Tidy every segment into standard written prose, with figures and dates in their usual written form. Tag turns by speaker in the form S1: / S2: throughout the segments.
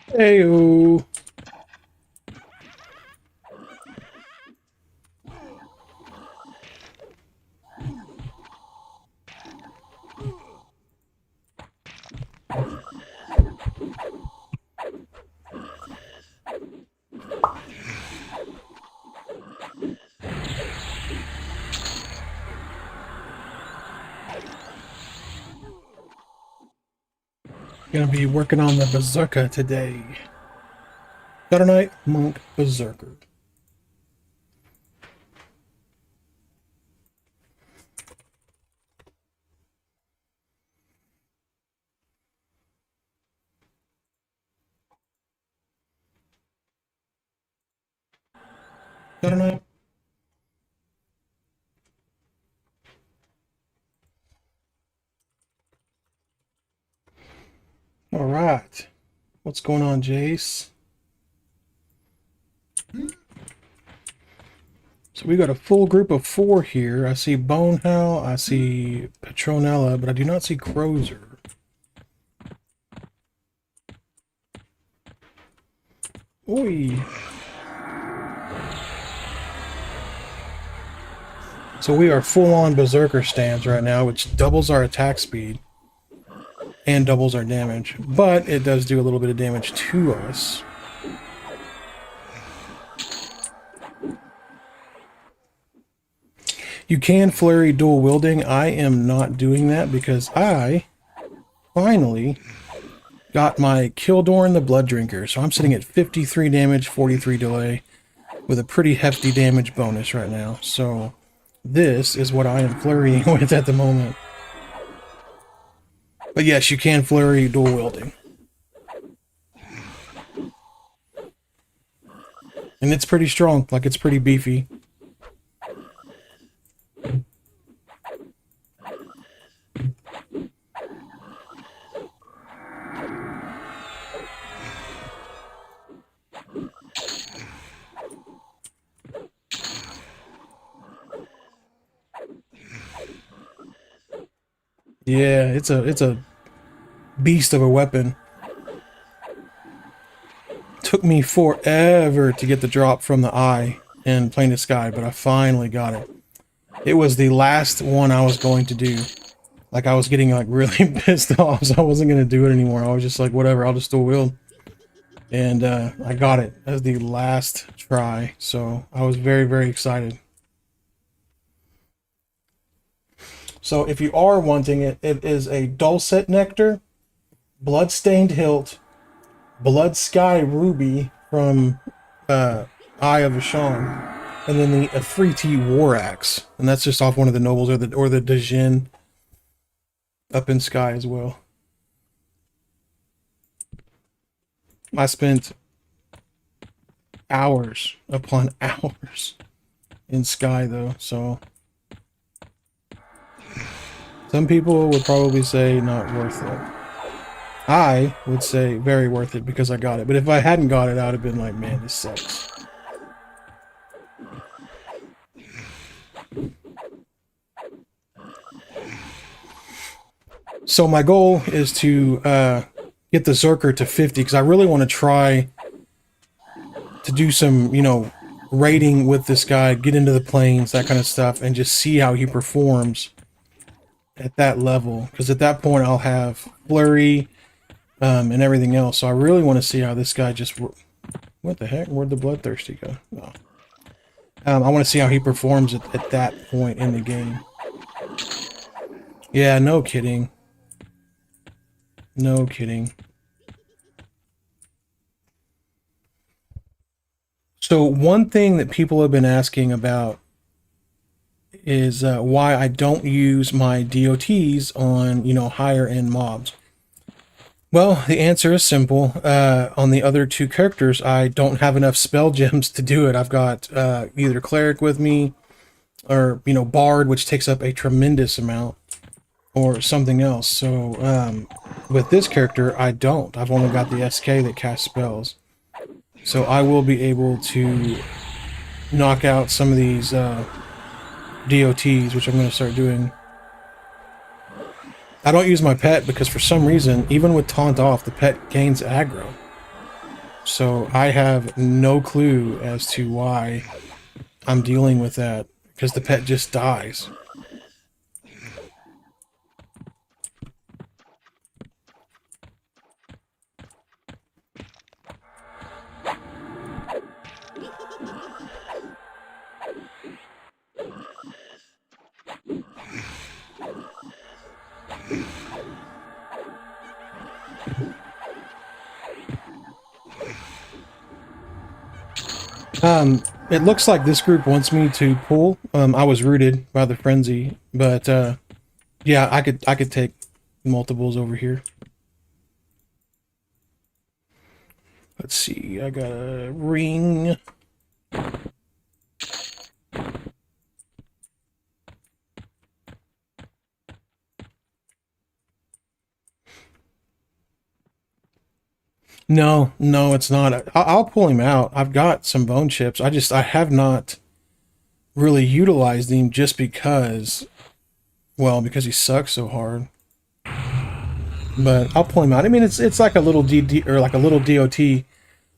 S1: Heyo. Gonna be working on the Berserker today. Shadow Knight, Monk, Berserker. Shadow Knight. All right. What's going on, Jace? So we got a full group of 4 here. I see Bonehowl, I see Petronella, but I do not see Crozer. Oi. So we are full-on Berserker stance right now, which doubles our attack speed and doubles our damage, but it does do a little bit of damage to us. You can flurry dual wielding. I am not doing that because I finally got my Kildorn the Blood Drinker. So I'm sitting at 53 damage, 43 delay, with a pretty hefty damage bonus right now. So this is what I am flurrying with at the moment. But yes, you can flurry dual wielding. And it's pretty strong, like it's pretty beefy. Yeah, it's a beast of a weapon. Took me forever to get the drop from the eye in Plain Sky, but I finally got it. It was the last one I was going to do. Like, I was getting like really pissed off, so I wasn't going to do it anymore. I was just like, whatever, I'll just dual wield. And I got it as the last try, so I was very, very excited. So if you are wanting it, it is a Dulcet Nectar, Bloodstained Hilt, Blood Sky Ruby from Eye of Ashan, and then the Afriti War Axe, and that's just off one of the nobles, or the Djinn up in Sky as well. I spent hours upon hours in Sky though, so some people would probably say not worth it. I would say very worth it because I got it. But if I hadn't got it, I would have been like, man, this sucks. So my goal is to get the Berserker to 50 because I really want to try to do some, you know, raiding with this guy, get into the plains, that kind of stuff, and just see how he performs at that level, because at that point I'll have flurry and everything else. So I really want to see how this guy just... What the heck? Where'd the bloodthirsty go? Oh. I want to see how he performs at that point in the game. Yeah, no kidding. No kidding. So one thing that people have been asking about is why I don't use my DOTs on, you know, higher end mobs. Well, the answer is simple. On the other 2 characters, I don't have enough spell gems to do it. I've got either Cleric with me, or, you know, Bard, which takes up a tremendous amount, or something else. So with this character, I don't. I've only got the SK that casts spells. So I will be able to knock out some of these DOTs, which I'm going to start doing. I don't use my pet because for some reason, even with Taunt off, the pet gains aggro. So I have no clue as to why I'm dealing with that, because the pet just dies. It looks like this group wants me to pull. I was rooted by the frenzy, but yeah, I could take multiples over here. Let's see. I got a ring. No, no, it's not. I'll pull him out. I've got some bone chips. I have not really utilized him just because, well, because he sucks so hard. But I'll pull him out. I mean, it's like a little DD or like a little DOT,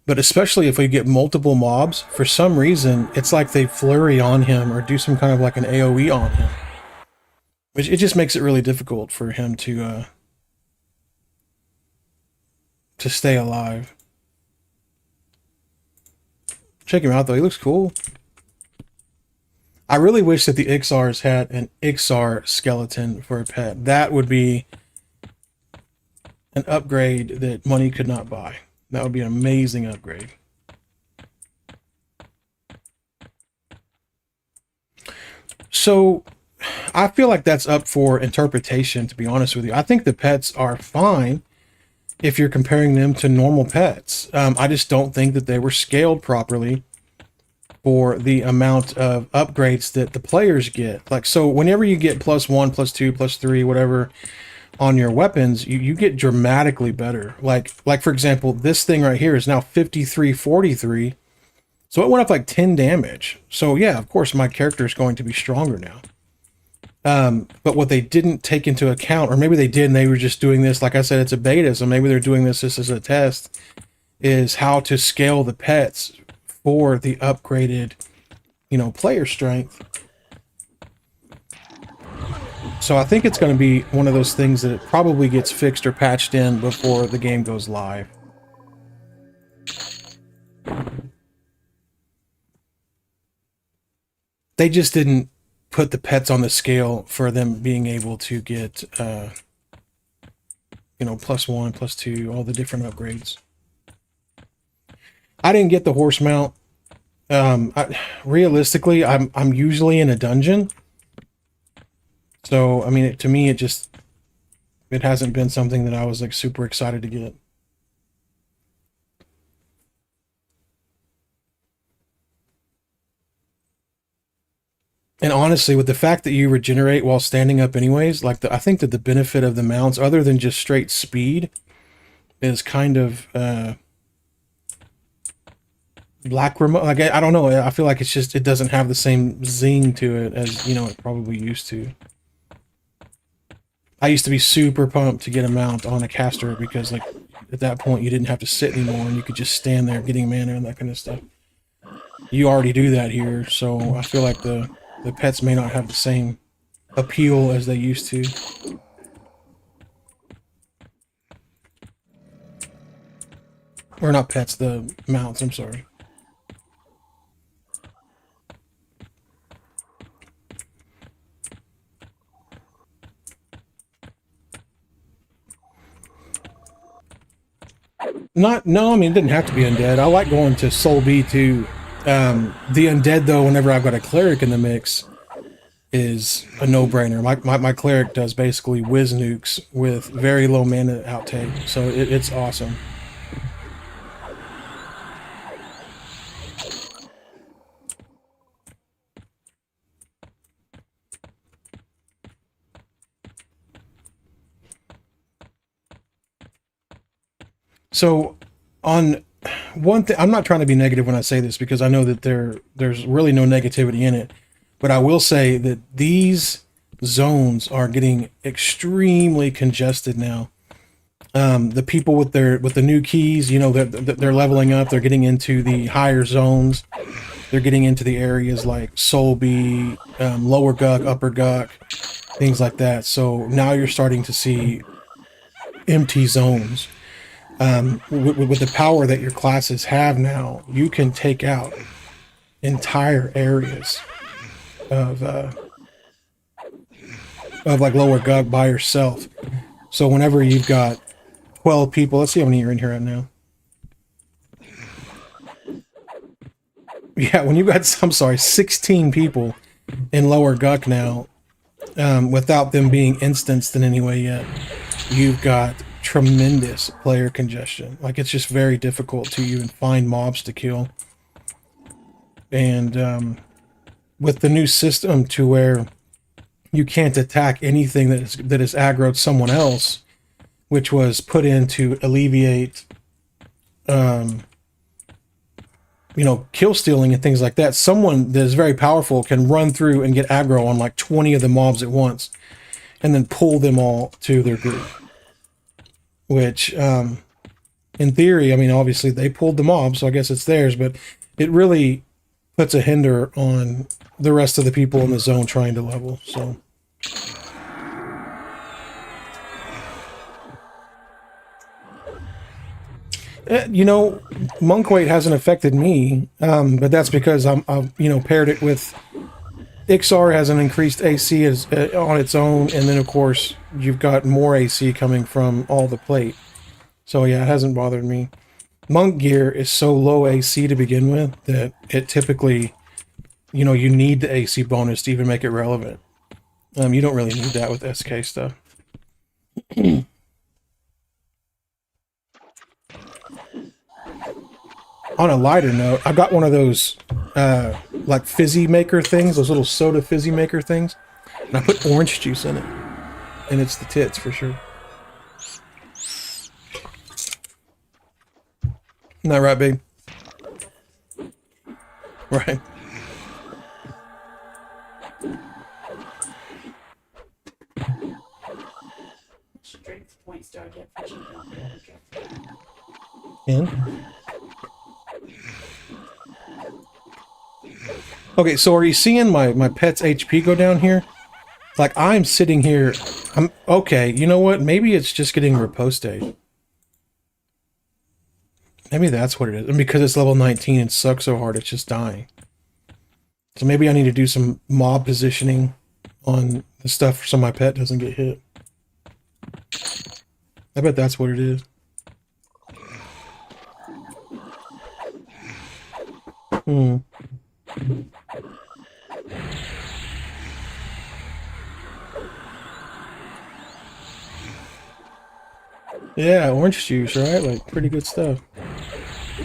S1: but especially if we get multiple mobs, for some reason, it's like they flurry on him or do some kind of like an AoE on him, which it just makes it really difficult for him to stay alive. Check him out though; he looks cool. I really wish that the Ixars had an Ixar skeleton for a pet. That would be an upgrade that money could not buy. That would be an amazing upgrade. So I feel like that's up for interpretation, to be honest with you. I think the pets are fine if you're comparing them to normal pets. I just don't think that they were scaled properly for the amount of upgrades that the players get. Like, so whenever you get +1, +2, +3, whatever on your weapons, you get dramatically better. Like for example, this thing right here is now 5343. So it went up like 10 damage. So yeah, of course my character is going to be stronger now. But what they didn't take into account, or maybe they did and they were just doing this, like I said, it's a beta, so maybe they're doing this as a test, is how to scale the pets for the upgraded, player strength. So I think it's going to be one of those things that it probably gets fixed or patched in before the game goes live. They just didn't put the pets on the scale for them being able to get, +1, +2, all the different upgrades. I didn't get the horse mount. Realistically, I'm usually in a dungeon. So, I mean, to me, it hasn't been something that I was like super excited to get. And honestly, with the fact that you regenerate while standing up anyways, like I think that the benefit of the mounts, other than just straight speed, is kind of black remote. Like, I don't know. I feel like it doesn't have the same zing to it as, it probably used to. I used to be super pumped to get a mount on a caster because, like, at that point you didn't have to sit anymore and you could just stand there getting mana and that kind of stuff. You already do that here, so I feel like the pets may not have the same appeal as they used to. Or not pets, the mounts, I'm sorry. No, I mean, it didn't have to be undead. I like going to Soul B too. The undead, though, whenever I've got a cleric in the mix, is a no-brainer. My cleric does basically whiz nukes with very low mana outtake, so it's awesome. So, on one thing, I'm not trying to be negative when I say this because I know that there's really no negativity in it, but I will say that these zones are getting extremely congested now. The people with the new keys, you know, they're leveling up. They're getting into the higher zones. They're getting into the areas like Solby, Lower Guck, Upper Guck, things like that. So now you're starting to see empty zones. With the power that your classes have now, you can take out entire areas of like Lower Guck by yourself. So whenever you've got 12 people, let's see how many are in here right now. Yeah, when you've got, I'm sorry, 16 people in Lower Guck now, without them being instanced in any way yet, you've got tremendous player congestion. Like, it's just very difficult to even find mobs to kill. And with the new system to where you can't attack anything that is aggroed someone else, which was put in to alleviate, you know, kill stealing and things like that. Someone that is very powerful can run through and get aggro on like 20 of the mobs at once, and then pull them all to their group. Which, in theory, I mean, obviously they pulled the mob, so I guess it's theirs, but it really puts a hinder on the rest of the people in the zone trying to level. So, you know, monk weight hasn't affected me, but that's because I've you know, paired it with Ixar has an increased AC on its own, and then of course you've got more AC coming from all the plate. So yeah, it hasn't bothered me. Monk gear is so low AC to begin with that it typically, you know, you need the AC bonus to even make it relevant. You don't really need that with SK stuff. On a lighter note, I got one of those like fizzy maker things, those little soda fizzy maker things, and I put orange juice in it, and it's the tits for sure. Isn't that right, babe? Right. And okay, so are you seeing my pet's HP go down here? Like, I'm sitting here, I'm okay, you know what? Maybe it's just getting riposte. Maybe that's what it is. And because it's level 19 and sucks so hard, it's just dying. So maybe I need to do some mob positioning on the stuff so my pet doesn't get hit. I bet that's what it is. Hmm. Yeah, orange juice, right? Like, pretty good stuff.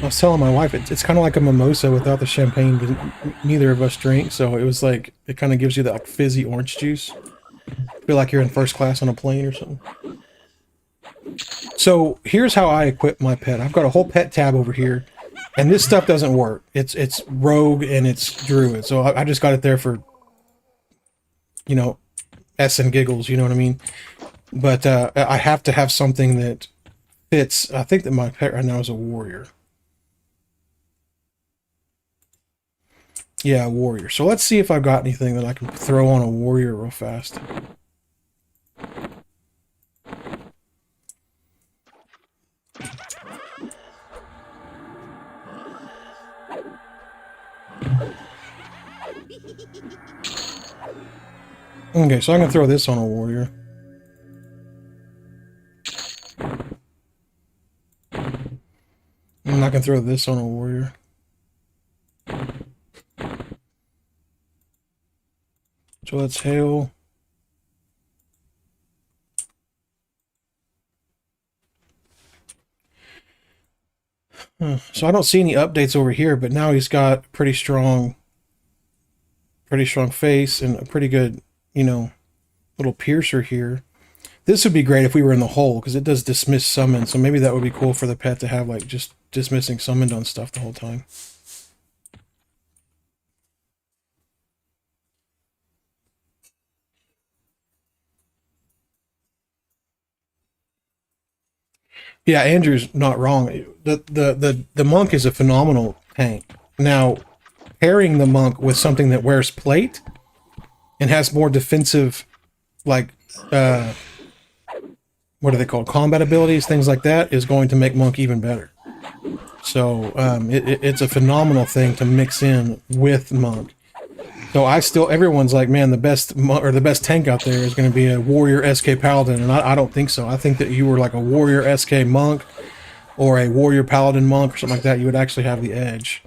S1: I was telling my wife, it's kind of like a mimosa without the champagne, because neither of us drink, so it was like, it kind of gives you that like, fizzy orange juice. Feel like you're in first class on a plane or something. So here's how I equip my pet. I've got a whole pet tab over here, and this stuff doesn't work. It's rogue and it's druid, so I just got it there for, you know, S and giggles, you know what I mean? But I have to have something that fits. I think that my pet right now is a warrior. Yeah, warrior. So let's see if I've got anything that I can throw on a warrior real fast. Okay, so I'm going to throw this on a warrior. And I can throw this on a warrior. So let's hail. So I don't see any updates over here, but now he's got pretty strong face and a pretty good, you know, little piercer here. This would be great if we were in the hole, because it does dismiss summon, so maybe that would be cool for the pet to have, like, just dismissing summoned on stuff the whole time. Yeah, Andrew's not wrong. The monk is a phenomenal tank. Now, pairing the monk with something that wears plate and has more defensive, like, what are they called? Combat abilities, things like that, is going to make monk even better. So it's a phenomenal thing to mix in with monk. So everyone's like, man, the best tank out there is going to be a warrior SK paladin, and I don't think so. I think that you were like a warrior SK monk or a warrior paladin monk or something like that, you would actually have the edge.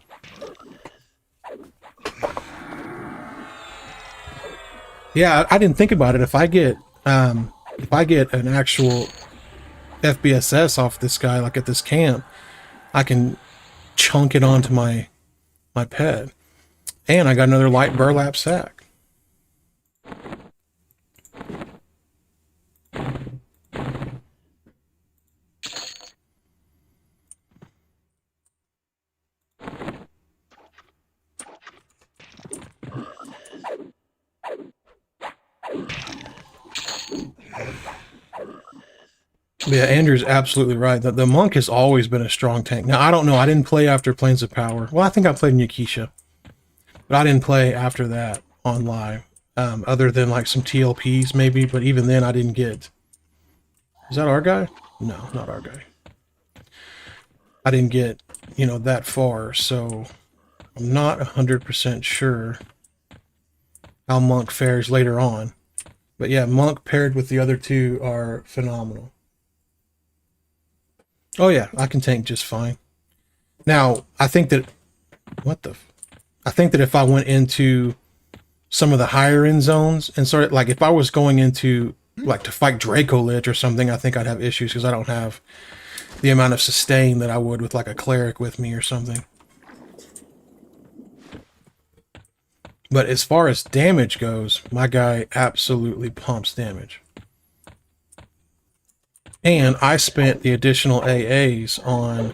S1: Yeah, I didn't think about it. If I get an actual FBSS off this guy, like at this camp, I can chunk it onto my pet. And I got another light burlap sack. Yeah, Andrew's absolutely right. The monk has always been a strong tank. Now, I don't know. I didn't play after Plains of Power. Well, I think I played in Yakisha. But I didn't play after that on live. Other than like some TLPs maybe. But even then, I didn't get... Is that our guy? No, not our guy. I didn't get, that far. So I'm not 100% sure how monk fares later on. But yeah, monk paired with the other two are phenomenal. Oh yeah, I can tank just fine. Now, I think that... I think that if I went into some of the higher end zones and started, like if I was going into, like to fight Draco Lich or something, I think I'd have issues because I don't have the amount of sustain that I would with like a cleric with me or something. But as far as damage goes, my guy absolutely pumps damage. And I spent the additional AAs on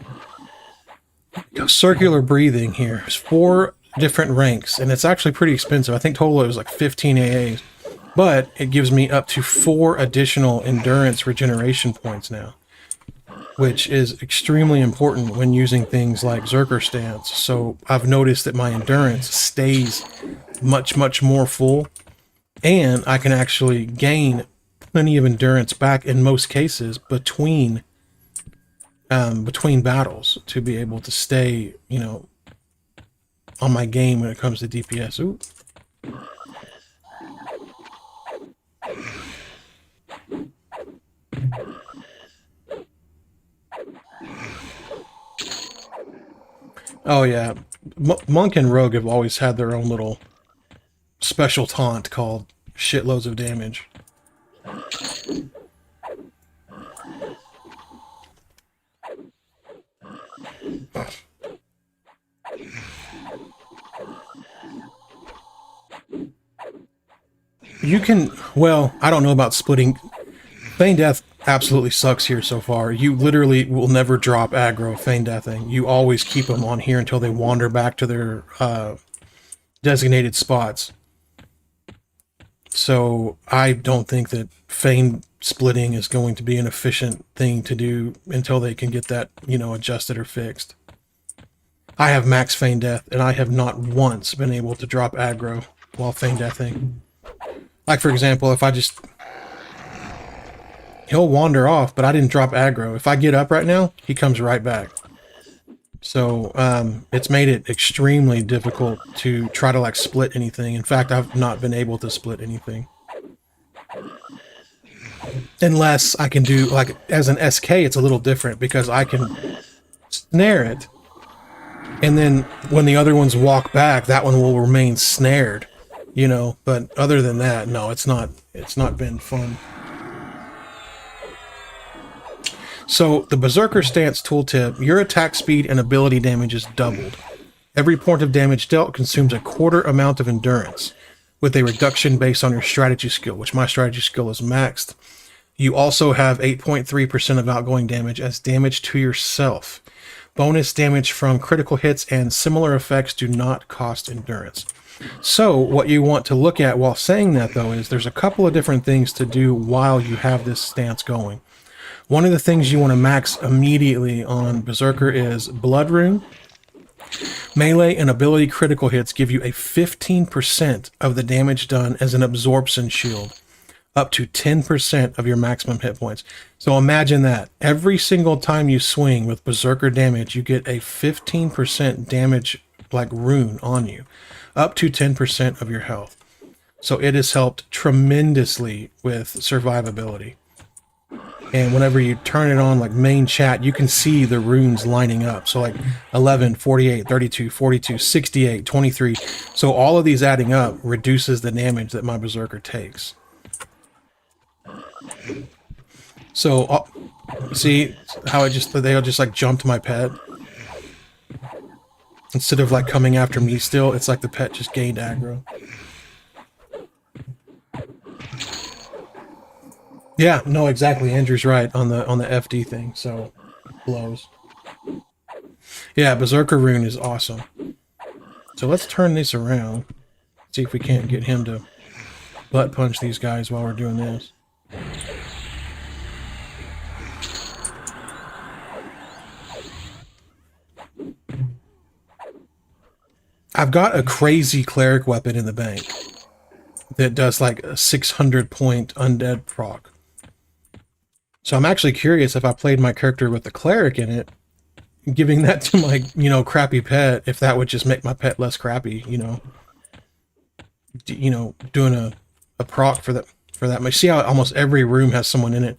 S1: circular breathing here. There's 4 different ranks, and it's actually pretty expensive. I think total it was like 15 AAs. But it gives me up to 4 additional endurance regeneration points now, which is extremely important when using things like Berserker stance. So I've noticed that my endurance stays much, much more full, and I can actually gain plenty of endurance back in most cases between battles to be able to stay, on my game when it comes to DPS. Ooh. Oh yeah, Monk and Rogue have always had their own little special taunt called shitloads of damage. You can, well, I don't know about splitting. Feign Death absolutely sucks here so far. You literally will never drop aggro Feign Deathing. You always keep them on here until they wander back to their designated spots. So I don't think that Feign splitting is going to be an efficient thing to do until they can get that, adjusted or fixed. I have max Feign Death, and I have not once been able to drop aggro while Feign Deathing. Like, for example, if I just... He'll wander off, but I didn't drop aggro. If I get up right now, he comes right back. So, it's made it extremely difficult to try to, like, split anything. In fact, I've not been able to split anything. Unless I can do, like, as an SK, it's a little different, because I can snare it, and then when the other ones walk back, that one will remain snared. But other than that, no, it's not been fun. So, the Berserker stance tooltip, your attack speed and ability damage is doubled. Every point of damage dealt consumes a quarter amount of endurance, with a reduction based on your strategy skill, which my strategy skill is maxed. You also have 8.3% of outgoing damage as damage to yourself. Bonus damage from critical hits and similar effects do not cost endurance. So what you want to look at while saying that, though, is there's a couple of different things to do while you have this stance going. One of the things you want to max immediately on Berserker is Blood Rune. Melee and ability critical hits give you a 15% of the damage done as an absorption shield, up to 10% of your maximum hit points. So imagine that. Every single time you swing with Berserker damage, you get a 15% damage like rune on you, up to 10% of your health. So it has helped tremendously with survivability. And whenever you turn it on, like main chat, you can see the runes lining up. So like 11, 48, 32, 42, 68, 23. So all of these adding up reduces the damage that my Berserker takes. So see how they'll just like jump to my pet? Instead of like coming after me still, it's like the pet just gained aggro. Yeah, no, exactly. Andrew's right on the FD thing. So blows. Yeah, Berserker rune is awesome. So let's turn this around. See if we can't get him to butt punch these guys while we're doing this. I've got a crazy cleric weapon in the bank that does like a 600 point undead proc. So I'm actually curious if I played my character with the cleric in it, giving that to my, crappy pet, if that would just make my pet less crappy, doing a proc for that. See how almost every room has someone in it.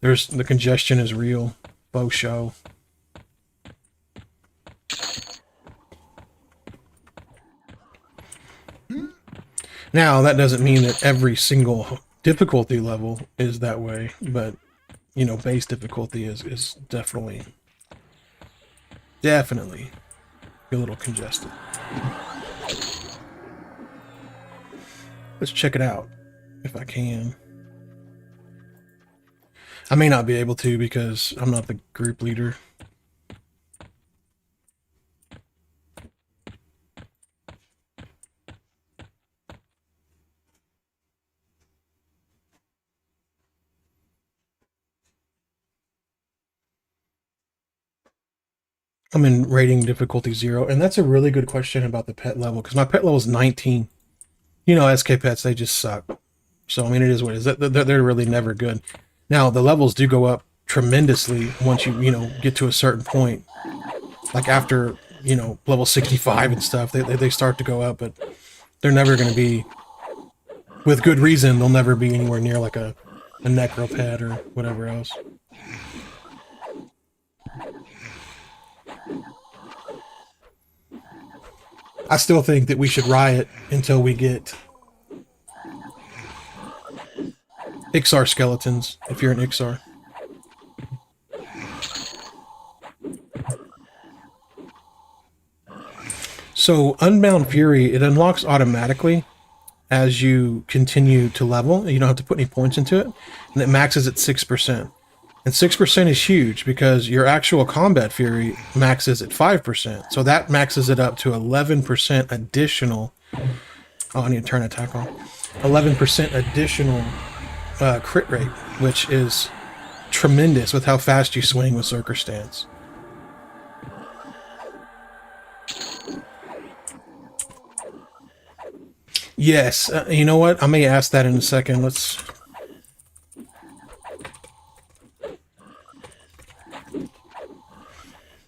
S1: There's the congestion is real. Faux show. Now, that doesn't mean that every single difficulty level is that way, but, base difficulty is definitely a little congested. Let's check it out, if I can. I may not be able to because I'm not the group leader. I'm in rating difficulty 0, and that's a really good question about the pet level, because my pet level is 19. SK pets, they just suck. So, I mean, it is what it is. They're really never good. Now, the levels do go up tremendously once you, get to a certain point. Like after, level 65 and stuff, they start to go up, but they're never going to be, with good reason, they'll never be anywhere near like a necro pet or whatever else. I still think that we should riot until we get Ixar skeletons, if you're an Ixar. So, Unbound Fury, it unlocks automatically as you continue to level. You don't have to put any points into it, and it maxes at 6%. And 6% is huge because your actual combat fury maxes at 5%. So that maxes it up to 11% additional. Oh, I need to turn attack on. 11% additional crit rate, which is tremendous with how fast you swing with Berserker stance. Yes, you know what? I may ask that in a second. Let's...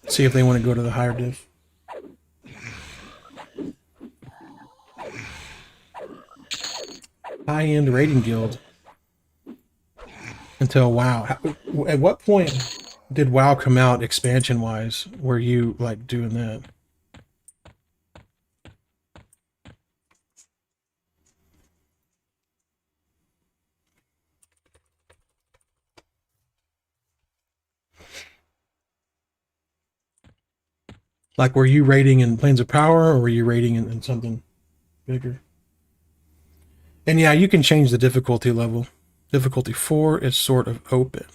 S1: see if they want to go to the higher div. High-end rating guild. Until WoW. At what point did WoW come out expansion-wise? Were you, like, doing that? Like, were you rating in Planes of Power, or were you rating in something bigger? And yeah, you can change the difficulty level. Difficulty 4 is sort of open.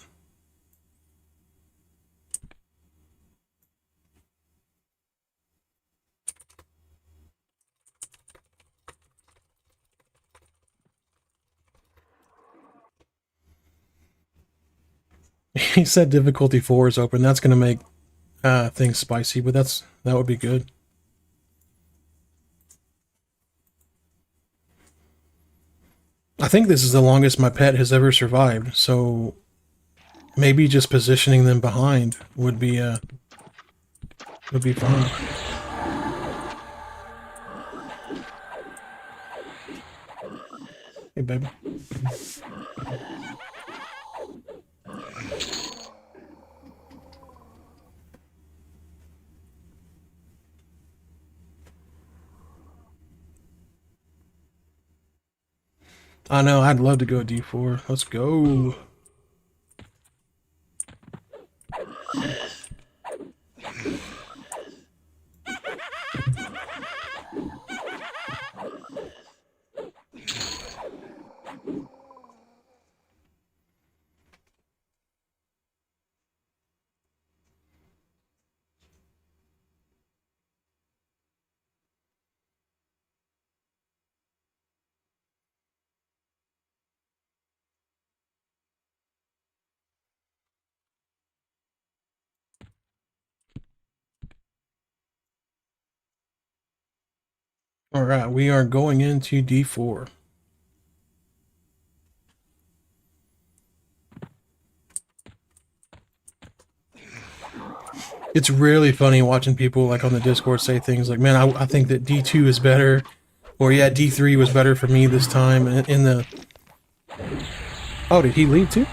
S1: He said difficulty 4 is open. That's gonna make things spicy, but that would be good. I think this is the longest my pet has ever survived, so maybe just positioning them behind would be fun. Hey, baby. I know, I'd love to go D4. Let's go. All right, we are going into D4. It's really funny watching people like on the Discord say things like, "Man, I think that D2 is better," or "Yeah, D3 was better for me this time." And in the oh, did he leave too?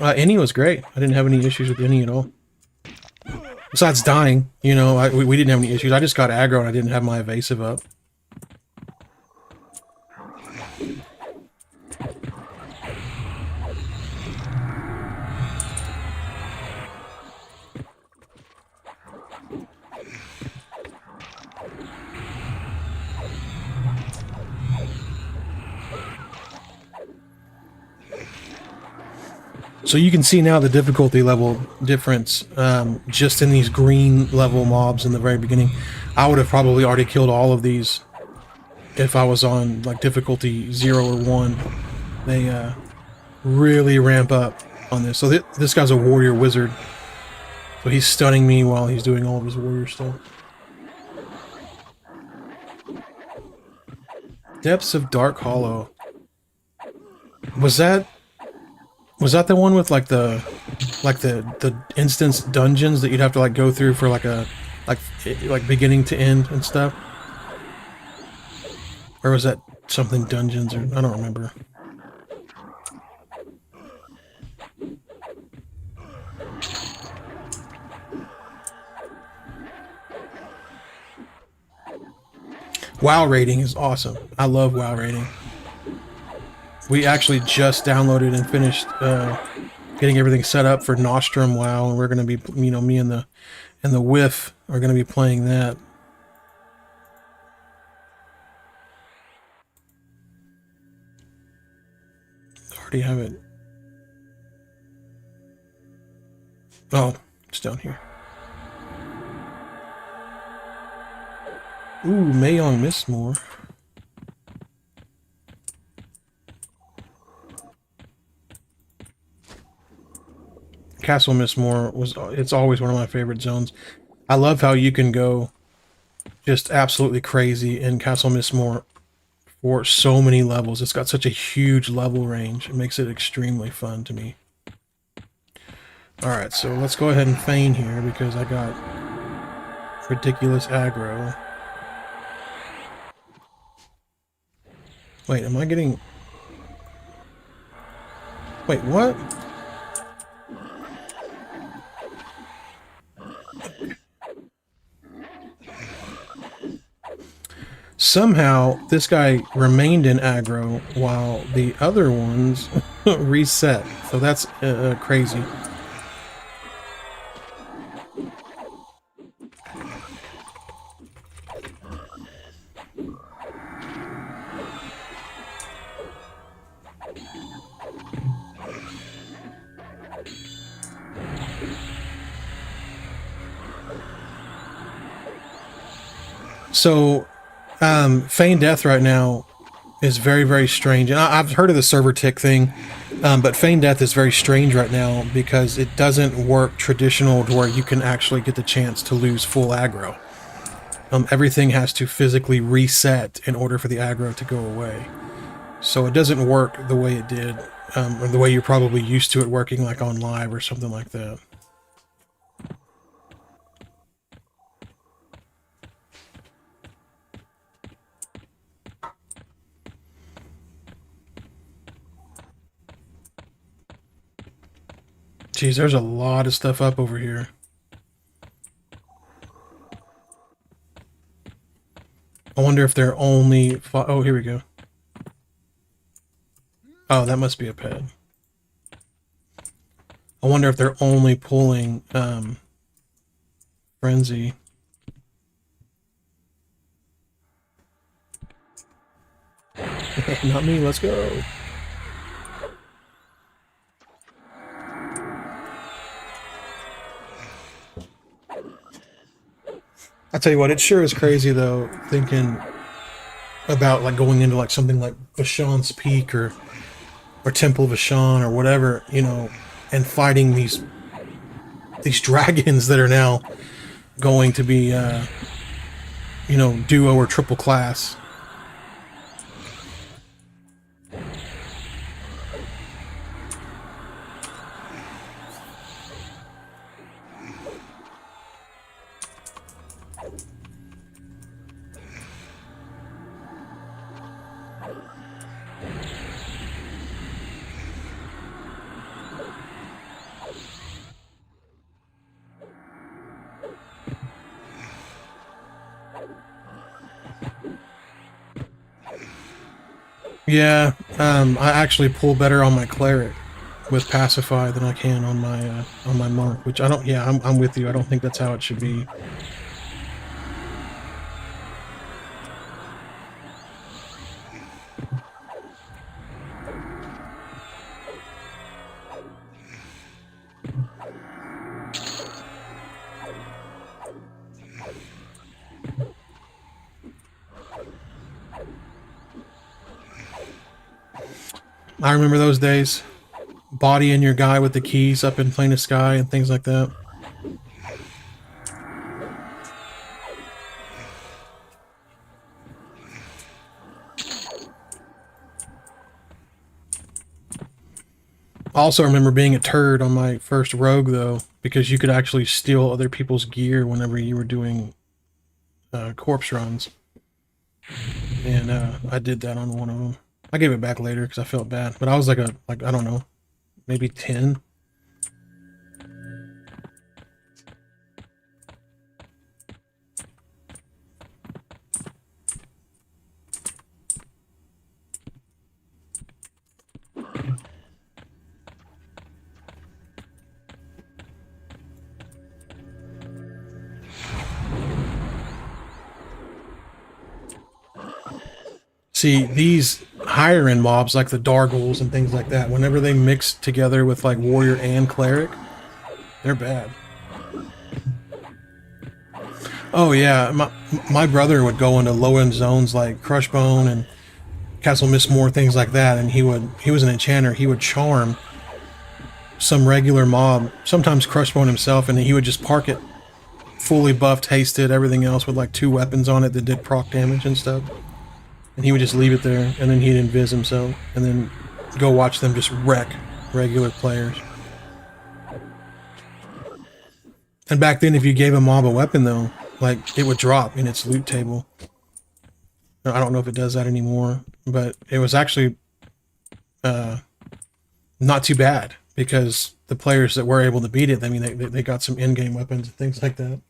S1: Any was great. I didn't have any issues with any at all. Besides dying, you know, we didn't have any issues. I just got aggro and I didn't have my evasive up. So you can see now the difficulty level difference just in these green level mobs in the very beginning. I would have probably already killed all of these if I was on like difficulty 0 or 1. They really ramp up on this. So this guy's a warrior wizard. So he's stunning me while he's doing all of his warrior stuff. Depths of Dark Hollow. Was that the one with like the instance dungeons that you'd have to like go through for like beginning to end and stuff? Or was that something dungeons, or I don't remember. WoW rating is awesome. I love WoW rating. We actually just downloaded and finished getting everything set up for Nostrum WoW, and we're going to be, you know, me and the Whiff are going to be playing that. Already have it. Oh, it's down here. Ooh, Mayong Mistmore. Castle Mistmore it's always one of my favorite zones. I love how you can go just absolutely crazy in Castle Mistmore for so many levels. It's got such a huge level range. It makes it extremely fun to me. Alright, so let's go ahead and feign here because I got ridiculous aggro. Wait, am I getting... Wait, what? Somehow, this guy remained in aggro while the other ones reset. So that's crazy. So, Feign Death right now is very, very strange. And I've heard of the server tick thing, but Feign Death is very strange right now because it doesn't work traditional to where you can actually get the chance to lose full aggro. Everything has to physically reset in order for the aggro to go away. So it doesn't work the way it did, or the way you're probably used to it working, like on live or something like that. Geez, there's a lot of stuff up over here. I wonder if they're only... Oh, here we go. Oh, that must be a pet. I wonder if they're only pulling Frenzy. Not me, let's go. I tell you what, it sure is crazy though, thinking about like going into like something like Vashon's Peak or Temple of Vashon or whatever, you know, and fighting these dragons that are now going to be you know, duo or triple class. Yeah, I actually pull better on my cleric with pacify than I can on my monk, which I don't. Yeah, I'm with you. I don't think that's how it should be. I remember those days. Bodying your guy with the keys up in Plane of Sky and things like that. I also remember being a turd on my first rogue, though, because you could actually steal other people's gear whenever you were doing corpse runs. And I did that on one of them. I gave it back later because I felt bad. But I was like I don't know, maybe 10. See, these higher end mobs like the Dargles and things like that, whenever they mix together with like warrior and cleric, they're bad. Oh yeah, my brother would go into low end zones like Crushbone and Castle Mistmore, things like that, and he was an enchanter. He would charm some regular mob, sometimes Crushbone himself, and he would just park it fully buffed, hasted, everything else with like 2 weapons on it that did proc damage and stuff. And he would just leave it there, and then he'd invis himself, and then go watch them just wreck regular players. And back then, if you gave a mob a weapon, though, like, it would drop in its loot table. I don't know if it does that anymore, but it was actually not too bad, because the players that were able to beat it, I mean, they got some in-game weapons and things like that.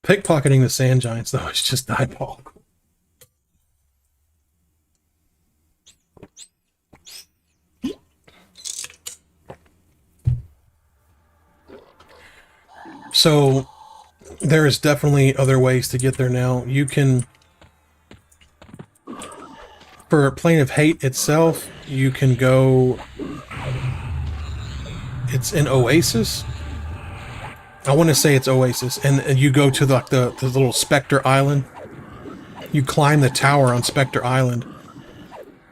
S1: Pickpocketing the sand giants, though, is just diabolical. So, there is definitely other ways to get there now. You can, for Plane of Hate itself, you can go, it's an oasis, I want to say it's Oasis, and you go to the little Spectre Island. You climb the tower on Spectre Island,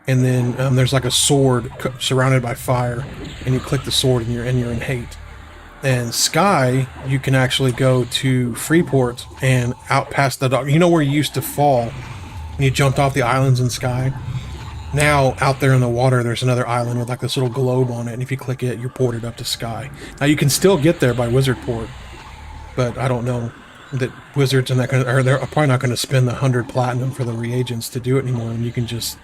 S1: and then there's like a sword surrounded by fire, and you click the sword, and you're in hate. And Sky, you can actually go to Freeport and out past the dock. You know where you used to fall, and you jumped off the islands in Sky? Now, out there in the water, there's another island with like this little globe on it, and if you click it, you're ported up to Sky. Now, you can still get there by Wizardport, but I don't know that Wizards and that kind of, or they're probably not going to spend the 100 platinum for the reagents to do it anymore, and you can just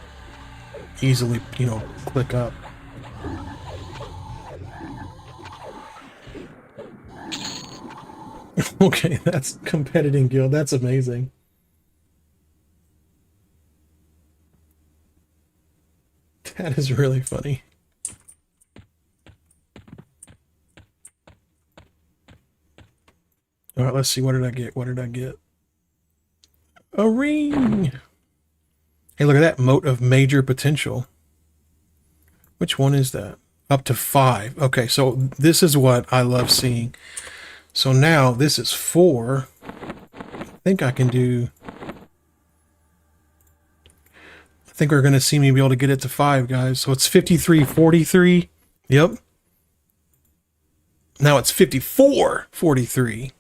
S1: easily, you know, click up. Okay, that's competitive guild. That's amazing. That is really funny. All right, let's see. What did I get? What did I get? A ring. Hey, look at that. Mote of major potential. Which one is that? Up to 5. Okay, so this is what I love seeing. So now this is 4. I think I can do... I think we're going to see me be able to get it to 5, guys. So it's 53.43. Yep. Now it's 54.43.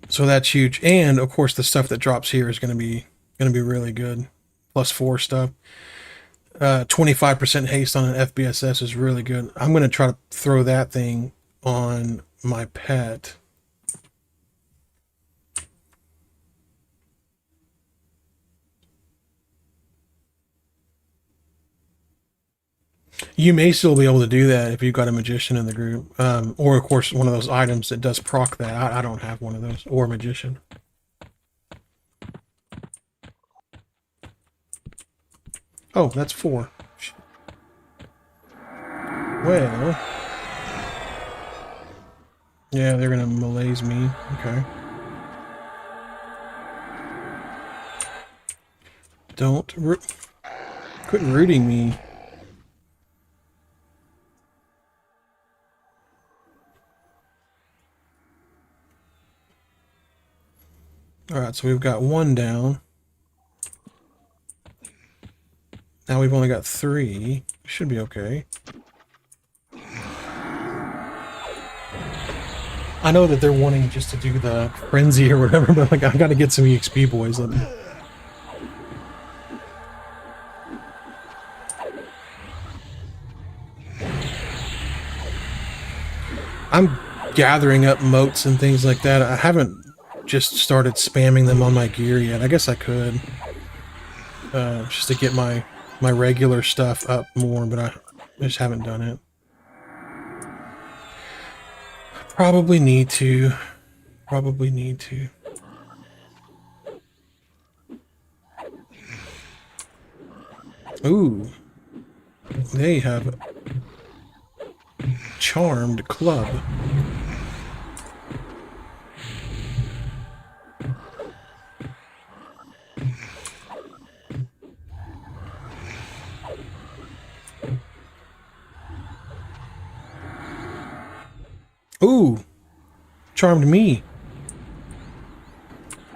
S1: So that's huge. And of course the stuff that drops here is going to be really good. +4 stuff. 25% haste on an FBSS is really good. I'm going to try to throw that thing on my pet. You may still be able to do that if you've got a magician in the group. Or, of course, one of those items that does proc that. I don't have one of those. Or magician. Oh, that's 4. Well... yeah, they're gonna malaise me. Okay. Don't... quit rooting me. Alright, so we've got 1 down. Now we've only got 3. Should be okay. I know that they're wanting just to do the frenzy or whatever, but like I gotta get some EXP, boys. I'm gathering up motes and things like that. I haven't just started spamming them on my gear yet. I guess I could. Just to get my regular stuff up more, but I just haven't done it. Probably need to. Probably need to. Ooh. They have charmed club. Ooh, charmed me.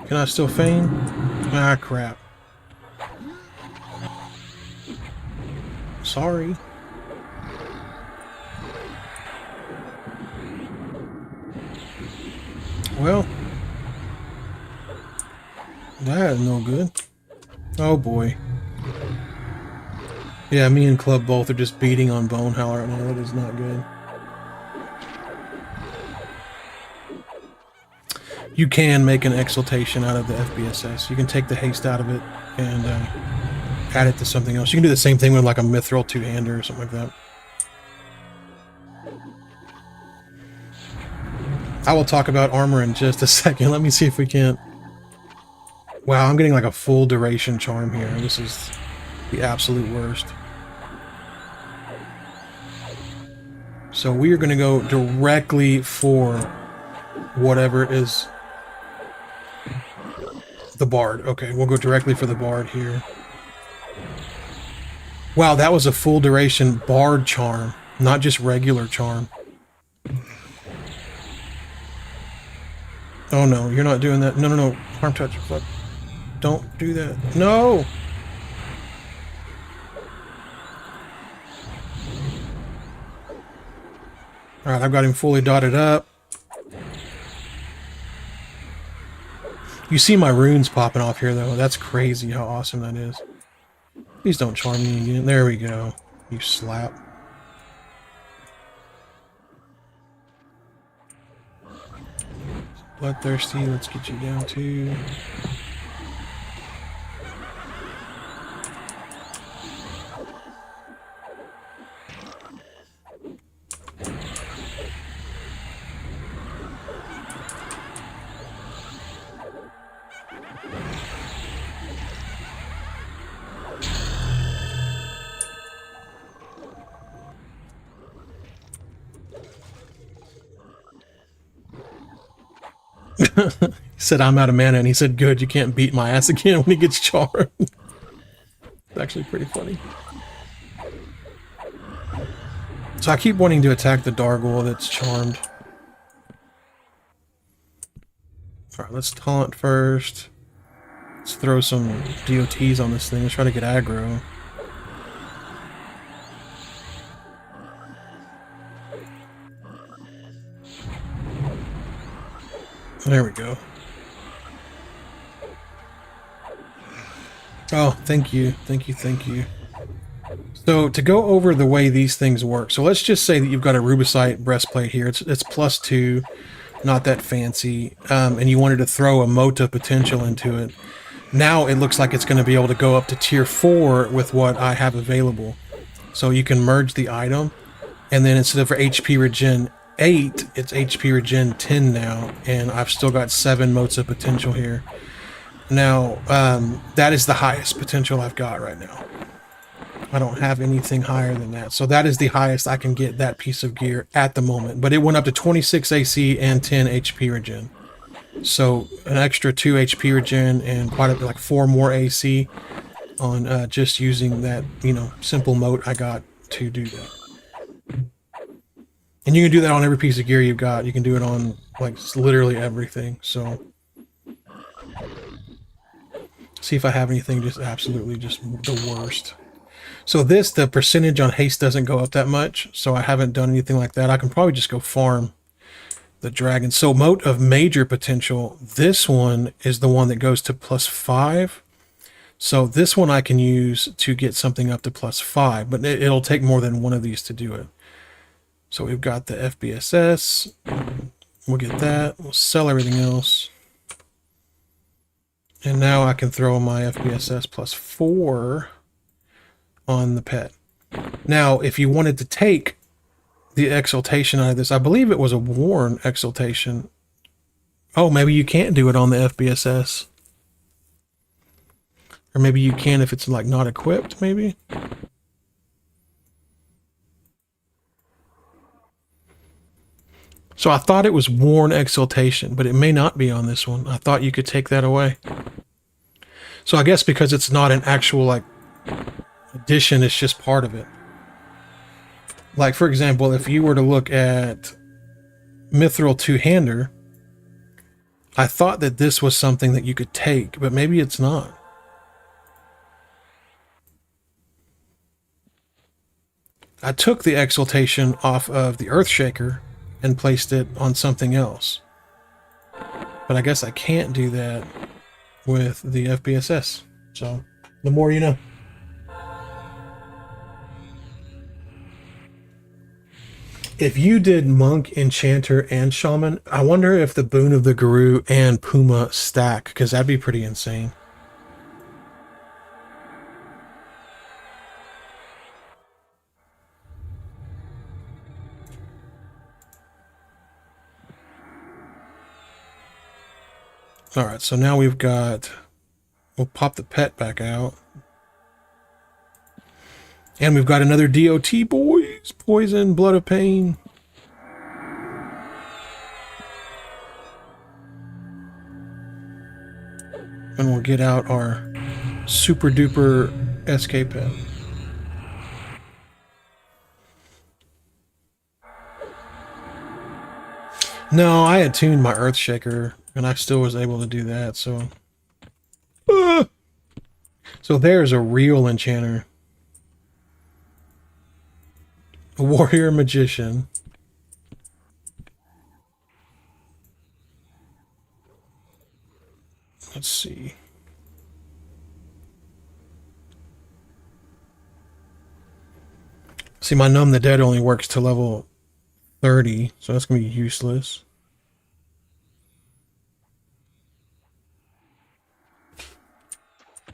S1: Can I still feign? Ah, crap. Sorry. Well, that is no good. Oh boy. Yeah, me and Club both are just beating on Bonehowler right now. That is not good. You can make an exaltation out of the FBSS. You can take the haste out of it and add it to something else. You can do the same thing with like a mithril two-hander or something like that. I will talk about armor in just a second. Let me see if we can't... Wow, I'm getting like a full duration charm here. This is the absolute worst. So we are going to go directly for whatever is The Bard. Okay, we'll go directly for the Bard here. Wow, that was a full duration Bard charm, not just regular charm. Oh no, you're not doing that. No, no, no. Harm touch. Fuck. Don't do that. No! Alright, I've got him fully dotted up. You see my runes popping off here, though. That's crazy how awesome that is. Please don't charm me again. There we go. You slap. Bloodthirsty, let's get you down too. He said, I'm out of mana, and he said, good, you can't beat my ass again when he gets charmed. It's actually pretty funny. So I keep wanting to attack the Dargul that's charmed. Alright, let's taunt first. Let's throw some DOTs on this thing. Let's try to get aggro. There we go. Oh, thank you. Thank you, thank you. So, to go over the way these things work. So, let's just say that you've got a Rubicite breastplate here. It's +2, not that fancy. And you wanted to throw a Mota potential into it. Now, it looks like it's going to be able to go up to tier 4 with what I have available. So, you can merge the item. And then instead of for HP regen 8, it's HP regen 10 now, and I've still got 7 motes of potential here. Now, that is the highest potential I've got right now. I don't have anything higher than that. So that is the highest I can get that piece of gear at the moment. But it went up to 26 AC and 10 HP regen. So an extra 2 HP regen and quite a bit, like 4 more AC on just using that, you know, simple mote I got to do that. And you can do that on every piece of gear you've got. You can do it on, like, literally everything. So, see if I have anything just absolutely just the worst. So this, the percentage on haste doesn't go up that much. So I haven't done anything like that. I can probably just go farm the dragon. So mote of major potential, this one is the one that goes to +5. So this one I can use to get something up to +5. But it'll take more than one of these to do it. So we've got the FBSS, we'll get that, we'll sell everything else. And now I can throw my FBSS +4 on the pet. Now, if you wanted to take the exaltation out of this, I believe it was a worn exaltation. Oh, maybe you can't do it on the FBSS. Or maybe you can if it's like not equipped, maybe? So I thought it was worn exaltation, but it may not be on this one. I thought you could take that away. So I guess because it's not an actual, like, addition, it's just part of it. Like, for example, if you were to look at Mithril Two-Hander, I thought that this was something that you could take, but maybe it's not. I took the exaltation off of the Earthshaker and placed it on something else. But I guess I can't do that with the FBSS. So, the more you know. If you did Monk, Enchanter, and Shaman, I wonder if the Boon of the Guru and Puma stack, because that'd be pretty insane. Alright, so now we've got... We'll pop the pet back out. And we've got another DOT, boys! Poison, Blood of Pain. and we'll get out our super duper SK pen. No, I had tuned my Earth Shaker, and I still was able to do that, so... So there's a real enchanter. A warrior magician. Let's see. See, my Numb the Dead only works to level 30, so that's going to be useless.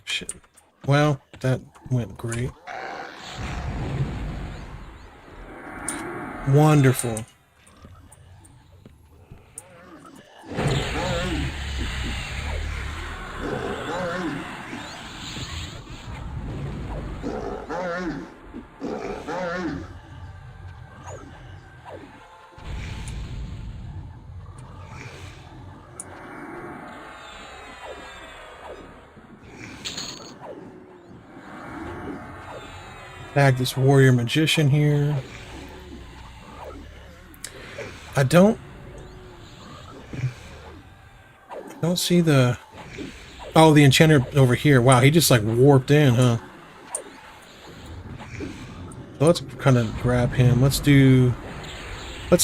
S1: Shit. Well, that went great. Wonderful. Tag this warrior magician here. I don't see the... Oh, the enchanter over here. Wow, he just like warped in, huh? So let's kind of grab him. Let's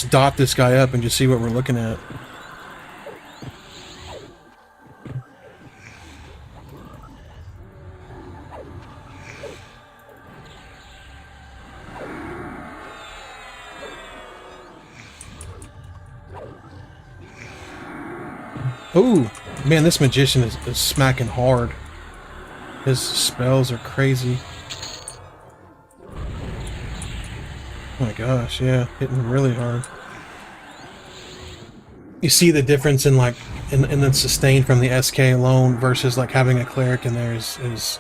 S1: dot this guy up and just see what we're looking at. Ooh, man, this magician is smacking hard. His spells are crazy. Oh my gosh, yeah, hitting really hard. You see the difference in like in the sustain from the SK alone versus like having a cleric in there is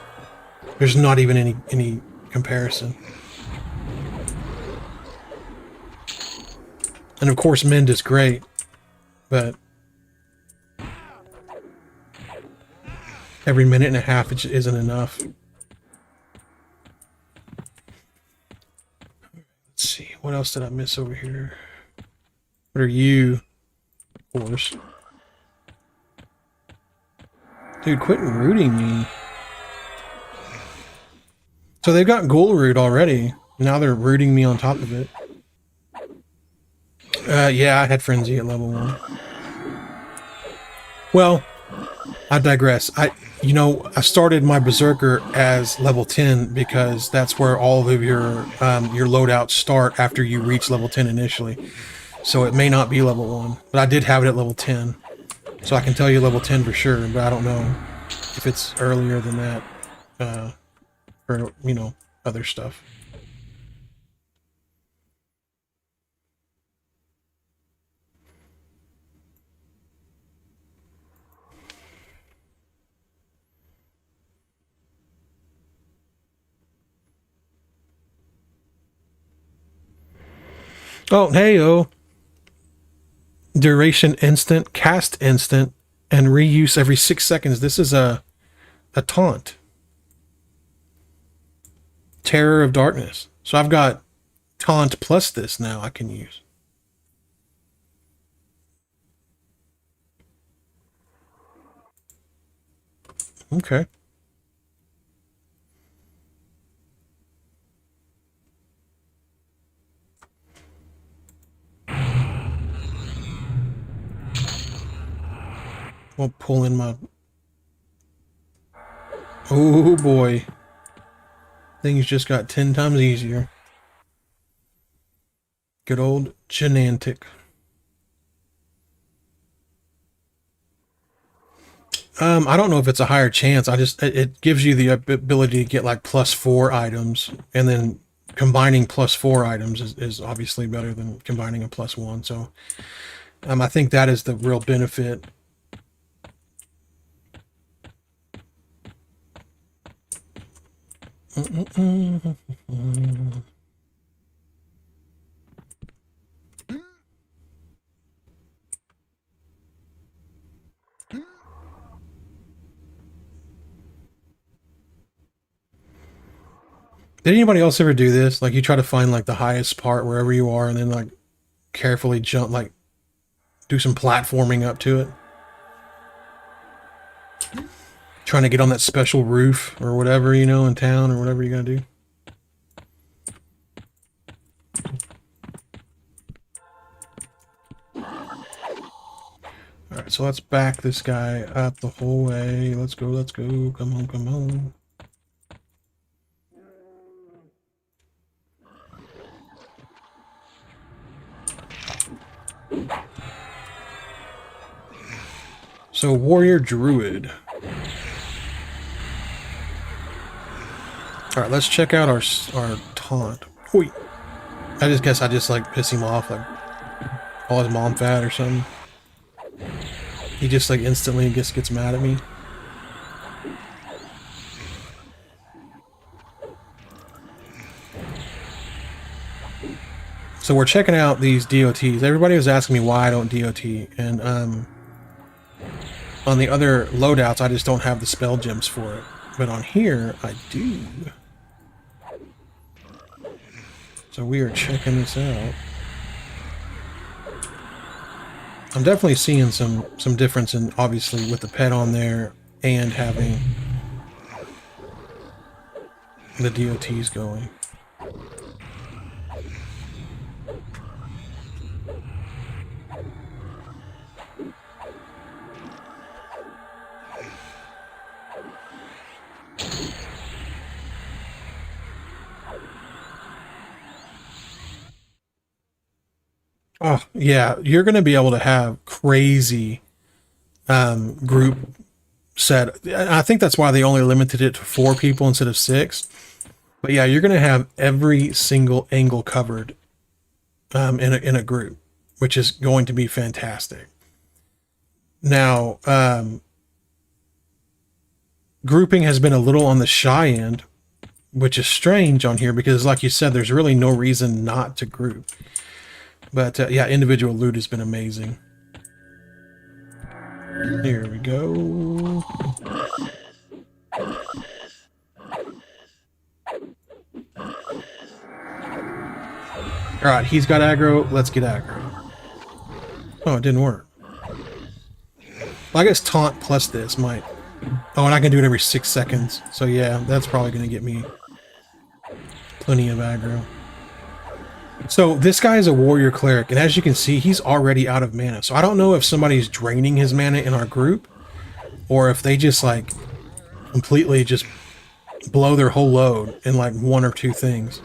S1: there's not even any comparison. And of course Mend is great, but every minute and a half it isn't enough. Let's see, what else did I miss over here? What are you? Of course. Dude, quit rooting me. So they've got Ghoul Root already. Now they're rooting me on top of it. Yeah, I had Frenzy at level 1. Well, I digress. I started my Berserker as level 10 because that's where all of your loadouts start after you reach level 10 initially. So it may not be level 1, but I did have it at level 10. So I can tell you level 10 for sure, but I don't know if it's earlier than that for, other stuff. Oh, hey-oh. Duration instant, cast instant, and reuse every 6 seconds. This is a taunt. Terror of Darkness. So I've got taunt plus this now I can use. Okay. We'll pull in my... Oh boy. Things just got 10 times easier. Good old Genantic. I don't know if it's a higher chance. It gives you the ability to get like +4 items, and then combining +4 items is obviously better than combining a +1. So I think that is the real benefit. Did anybody else ever do this? Like you try to find like the highest part wherever you are and then like carefully jump, like do some platforming up to it? Trying to get on that special roof or whatever, you know, in town or whatever you're gonna do. Alright, so let's back this guy up the whole way. Let's go, let's go. Come on, come on. So, warrior druid. Alright, let's check out our taunt. Wait. I just guess I just like piss him off, like call his mom fat or something. He just like instantly gets mad at me. So we're checking out these DOTs. Everybody was asking me why I don't DOT, and on the other loadouts I just don't have the spell gems for it. But on here I do. So we are checking this out. I'm definitely seeing some difference in, obviously, with the pet on there and having the DOTs going. Oh, yeah, you're going to be able to have crazy group set. I think that's why they only limited it to 4 people instead of 6. But yeah, you're going to have every single angle covered in a group, which is going to be fantastic. Now, grouping has been a little on the shy end, which is strange on here because, like you said, there's really no reason not to group. But yeah, individual loot has been amazing. Here we go. Alright, he's got aggro. Let's get aggro. Oh, it didn't work. Well, I guess taunt plus this might... Oh, and I can do it every 6 seconds. So yeah, that's probably going to get me plenty of aggro. So this guy is a warrior cleric, and as you can see, he's already out of mana. So I don't know if somebody's draining his mana in our group, or if they just like completely just blow their whole load in like 1 or 2 things.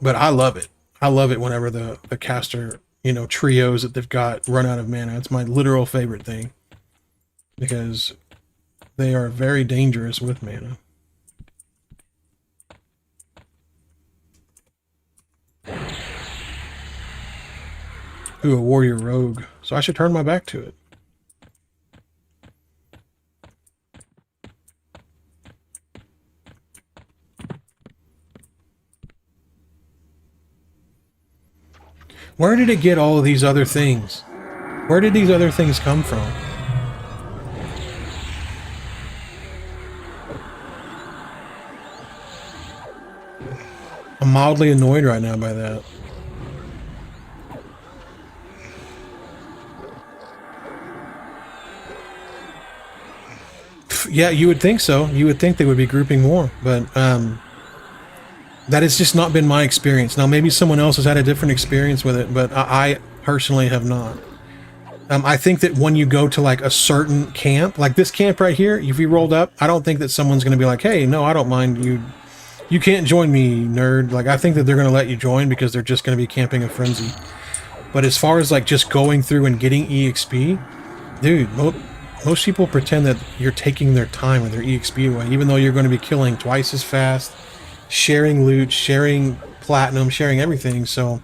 S1: But I love it. I love it whenever the caster, you know, trios that they've got run out of mana. It's my literal favorite thing, because they are very dangerous with mana. Ooh, a warrior rogue. So I should turn my back to it. Where did it get all of these other things? Where did these other things come from? I'm mildly annoyed right now by that. Yeah, you would think so. You would think they would be grouping more, but that has just not been my experience. Now, maybe someone else has had a different experience with it, but I personally have not. I think that when you go to like a certain camp, like this camp right here, if you rolled up, I don't think that someone's going to be like, hey, no, I don't mind you. You can't join me, nerd. Like, I think that they're going to let you join because they're just going to be camping a frenzy. But as far as like just going through and getting EXP, dude, most people pretend that you're taking their time with their EXP away, even though you're going to be killing twice as fast, sharing loot, sharing platinum, sharing everything. So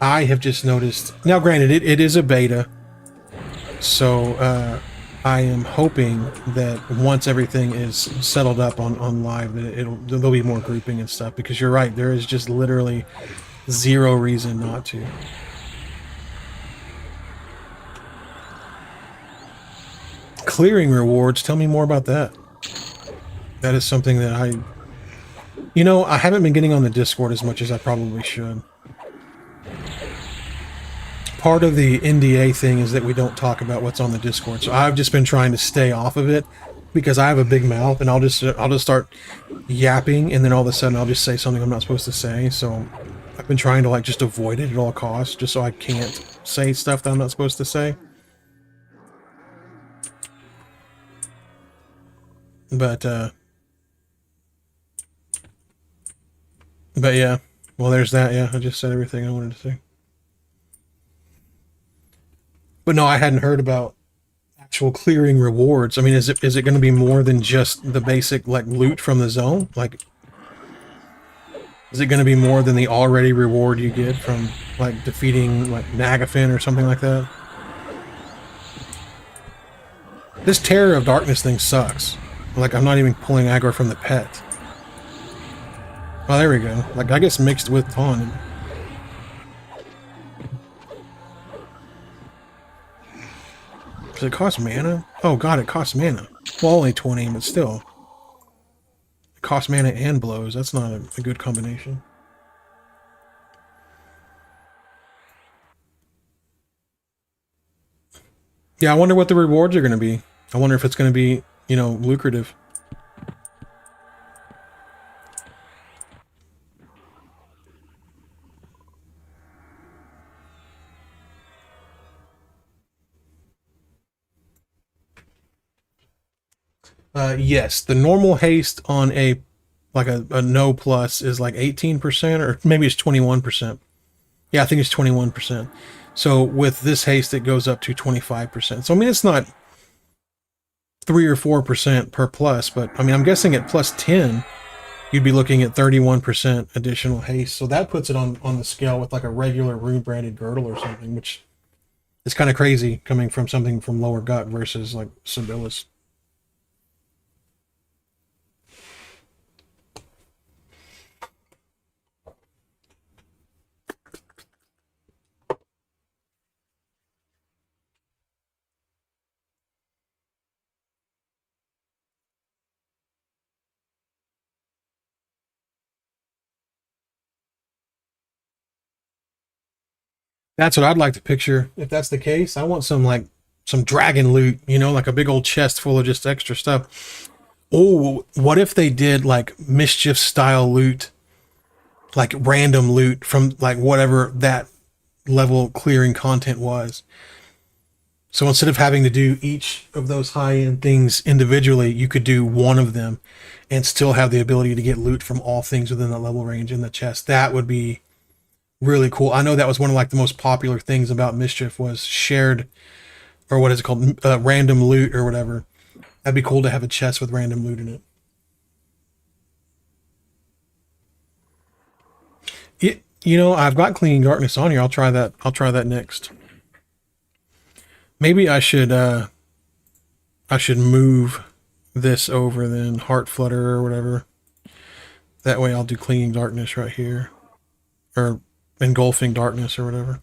S1: I have just noticed. Now, granted, it is a beta, so I am hoping that once everything is settled up on live, that there'll be more grouping and stuff. Because you're right, there is just literally zero reason not to. Clearing rewards. Tell me more about that. That is something that I haven't been getting on the Discord as much as I probably should. Part of the NDA thing is that we don't talk about what's on the Discord, so I've just been trying to stay off of it because I have a big mouth and I'll just start yapping, and then all of a sudden I'll just say something I'm not supposed to say. So I've been trying to like just avoid it at all costs, just so I can't say stuff that I'm not supposed to say. But yeah, well, there's that. Yeah, I just said everything I wanted to say. But no, I hadn't heard about actual clearing rewards. I mean, is it going to be more than just the basic like loot from the zone? Like, is it going to be more than the already reward you get from like defeating like Nagafin or something like that? This Terror of Darkness thing sucks. Like, I'm not even pulling aggro from the pet. Oh, there we go. Like, I guess mixed with Taunt. Does it cost mana? Oh god, it costs mana. Well, only 20, but still. It costs mana and blows. That's not a good combination. Yeah, I wonder what the rewards are going to be. I wonder if it's going to be, you know, lucrative. Yes, the normal haste on a no plus is like 18%, or maybe it's 21%. Yeah, I think it's 21%. So with this haste, it goes up to 25%. So I mean, it's not 3 or 4% per plus, but I mean, I'm guessing at plus 10, you'd be looking at 31% additional haste. So that puts it on the scale with like a regular rune branded girdle or something, which is kind of crazy coming from something from Lower Gut versus like Sibyllus. That's what I'd like to picture. If that's the case, I want some dragon loot, you know, like a big old chest full of just extra stuff. Oh, what if they did like mischief style loot, like random loot from like whatever that level clearing content was. So instead of having to do each of those high-end things individually, you could do one of them and still have the ability to get loot from all things within the level range in the chest. That would be really cool. I know that was one of like the most popular things about Mischief was shared, or what is it called, random loot or whatever. That'd be cool to have a chest with random loot in it. You know, I've got Clinging Darkness on here. I'll try that. I'll try that next. Maybe I should move this over then, Heart Flutter or whatever. That way I'll do Clinging Darkness right here, or Engulfing Darkness or whatever.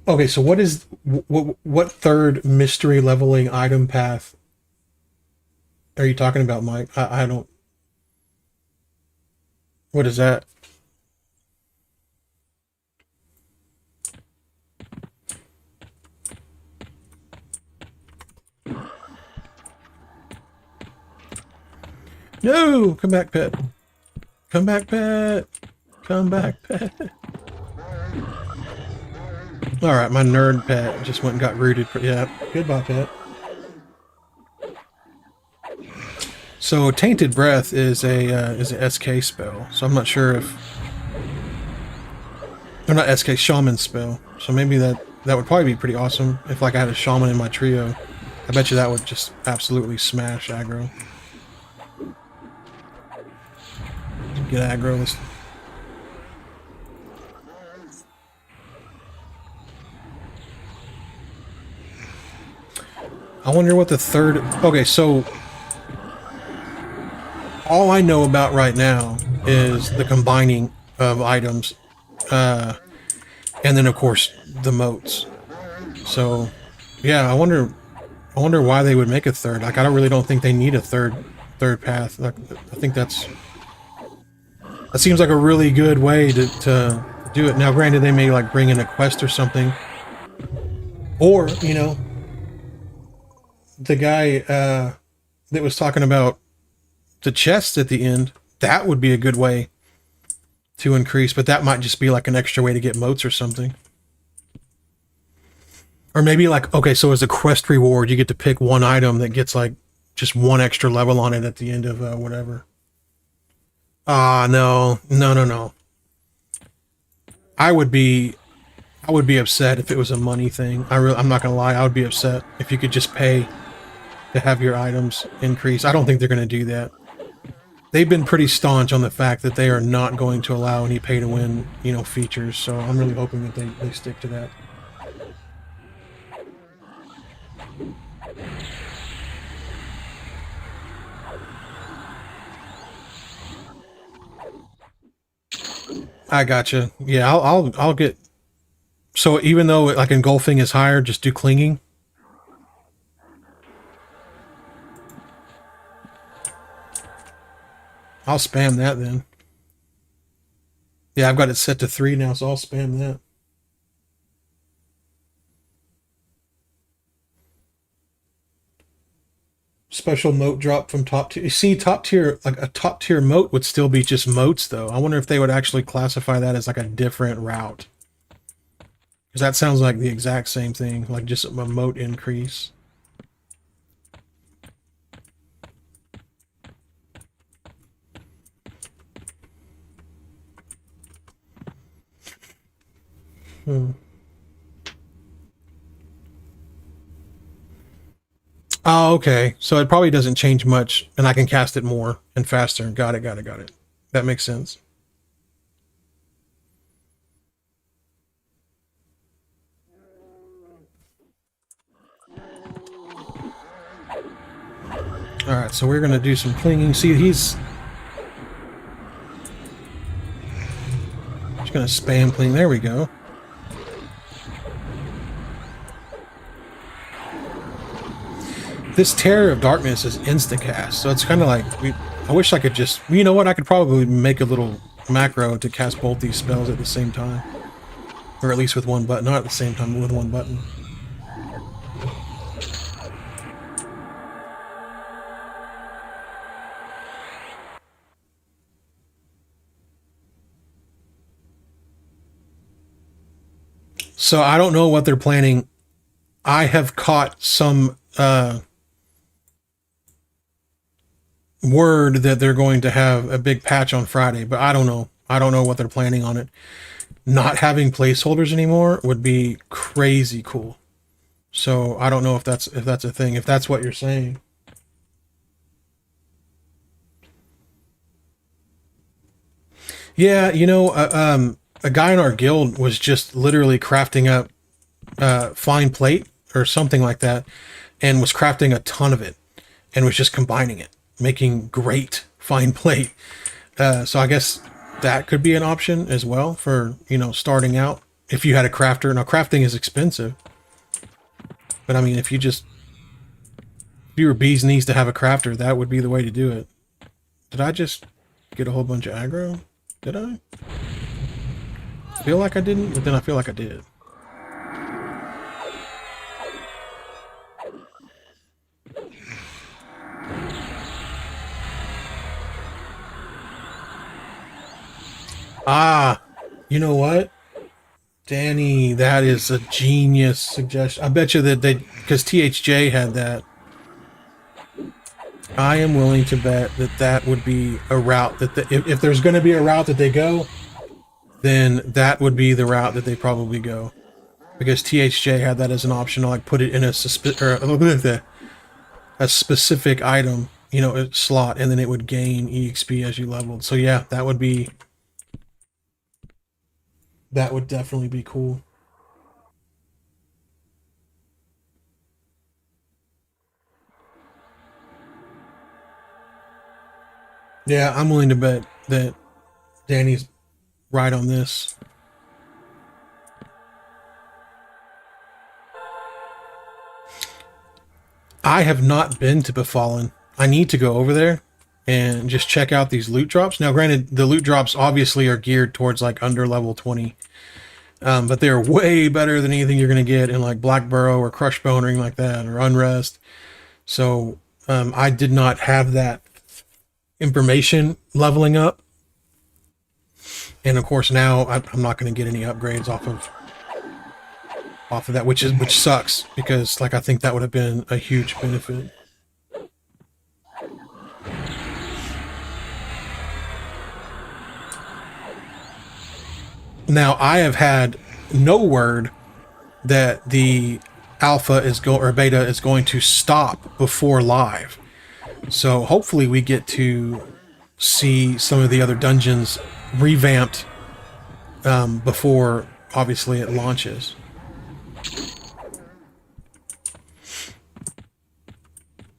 S1: Okay, so what third mystery leveling item path are you talking about, Mike? I don't. What is that? No! Come back, pet. Come back, pet. Come back, pet. Alright, my nerd pet just went and got rooted. Yeah, goodbye, pet. So, Tainted Breath is a SK spell. So I'm not sure if... Or not SK, Shaman spell. So maybe that would probably be pretty awesome if like I had a Shaman in my trio. I bet you that would just absolutely smash aggro. Get aggro. I wonder what the third... Okay, so all I know about right now is the combining of items, and then of course the moats. So, yeah, I wonder why they would make a third. Like, I really don't think they need a third path. Like, I think that seems like a really good way to do it. Now, granted, they may like bring in a quest or something, or you know, the guy that was talking about the chests at the end. That would be a good way to increase, but that might just be like an extra way to get moats or something. Or maybe like, okay, so as a quest reward, you get to pick one item that gets like just one extra level on it at the end of whatever. Ah, no, no, no, no. I would be upset if it was a money thing. I'm not gonna lie, I would be upset if you could just pay to have your items increase. I don't think they're gonna do that. They've been pretty staunch on the fact that they are not going to allow any pay-to-win, you know, features. So I'm really hoping that they stick to that. I gotcha. Yeah, I'll get. So even though like engulfing is higher, just do clinging. I'll spam that then. Yeah, I've got it set to 3 now, so I'll spam that. Special moat drop from top tier. You see, top tier, like a top tier moat would still be just moats, though. I wonder if they would actually classify that as like a different route. Because that sounds like the exact same thing, like just a moat increase. Hmm. Oh, okay. So it probably doesn't change much, and I can cast it more and faster. Got it, got it, got it. That makes sense. Alright, so we're going to do some clinging. See, he's just going to spam cling. There we go. This Terror of Darkness is insta-cast, so it's kind of like... I wish I could just... You know what? I could probably make a little macro to cast both these spells at the same time. Or at least with one button. Not at the same time, but with one button. So I don't know what they're planning. I have caught some word that they're going to have a big patch on Friday, but I don't know. I don't know what they're planning on it. Not having placeholders anymore would be crazy cool. So I don't know if that's a thing. If that's what you're saying. Yeah, you know, a guy in our guild was just literally crafting up fine plate or something like that, and was crafting a ton of it, and was just combining it, making great fine plate. So I guess that could be an option as well for, you know, starting out. If you had a crafter. Now, crafting is expensive. But I mean, if you were bees knees to have a crafter, that would be the way to do it. Did I just get a whole bunch of aggro? Did I? Feel like I didn't, but then I feel like I did. Ah, you know what? Danny, that is a genius suggestion. I bet you that because THJ had that. I am willing to bet that that would be a route that if there's going to be a route that they go, then that would be the route that they probably go. Because THJ had that as an option to like put it in a specific item, you know, a slot, and then it would gain EXP as you leveled. So yeah, that would definitely be cool. Yeah, I'm willing to bet that Danny's right on this. I have not been to Befallen. I need to go over there and just check out these loot drops. Now, granted, the loot drops obviously are geared towards like under level 20, but they're way better than anything you're going to get in like Black Burrow or Crush Bone or anything like that, or Unrest. So I did not have that information leveling up. And of course now I'm not going to get any upgrades off of that, which sucks because like I think that would have been a huge benefit. Now I have had no word that the alpha is or beta is going to stop before live. So hopefully we get to see some of the other dungeons revamped before obviously it launches.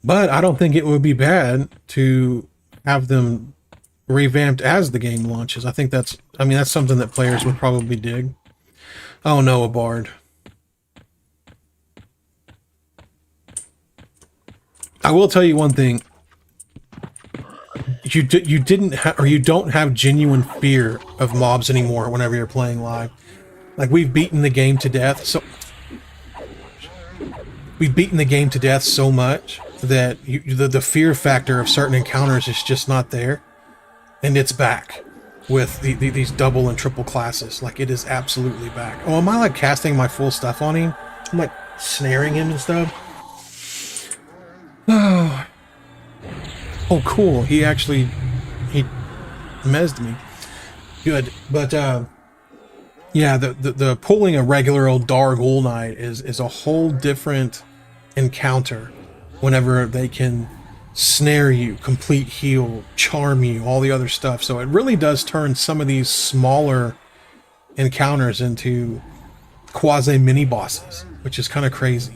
S1: But I don't think it would be bad to have them revamped as the game launches. I think that's something that players would probably dig. Oh no, a bard. I will tell you one thing. You don't have genuine fear of mobs anymore whenever you're playing live. Like we've beaten the game to death, so much that the fear factor of certain encounters is just not there, and it's back with these double and triple classes. Like it is absolutely back. Oh, am I like casting my full stuff on him? I'm like snaring him and stuff. Oh, oh, cool. He mezzed me. Good, but yeah, the pulling a regular old Dargul Knight is a whole different encounter. Whenever they can snare you, complete heal, charm you, all the other stuff. So it really does turn some of these smaller encounters into quasi mini bosses, which is kind of crazy.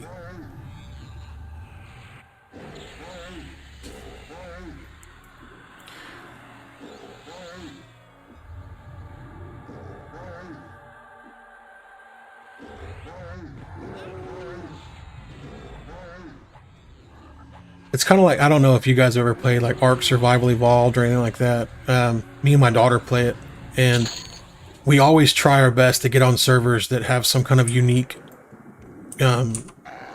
S1: It's kind of like, I don't know if you guys ever played like Ark Survival Evolved or anything like that. Me and my daughter play it, and we always try our best to get on servers that have some kind of unique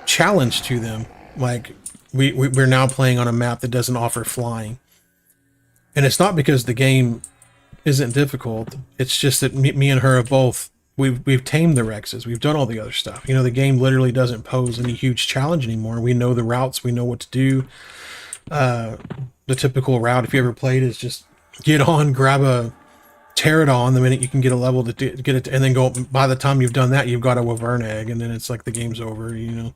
S1: challenge to them. Like we're now playing on a map that doesn't offer flying, and it's not because the game isn't difficult. It's just that me and her have both we've tamed the Rexes. We've done all the other stuff. You know, the game literally doesn't pose any huge challenge anymore. We know the routes. We know what to do. The typical route, if you ever played, is just get on, grab a Pterodon the minute you can get a level to get it, and then go. By the time you've done that, you've got a Wyvern egg, and then it's like the game's over. You know.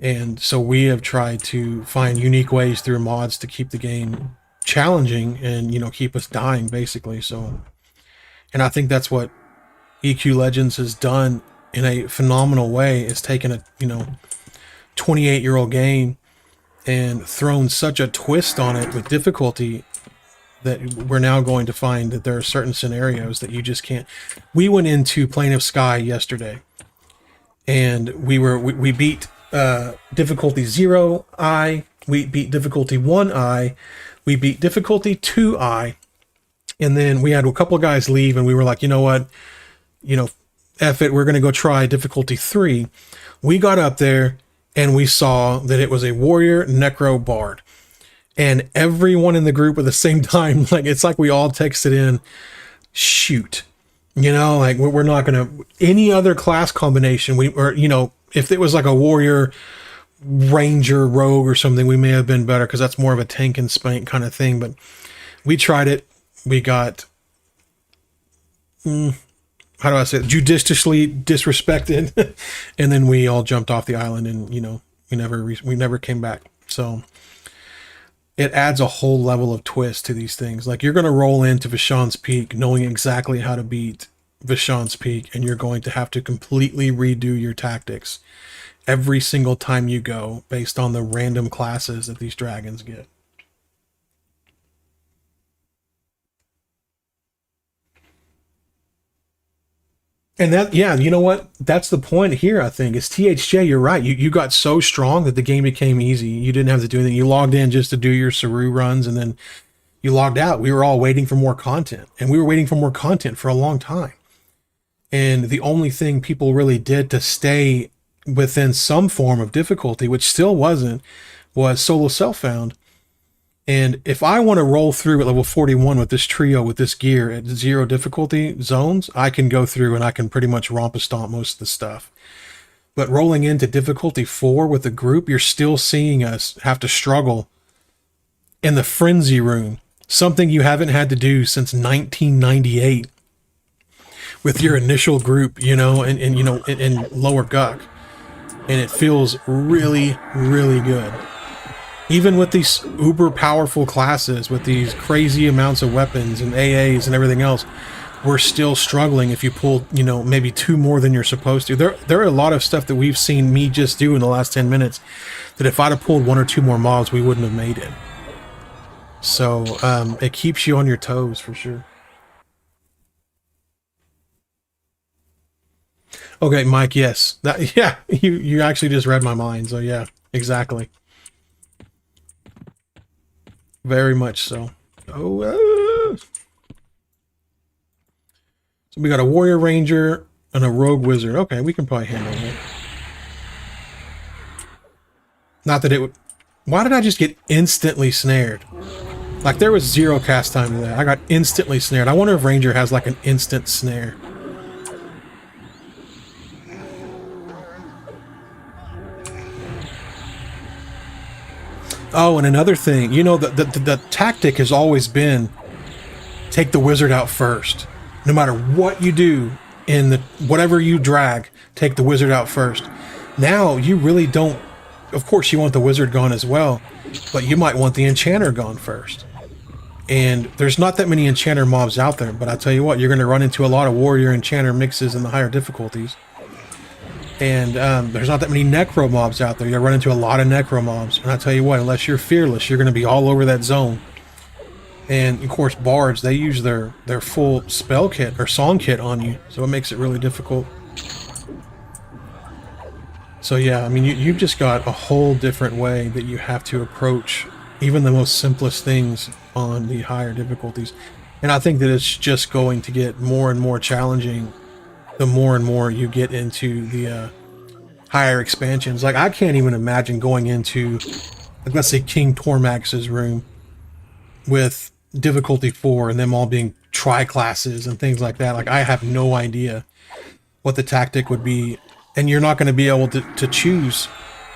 S1: And so we have tried to find unique ways through mods to keep the game challenging and, you know, keep us dying basically. So, and I think that's what EQ Legends has done in a phenomenal way, is taken a, you know, 28-year-old game and thrown such a twist on it with difficulty that we're now going to find that there are certain scenarios that you just can't. We went into Plane of Sky yesterday, and we beat difficulty 0i, we beat difficulty 1i, we beat difficulty 2i, and then we had a couple guys leave, and we were like, you know what, you know, F it, we're going to go try difficulty 3. We got up there, and we saw that it was a warrior necro bard, and everyone in the group at the same time, like, it's like we all texted in, shoot, you know, like we're not going to, any other class combination, or, you know, if it was like a warrior, ranger, rogue or something, we may have been better, because that's more of a tank and spank kind of thing. But we tried it. We got, how do I say it, judiciously disrespected. And then we all jumped off the island, and, you know, we never came back. So it adds a whole level of twist to these things. Like, you're going to roll into Vashon's Peak knowing exactly how to beat Vashon's Peak, and you're going to have to completely redo your tactics every single time you go based on the random classes that these dragons get. And that, yeah, you know what? That's the point here, I think, is THJ, you're right. You got so strong that the game became easy. You didn't have to do anything. You logged in just to do your Saru runs, and then you logged out. We were all waiting for more content, and we were waiting for more content for a long time. And the only thing people really did to stay within some form of difficulty, which still wasn't, was solo self-found. And if I want to roll through at level 41 with this trio, with this gear at 0 difficulty zones, I can go through and I can pretty much romp a stomp most of the stuff. But rolling into difficulty 4 with a group, you're still seeing us have to struggle in the frenzy room. Something you haven't had to do since 1998 with your initial group, you know, and you know, in lower Guck. And it feels really, really good. Even with these uber powerful classes, with these crazy amounts of weapons and AAs and everything else, we're still struggling if you pull, you know, maybe 2 more than you're supposed to. There are a lot of stuff that we've seen me just do in the last 10 minutes that if I'd have pulled 1 or 2 more mobs, we wouldn't have made it. So it keeps you on your toes for sure. Okay, Mike, yes. Yeah, you actually just read my mind, so yeah, exactly. Very much so. Oh, so we got a warrior ranger and a rogue wizard. Okay, we can probably handle it. Not that it would... Why did I just get instantly snared? Like, there was 0 cast time to that. I got instantly snared. I wonder if ranger has, like, an instant snare. Oh, and another thing, you know, the tactic has always been take the wizard out first. No matter what you do in the whatever you drag, take the wizard out first. Now you really don't. Of course, you want the wizard gone as well, but you might want the enchanter gone first. And there's not that many enchanter mobs out there, but I tell you what, you're going to run into a lot of warrior enchanter mixes in the higher difficulties. And there's not that many necro mobs out there. You'll run into a lot of necro mobs. And I tell you what, unless you're fearless, you're going to be all over that zone. And of course, bards, they use their full spell kit or song kit on you, so it makes it really difficult. So yeah, I mean, you've just got a whole different way that you have to approach even the most simplest things on the higher difficulties. And I think that it's just going to get more and more challenging the more and more you get into the higher expansions. Like, I can't even imagine going into, like, let's say King Tormax's room with difficulty 4 and them all being tri-classes and things like that. Like, I have no idea what the tactic would be. And you're not going to be able to choose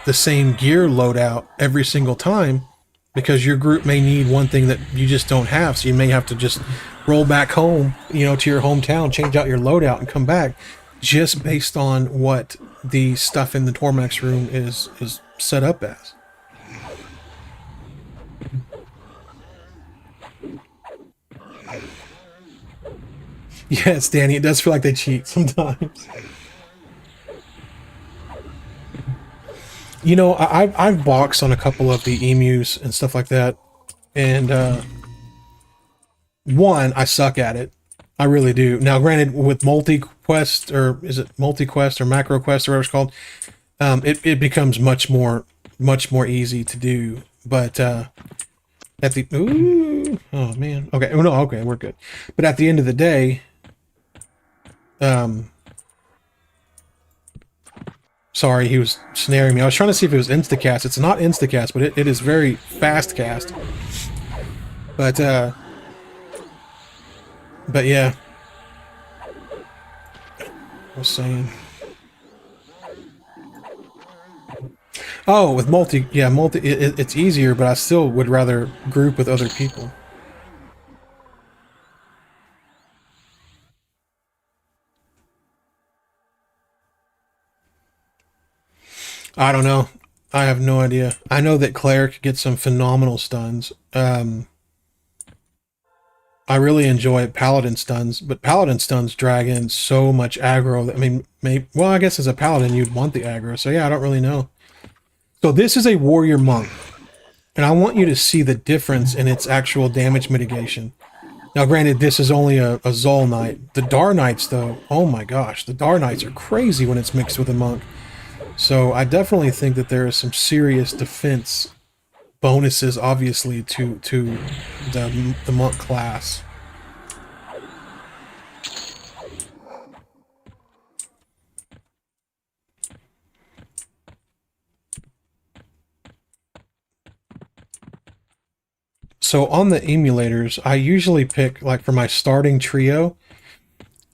S1: the same gear loadout every single time, because your group may need one thing that you just don't have. So you may have to just roll back home, you know, to your hometown, change out your loadout and come back just based on what the stuff in the Tormax room is set up as. Yes, Danny, it does feel like they cheat sometimes. You know, I've boxed on a couple of the emus and stuff like that, and one, I suck at it. I really do. Now, granted, with multi-quest, or is it multi-quest or macro quest or whatever it's called, it becomes much more easy to do. But at the oh man, okay, oh no, okay, we're good. But at the end of the day, sorry, he was snaring me. I was trying to see if it was instacast. It's not instacast, but it is very fast cast. But yeah. I was saying. Oh, with multi, yeah, it's easier, but I still would rather group with other people. I don't know. I have no idea. I know that Cleric gets some phenomenal stuns. I really enjoy Paladin stuns, but Paladin stuns drag in so much aggro that, I mean, well, I guess as a Paladin you'd want the aggro, so yeah, I don't really know. So this is a Warrior Monk, and I want you to see the difference in its actual damage mitigation. Now, granted, this is only a Zol Knight. The Dar Knights, though, oh my gosh, the Dar Knights are crazy when it's mixed with a monk. So I definitely think that there is some serious defense bonuses, obviously, to the monk class. So on the emulators, I usually pick, like, for my starting trio,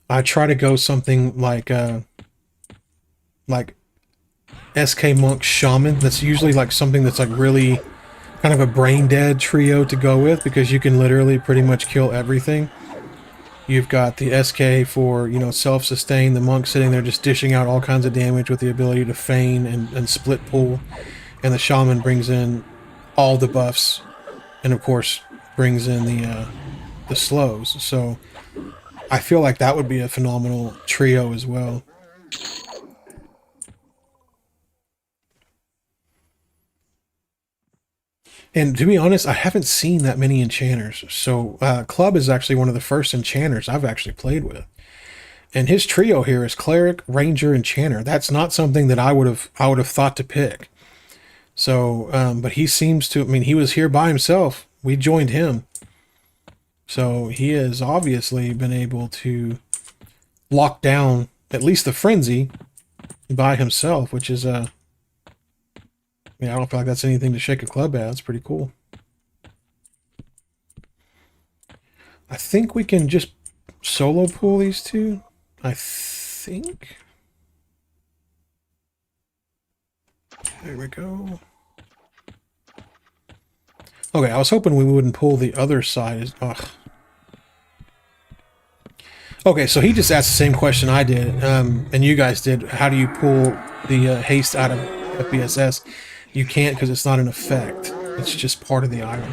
S1: I try to go something like SK Monk Shaman. That's usually like something that's like really kind of a brain dead trio to go with, because you can literally pretty much kill everything. You've got the SK for, you know, self-sustain, the monk sitting there just dishing out all kinds of damage with the ability to feign and split pull, and the shaman brings in all the buffs, and of course brings in the slows. So I feel like that would be a phenomenal trio as well. And to be honest, I haven't seen that many enchanters. So Club is actually one of the first enchanters I've actually played with. And his trio here is Cleric, Ranger, Enchanter. That's not something that I would have thought to pick. So, but he seems to. I mean, he was here by himself. We joined him, so he has obviously been able to lock down at least the frenzy by himself, which is yeah, I don't feel like that's anything to shake a club at. It's pretty cool. I think we can just solo pull these two. I think. There we go. Okay, I was hoping we wouldn't pull the other side. Ugh. Okay, so he just asked the same question I did, and you guys did. How do you pull the haste out of FBSS? You can't, because it's not an effect. It's just part of the item.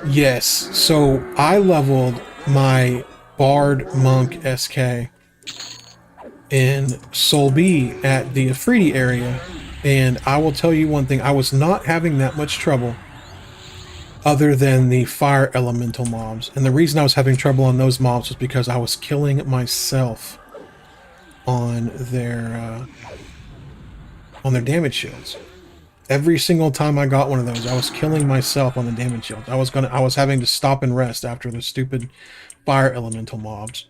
S1: Yes, so I leveled my Bard Monk SK in Sol B at the Afridi area, and I will tell you one thing, I was not having that much trouble other than the fire elemental mobs. And the reason I was having trouble on those mobs was because I was killing myself on their damage shields. Every single time I got one of those, I was killing myself on the damage shields. I was having to stop and rest after the stupid fire elemental mobs.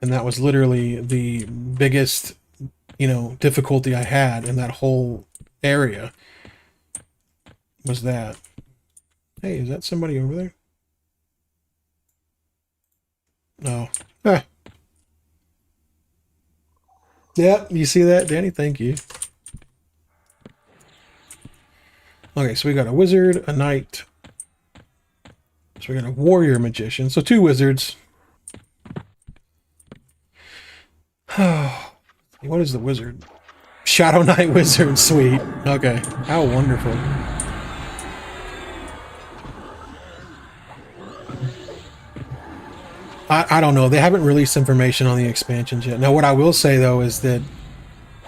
S1: And that was literally the biggest, you know, difficulty I had in that whole area. Was that. Hey, is that somebody over there? No. Ah. Yeah, you see that, Danny? Thank you. Okay, so we got a wizard, a knight. So we got a warrior magician. So 2 wizards. What is the wizard? Shadow Knight Wizard, sweet. Okay, how wonderful. I don't know. They haven't released information on the expansions yet. Now, what I will say, though, is that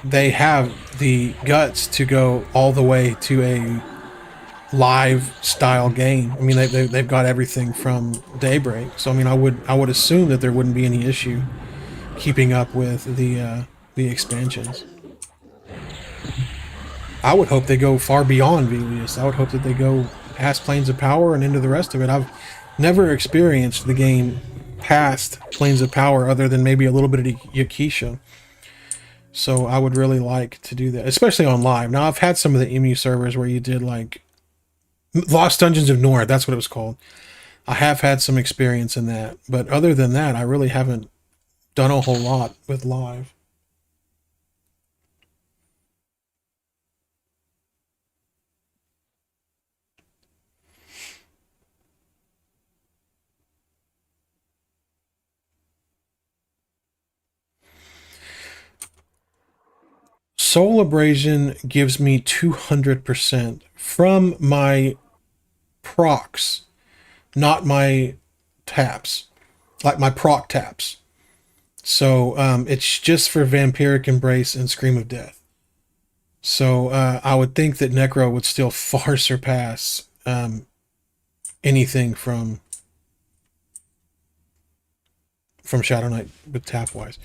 S1: they have the guts to go all the way to a live style game. I mean, they've got everything from Daybreak. So, I mean, I would assume that there wouldn't be any issue keeping up with the expansions. I would hope they go far beyond Velius. I would hope that they go past Plains of Power and into the rest of it. I've never experienced the game past Plains of Power other than maybe a little bit of Yakisha. So I would really like to do that, especially on live. Now, I've had some of the EMU servers where you did like Lost Dungeons of Norrath, that's what it was called. I have had some experience in that, but other than that, I really haven't done a whole lot with live. Soul Abrasion gives me 200% from my procs, not my taps, like my proc taps. So it's just for Vampiric Embrace and Scream of Death. So I would think that Necro would still far surpass anything from Shadow Knight with tap wise.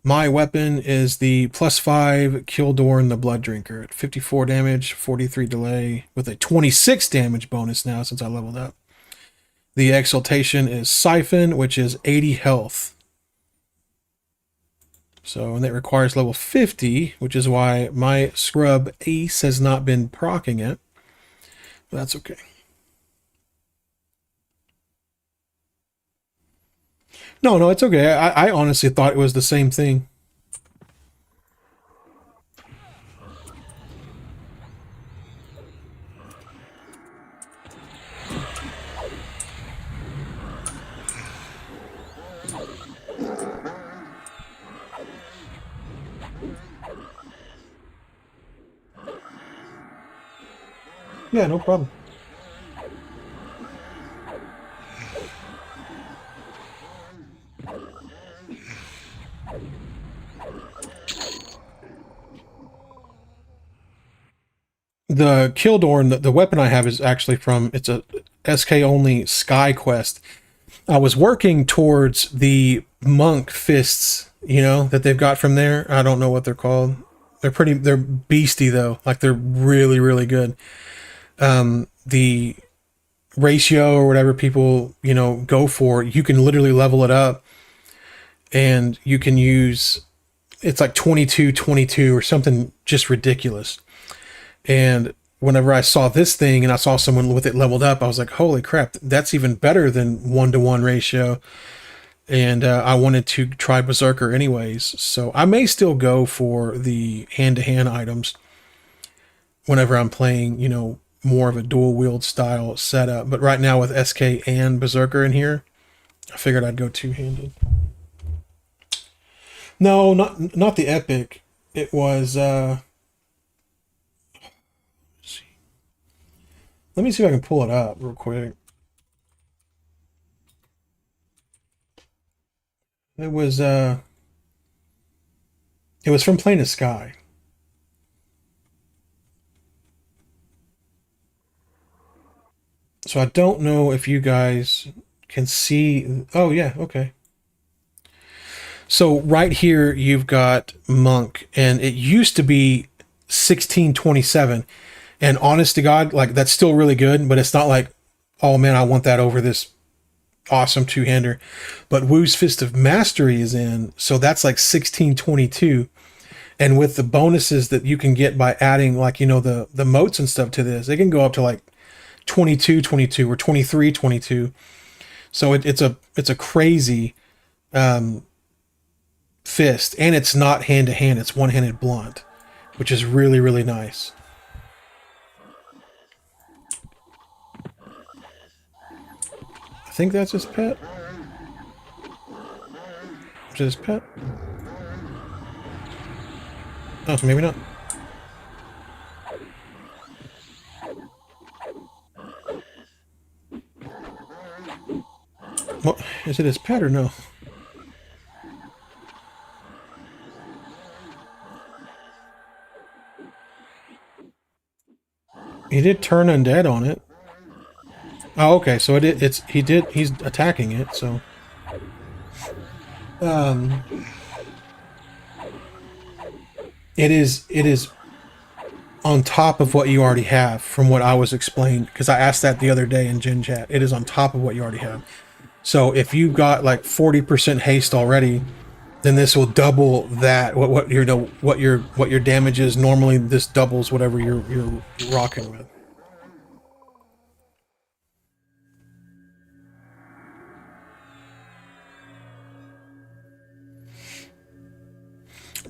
S1: My weapon is the +5 Kildorn the Blood Drinker at 54 damage, 43 delay, with a 26 damage bonus now since I leveled up. The Exaltation is Siphon, which is 80 health. So, and that requires level 50, which is why my Scrub Ace has not been proccing it. But that's okay. No, it's okay. I honestly thought it was the same thing. Yeah, no problem. The Kildorn, the weapon I have is actually from, it's a SK only Sky Quest. I was working towards the monk fists, you know, that they've got from there. I don't know what they're called. They're beastie though. Like they're really, really good. The ratio or whatever people, you know, go for, you can literally level it up and you can use, it's like 22 or something just ridiculous. And whenever I saw this thing and I saw someone with it leveled up, I was like, holy crap, that's even better than 1-to-1 ratio. And I wanted to try Berserker anyways. So I may still go for the hand-to-hand items whenever I'm playing, you know, more of a dual wield style setup. But right now with SK and Berserker in here, I figured I'd go two-handed. No, not the epic. It was let me see if I can pull it up real quick. It was from Plane of Sky. So I don't know if you guys can see. Oh yeah, okay. So right here you've got Monk, and it used to be 1627. And honest to God, like that's still really good, but it's not like, oh man, I want that over this awesome two-hander. But Wu's Fist of Mastery is in, so that's like 1622. And with the bonuses that you can get by adding, like, you know, the motes and stuff to this, they can go up to like 22 or 23 22. So it's a crazy fist, and it's not hand-to-hand, it's one-handed blunt, which is really, really nice. I think that's his pet. Is it his pet? Oh, maybe not. Well, is it his pet or no? He did turn undead on it. Oh, okay. So he's attacking it. So, it is on top of what you already have, from what I was explained. Because I asked that the other day in Gen Chat. It is on top of what you already have. So if you've got like 40% haste already, then this will double that. What your damage is normally. This doubles whatever you're rocking with.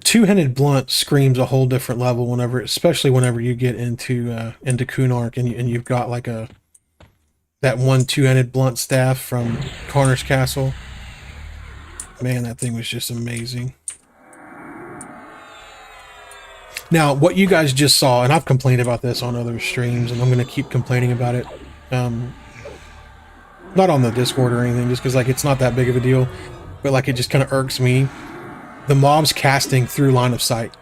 S1: Two-handed blunt screams a whole different level whenever, especially whenever you get into Kunark and you've got like that one two-handed blunt staff from Connor's Castle. Man, that thing was just amazing. Now, what you guys just saw, and I've complained about this on other streams, and I'm going to keep complaining about it. Not on the Discord or anything, just because like it's not that big of a deal, but like it just kind of irks me. The mobs casting through line of sight.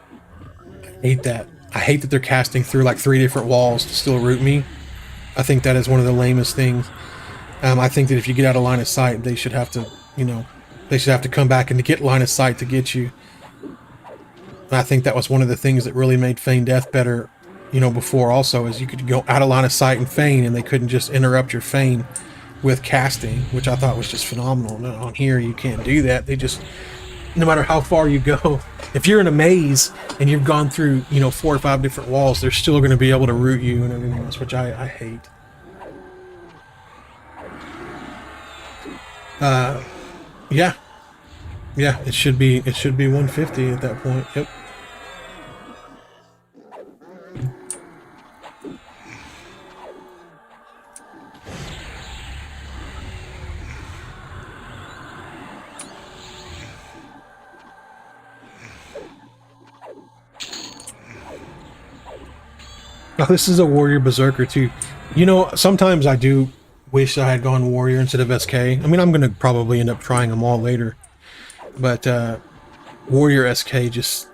S1: I hate that. I hate that they're casting through like 3 different walls to still root me. I think that is one of the lamest things. I think that if you get out of line of sight, they should have to, you know, they should have to come back and to get line of sight to get you. And I think that was one of the things that really made feign death better, you know, before also, is you could go out of line of sight and feign, and they couldn't just interrupt your feign with casting, which I thought was just phenomenal. And on here, you can't do that. They just, no matter how far you go, if you're in a maze and you've gone through, you know, 4 or 5 different walls, they're still going to be able to root you and everything else, which I hate. Yeah. Yeah, it should be 150 at that point. Yep. Oh, this is a warrior berserker too. You know, sometimes I do wish I had gone warrior instead of SK. I mean, I'm gonna probably end up trying them all later, but warrior SK, just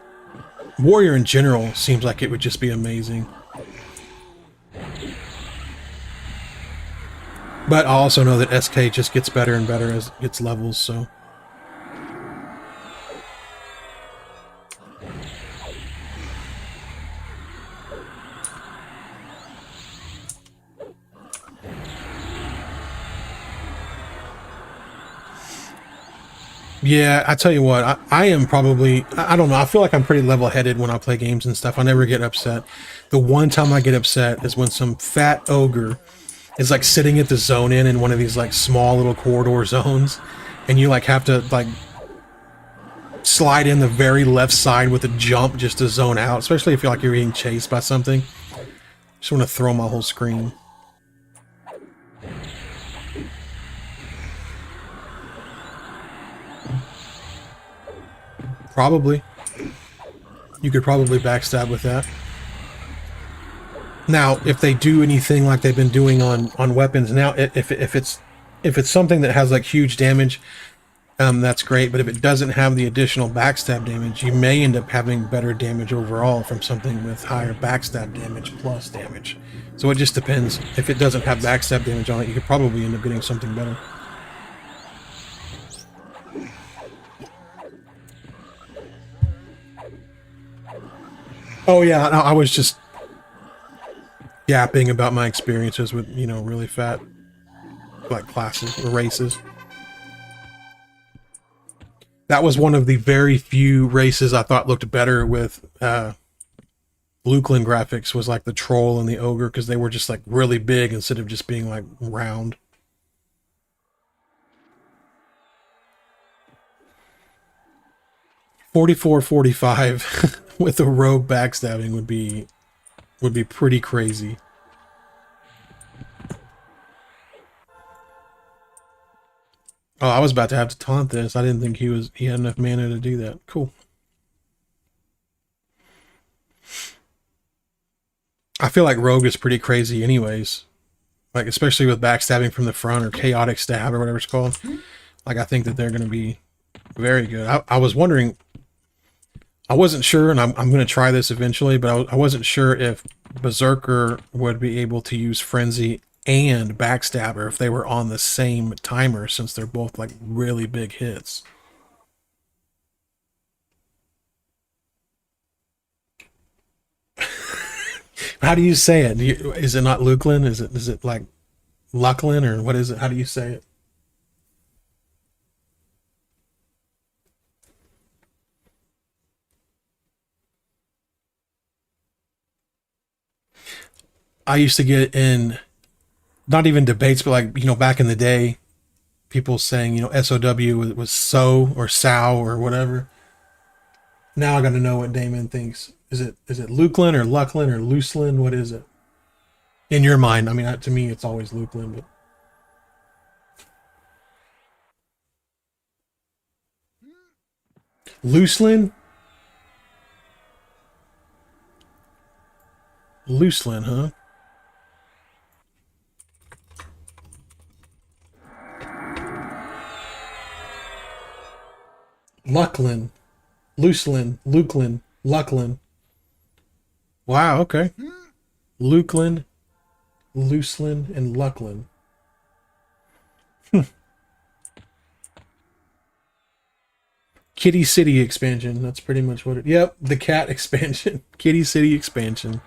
S1: warrior in general, seems like it would just be amazing. But I also know that SK just gets better and better as it gets levels, so. Yeah, I tell you what, I am probably, I don't know, I feel like I'm pretty level-headed when I play games and stuff. I never get upset. The one time I get upset is when some fat ogre is like sitting at the zone in one of these like small little corridor zones, and you like have to like slide in the very left side with a jump just to zone out, especially if you're like you're being chased by something. Just want to throw my whole screen. Probably. You could probably backstab with that. Now, if they do anything like they've been doing on weapons, now if it's something that has like huge damage, that's great. But if it doesn't have the additional backstab damage, you may end up having better damage overall from something with higher backstab damage plus damage. So it just depends. If it doesn't have backstab damage on it, you could probably end up getting something better. Oh yeah, I was just yapping about my experiences with, you know, really fat like classes or races. That was one of the very few races I thought looked better with Blueklin graphics, was like the troll and the ogre, because they were just like really big instead of just being like round. $44.45 with a rogue backstabbing would be pretty crazy. Oh, I was about to have to taunt this. I didn't think he had enough mana to do that. Cool. I feel like rogue is pretty crazy anyways. Like, especially with backstabbing from the front or chaotic stab or whatever it's called. Like, I think that they're going to be very good. I was wondering, I wasn't sure, and I'm going to try this eventually, but I wasn't sure if Berserker would be able to use Frenzy and Backstabber if they were on the same timer, since they're both like really big hits. How do you say it? Is it not Luklin? Is it like Lucklin, or what is it? How do you say it? I used to get in, not even debates, but like, you know, back in the day, people saying, you know, SOW was so or sow or whatever. Now I got to know what Damon thinks. Is it Luklin or Lucklin or Looselin? What is it in your mind? I mean, to me, it's always Luklin, but Looselin, Looselin, huh? Lucklin, Looselin, Luklin, Lucklin. Wow, okay. Lukeland, Looseland, and Luckland. Kitty City expansion. That's pretty much what it. Yep, the cat expansion. Kitty City expansion.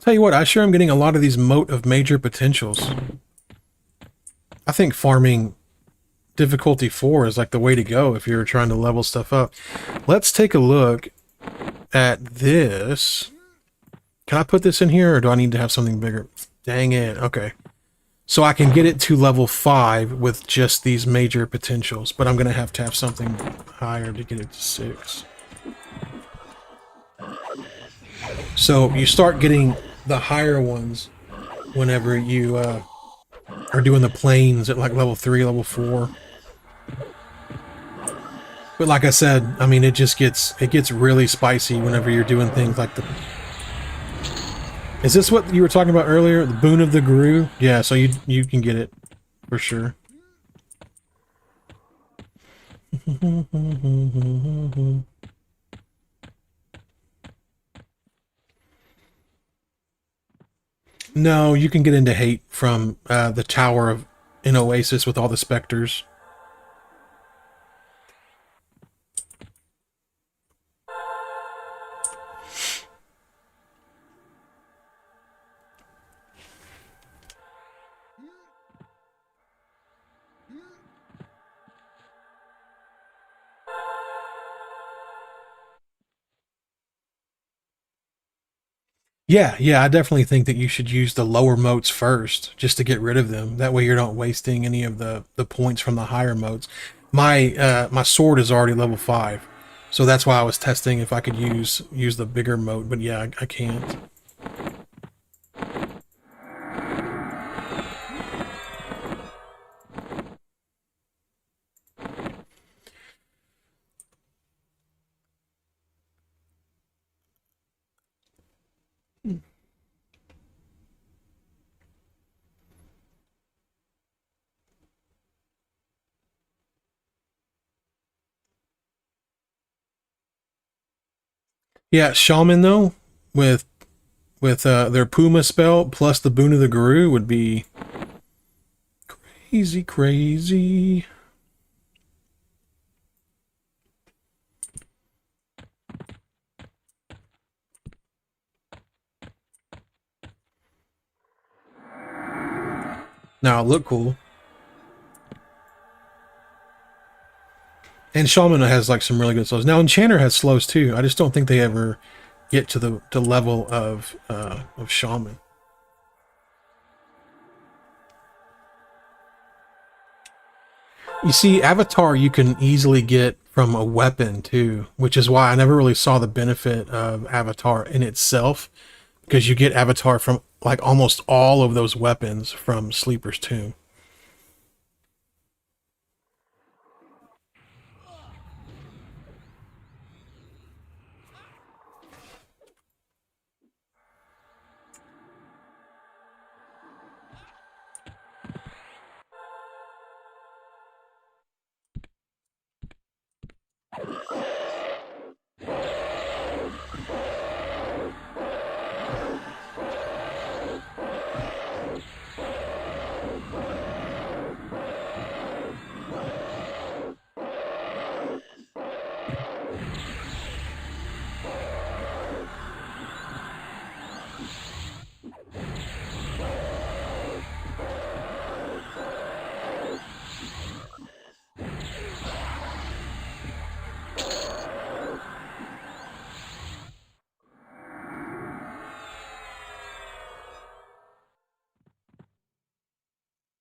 S1: Tell you what, I sure am getting a lot of these moat of major potentials. I think farming difficulty 4 is like the way to go if you're trying to level stuff up. Let's take a look at this. Can I put this in here, or do I need to have something bigger? Dang it. Okay. So I can get it to level 5 with just these major potentials, but I'm going to have something higher to get it to 6. So you start getting the higher ones whenever you are doing the planes at like level 3, level 4. But like I said, I mean, it gets really spicy whenever you're doing things like the... Is this what you were talking about earlier? The Boon of the Guru? Yeah, so you can get it for sure. No, you can get into hate from the Tower of in Oasis with all the specters. Yeah, I definitely think that you should use the lower moats first, just to get rid of them. That way you're not wasting any of the points from the higher moats. My sword is already level 5, so that's why I was testing if I could use the bigger moat, but yeah, I can't. Yeah, Shaman though, with their Puma spell plus the Boon of the Guru would be crazy, crazy. Now look cool. And Shaman has like some really good slows. Now Enchanter has slows too. I just don't think they ever get to the level of Shaman. You see, Avatar you can easily get from a weapon too, which is why I never really saw the benefit of Avatar in itself, because you get Avatar from like almost all of those weapons from Sleeper's Tomb.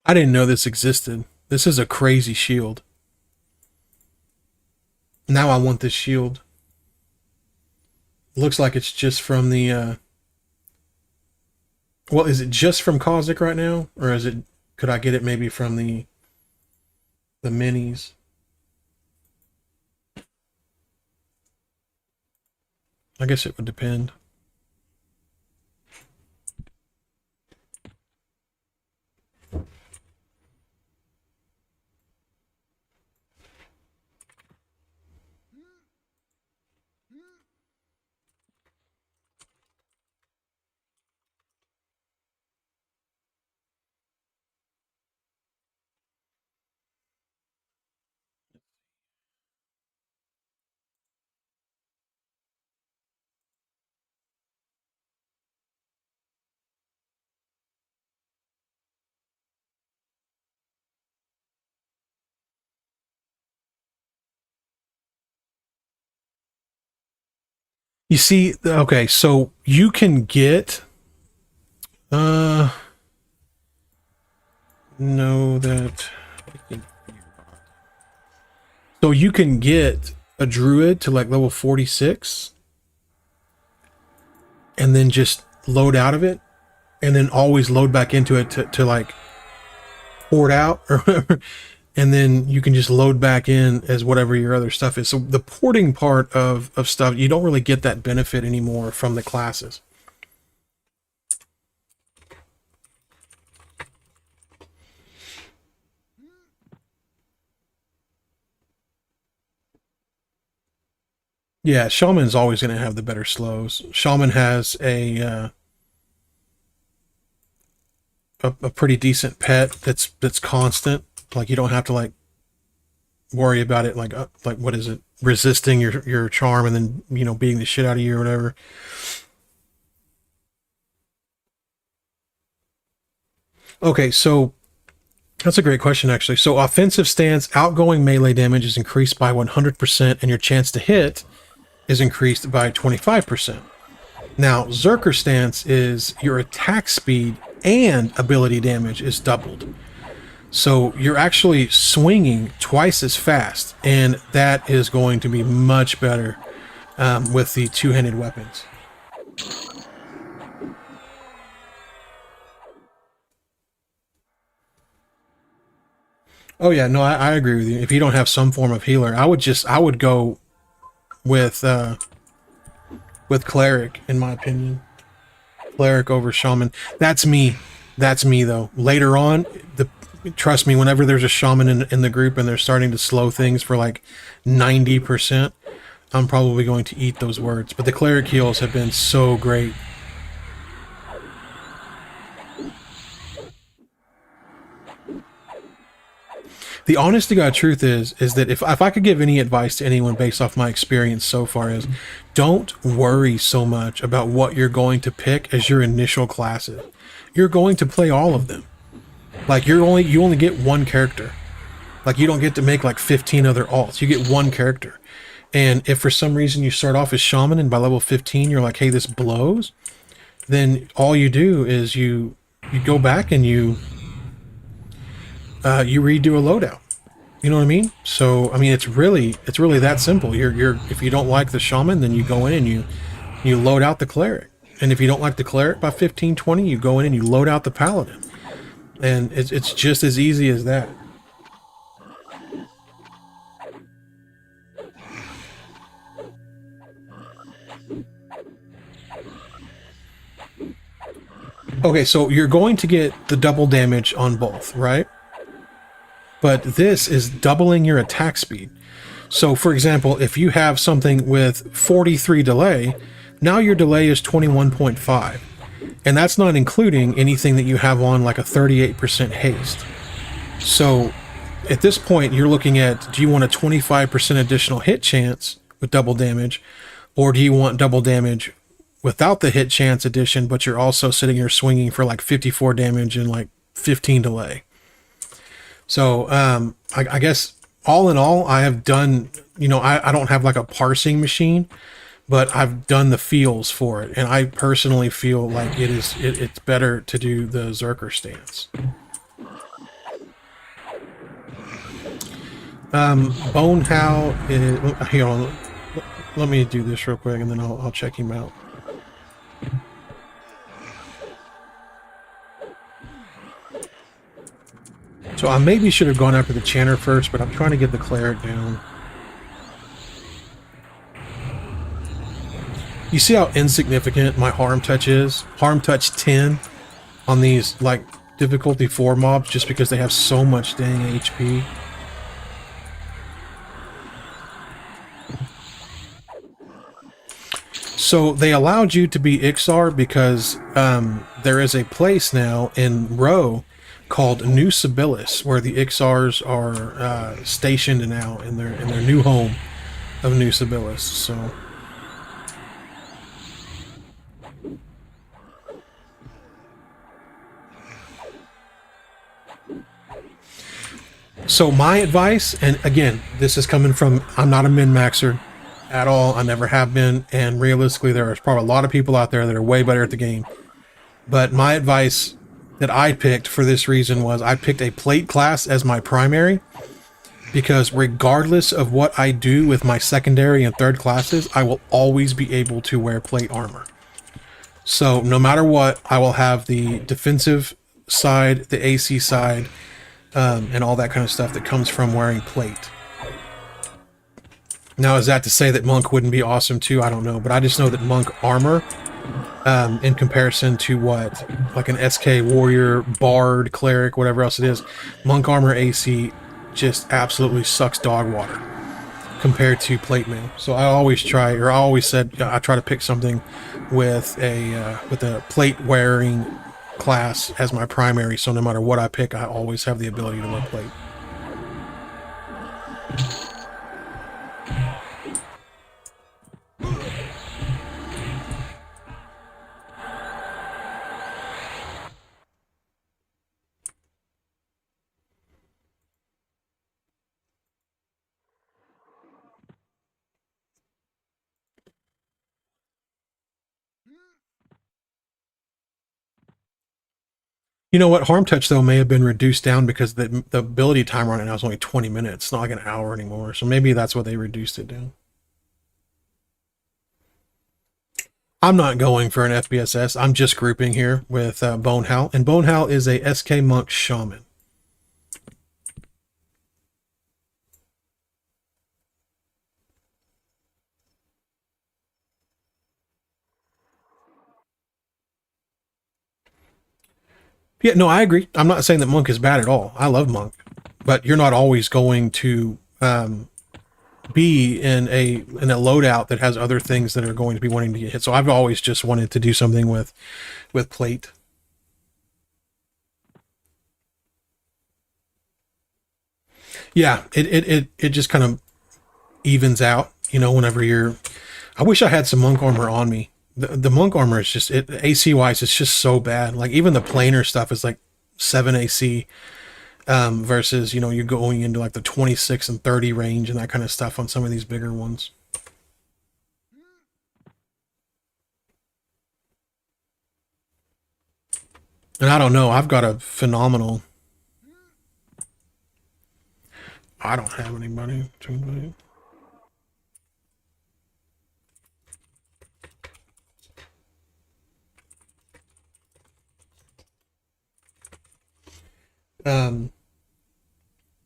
S1: I didn't know this existed. This is a crazy shield. Now I want this shield. Looks like it's just from the well, is it just from Cosmic right now? Or is it could I get it maybe from the minis? I guess it would depend. You see, okay, so you can get know that so you can get a druid to like level 46 and then just load out of it and then always load back into it to like pour it out or whatever, and then you can just load back in as whatever your other stuff is. So the porting part of stuff, you don't really get that benefit anymore from the classes. Yeah, Shaman's always going to have the better slows. Shaman has a pretty decent pet that's constant. Like you don't have to like worry about it like what is it, resisting your charm and then, you know, beating the shit out of you or whatever. Okay, so that's a great question actually. So offensive stance, outgoing melee damage is increased by 100% and your chance to hit is increased by 25%. Now, Berserker stance is your attack speed and ability damage is doubled. So you're actually swinging twice as fast, and that is going to be much better with the two-handed weapons. Oh yeah, no, I agree with you. If you don't have some form of healer, I would go with cleric, in my opinion. Cleric over shaman. That's me. That's me though. Later on, trust me, whenever there's a shaman in the group and they're starting to slow things for like 90%, I'm probably going to eat those words. But the cleric heals have been so great. The honest to God truth is that if I could give any advice to anyone based off my experience so far is don't worry so much about what you're going to pick as your initial classes. You're going to play all of them. Like you only get one character. Like you don't get to make like 15 other alts. You get one character. And if for some reason you start off as shaman and by level 15 you're like, hey, this blows, then all you do is you go back and you redo a loadout. You know what I mean? So I mean it's really that simple. You're if you don't like the shaman, then you go in and you load out the cleric. And if you don't like the cleric by 15-20, you go in and you load out the paladin. And it's just as easy as that. Okay, so you're going to get the double damage on both, right? But this is doubling your attack speed. So for example, if you have something with 43 delay, now your delay is 21.5. And that's not including anything that you have on like a 38% haste. So at this point, you're looking at, do you want a 25% additional hit chance with double damage? Or do you want double damage without the hit chance addition, but you're also sitting here swinging for like 54 damage and like 15 delay? So I guess all in all, I have done, you know, I don't have like a parsing machine, but I've done the feels for it, and I personally feel like it's better to do the Berserker stance. Bonehow is, here on, let me do this real quick, and then I'll check him out. So I maybe should have gone after the Chanter first, but I'm trying to get the cleric down. You see how insignificant my harm touch is? Harm touch 10 on these like difficulty 4 mobs just because they have so much dang HP. So they allowed you to be Ixar because there is a place now in Row called New Sibyllus where the Ixars are stationed now in their new home of New Sibyllus. So my advice, and again, this is coming from, I'm not a min-maxer, at all. I never have been, and realistically, there are probably a lot of people out there that are way better at the game. But my advice that I picked for this reason was I picked a plate class as my primary, because regardless of what I do with my secondary and third classes, I will always be able to wear plate armor. So no matter what, I will have the defensive side, the AC side, and all that kind of stuff that comes from wearing plate. Now, is that to say that Monk wouldn't be awesome too? I don't know, but I just know that Monk armor, in comparison to what, like an SK Warrior, Bard, Cleric, whatever else it is, Monk armor AC just absolutely sucks dog water compared to plate mail. So I always try, or I always said, I try to pick something with a plate wearing class as my primary, so no matter what I pick, I always have the ability to wear plate. You know what? Harm touch though may have been reduced down because the ability timer on it now is only 20 minutes. It's not like an hour anymore. So maybe that's what they reduced it down. I'm not going for an FBSS. I'm just grouping here with Bonehowl, and Bonehowl is a SK Monk Shaman. Yeah, no, I agree. I'm not saying that Monk is bad at all. I love Monk, but you're not always going to be in a loadout that has other things that are going to be wanting to get hit. So I've always just wanted to do something with plate. Yeah, it just kind of evens out, you know, whenever you're. I wish I had some Monk armor on me. The Monk armor is just, AC wise, it's just so bad. Like even the planar stuff is like 7 AC, versus, you know, you're going into like the 26 and 30 range and that kind of stuff on some of these bigger ones. And I don't know, I've got a phenomenal. I don't have anybody to invite. Um,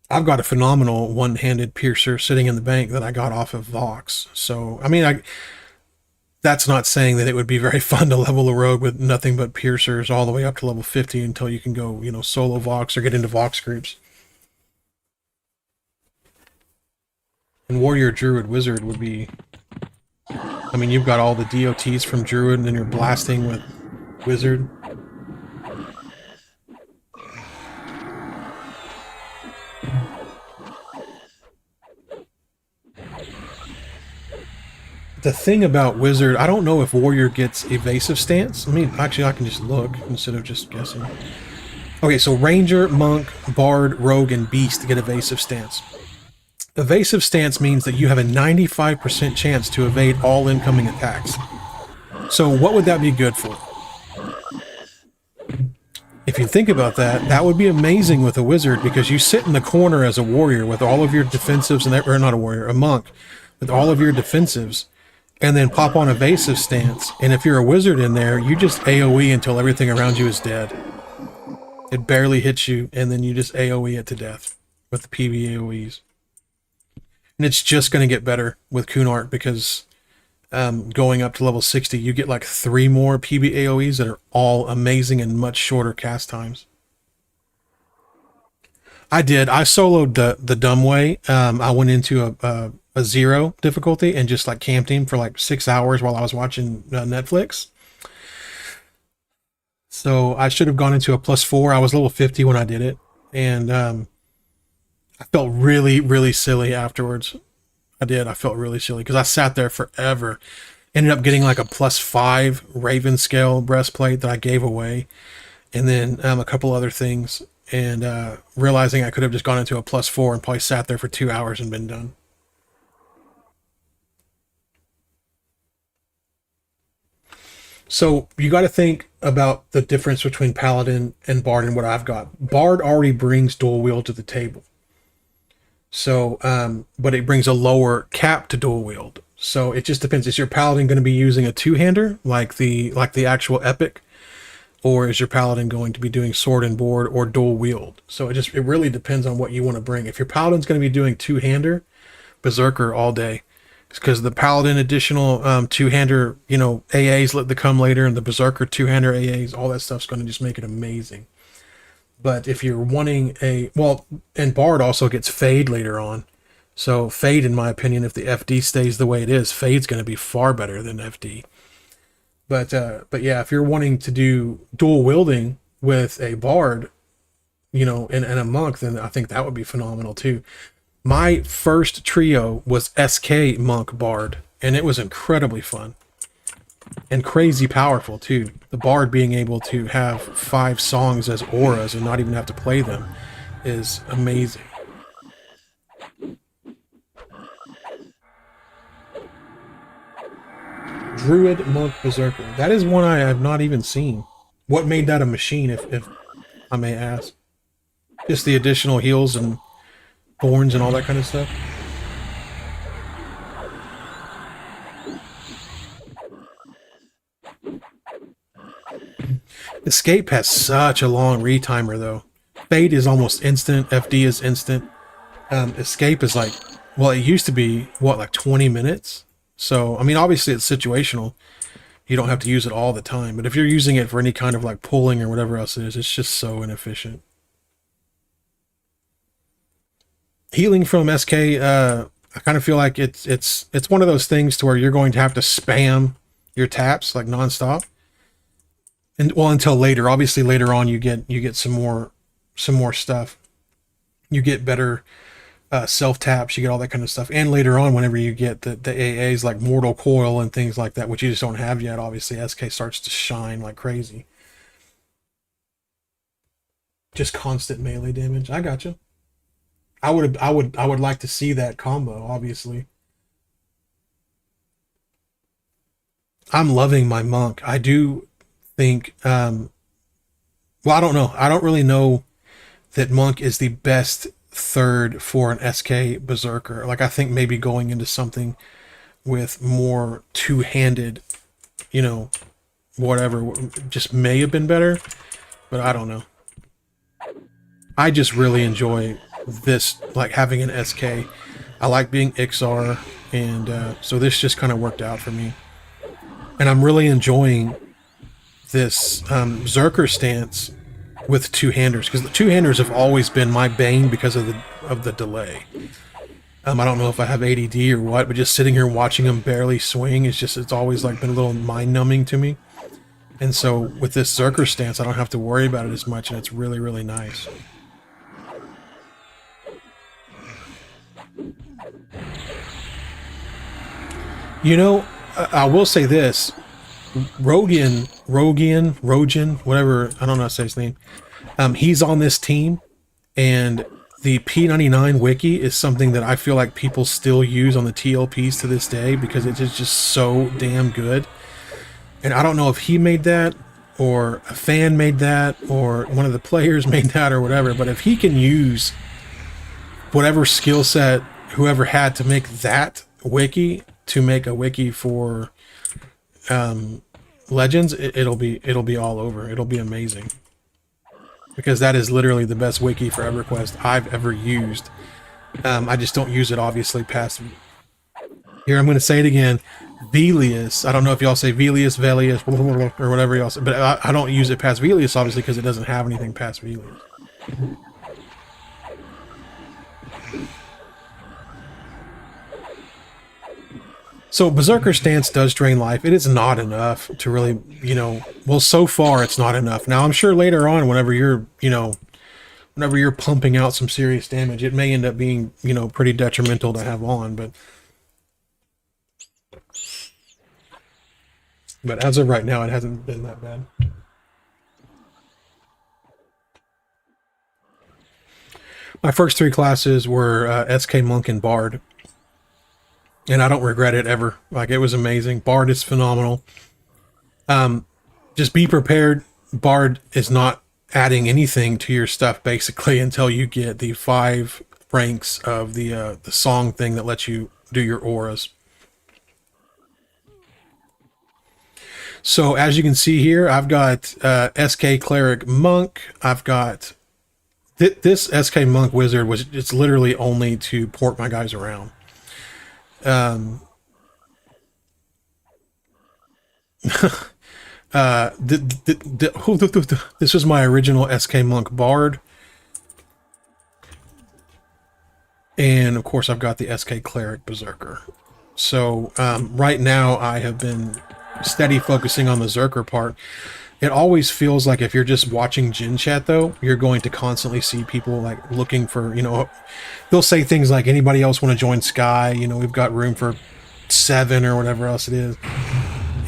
S1: I've got a phenomenal one-handed piercer sitting in the bank that I got off of Vox. So, I mean, that's not saying that it would be very fun to level a rogue with nothing but piercers all the way up to level 50 until you can go, you know, solo Vox or get into Vox groups. And Warrior, Druid, Wizard would be... I mean, you've got all the DOTs from Druid and then you're blasting with Wizard. The thing about Wizard, I don't know if Warrior gets evasive stance. I mean, actually, I can just look instead of just guessing. Okay, so Ranger, Monk, Bard, Rogue, and Beast get evasive stance. Evasive stance means that you have a 95% chance to evade all incoming attacks. So what would that be good for? If you think about that, that would be amazing with a Wizard, because you sit in the corner as a warrior with all of your defensives, and or not a warrior, a monk, with all of your defensives, and then pop on evasive stance, and if you're a wizard in there, you just AoE until everything around you is dead. It barely hits you, and then you just AoE it to death with the PB AoEs. And it's just going to get better with Kunart, because going up to level 60, you get like 3 more PB AoEs that are all amazing and much shorter cast times. I did. I soloed the dumb way. I went into a 0 difficulty and just like camped him for like 6 hours while I was watching Netflix. So I should have gone into a +4. I was level 50 when I did it, and I felt really, really silly afterwards. I did. I felt really silly because I sat there forever. Ended up getting like a +5 Raven Scale breastplate that I gave away, and then a couple other things, and realizing I could have just gone into a +4 and probably sat there for 2 hours and been done. So you got to think about the difference between Paladin and Bard and what I've got. Bard already brings dual wield to the table. So, but it brings a lower cap to dual wield. So it just depends. Is your Paladin going to be using a two-hander like the actual epic, or is your Paladin going to be doing sword and board or dual wield? So it really depends on what you want to bring. If your Paladin's going to be doing two-hander, Berserker all day, because the Paladin additional two-hander, AAs that come later, and the Berserker two-hander AAs, all that stuff's going to just make it amazing. But if you're wanting and Bard also gets Fade later on. So Fade, in my opinion, if the FD stays the way it is, Fade's going to be far better than FD. But yeah, if you're wanting to do dual wielding with a Bard, and a monk, then I think that would be phenomenal too. My first trio was SK Monk Bard, and it was incredibly fun and crazy powerful too. The Bard being able to have 5 songs as auras and not even have to play them is amazing. Druid Monk Berserker. That is one I have not even seen. What made that a machine, if I may ask? Just the additional heals and thorns and all that kind of stuff? Escape has such a long retimer, though. Fade is almost instant. FD is instant. Escape is like, well, it used to be, like 20 minutes? So, I mean, obviously it's situational. You don't have to use it all the time. But if you're using it for any kind of like pulling or whatever else it is, it's just so inefficient. Healing from SK, I kind of feel like it's one of those things to where you're going to have to spam your taps like nonstop. And well, until later. Obviously later on you get some more stuff. You get better self taps, you get all that kind of stuff. And later on, whenever you get the AAs like Mortal Coil and things like that, which you just don't have yet, obviously SK starts to shine like crazy. Just constant melee damage. I gotcha. I would like to see that combo, obviously. I'm loving my monk. I do think I don't know. I don't really know that monk is the best third for an SK Berserker. Like, I think maybe going into something with more two-handed, whatever, just may have been better, but I don't know. I just really enjoy this, like having an SK. I like being Ixar, and so this just kind of worked out for me. And I'm really enjoying this Berserker stance with two-handers, because the two-handers have always been my bane because of the delay. I don't know if I have ADD or what, but just sitting here watching them barely swing it's always like been a little mind-numbing to me. And so with this Berserker stance, I don't have to worry about it as much, and it's really, really nice. I will say this. Rogan, whatever, I don't know how to say his name. He's on this team, and the P99 wiki is something that I feel like people still use on the TLPs to this day because it is just so damn good. And I don't know if he made that, or a fan made that, or one of the players made that, or whatever, but if he can use whatever skill set whoever had to make that wiki to make a wiki for Legends, it'll be all over. It'll be amazing, because that is literally the best wiki for EverQuest I've ever used. I just don't use it obviously past here. I'm going to say it again. Velius. I don't know if y'all say Velius, Velius, or whatever y'all say, but I don't use it past Velius obviously because it doesn't have anything past Velius. So Berserker stance does drain life. It is not enough to really, well, so far it's not enough. Now I'm sure later on, whenever you're pumping out some serious damage, it may end up being, pretty detrimental to have on, but as of right now, it hasn't been that bad. My first 3 classes were SK Monk and Bard. And I don't regret it ever. Like, it was amazing. Bard is phenomenal. Just be prepared. Bard is not adding anything to your stuff basically until you get the 5 ranks of the song thing that lets you do your auras. So as you can see here, I've got SK Cleric Monk. I've got this SK Monk Wizard, was it's literally only to port my guys around. This was my original SK Monk Bard. And of course I've got the SK Cleric Berserker. So right now I have been steady focusing on the Berserker part. It always feels like if you're just watching Gen Chat though, you're going to constantly see people like looking for, you know, they'll say things like, anybody else want to join Sky? You know, we've got room for 7 or whatever else it is.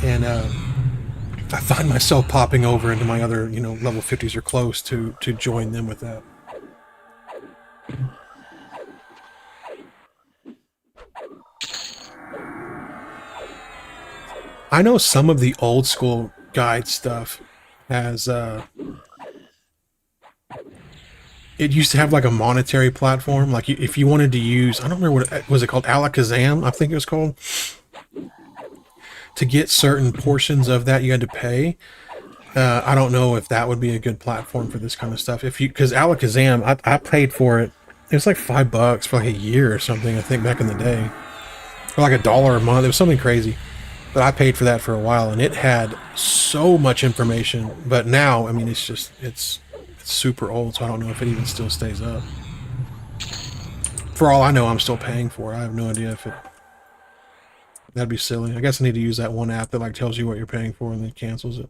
S1: And I find myself popping over into my other, you know, level 50s or close to join them with that. I know some of the old school guide stuff has it used to have like a monetary platform, like if you wanted to use, I don't remember what was it called, Alakazam I think it was called. To get certain portions of that you had to pay. I don't know if that would be a good platform for this kind of stuff. If you, because Alakazam, I paid for it. It was like $5 for like a year or something, I think, back in the day, or like $1 a month. It was something crazy. But I paid for that for a while, and it had so much information. But now, I mean, it's just it's super old, so I don't know if it even still stays up. For all I know, I'm still paying for it. I have no idea if it. That'd be silly. I guess I need to use that one app that like tells you what you're paying for and then cancels it.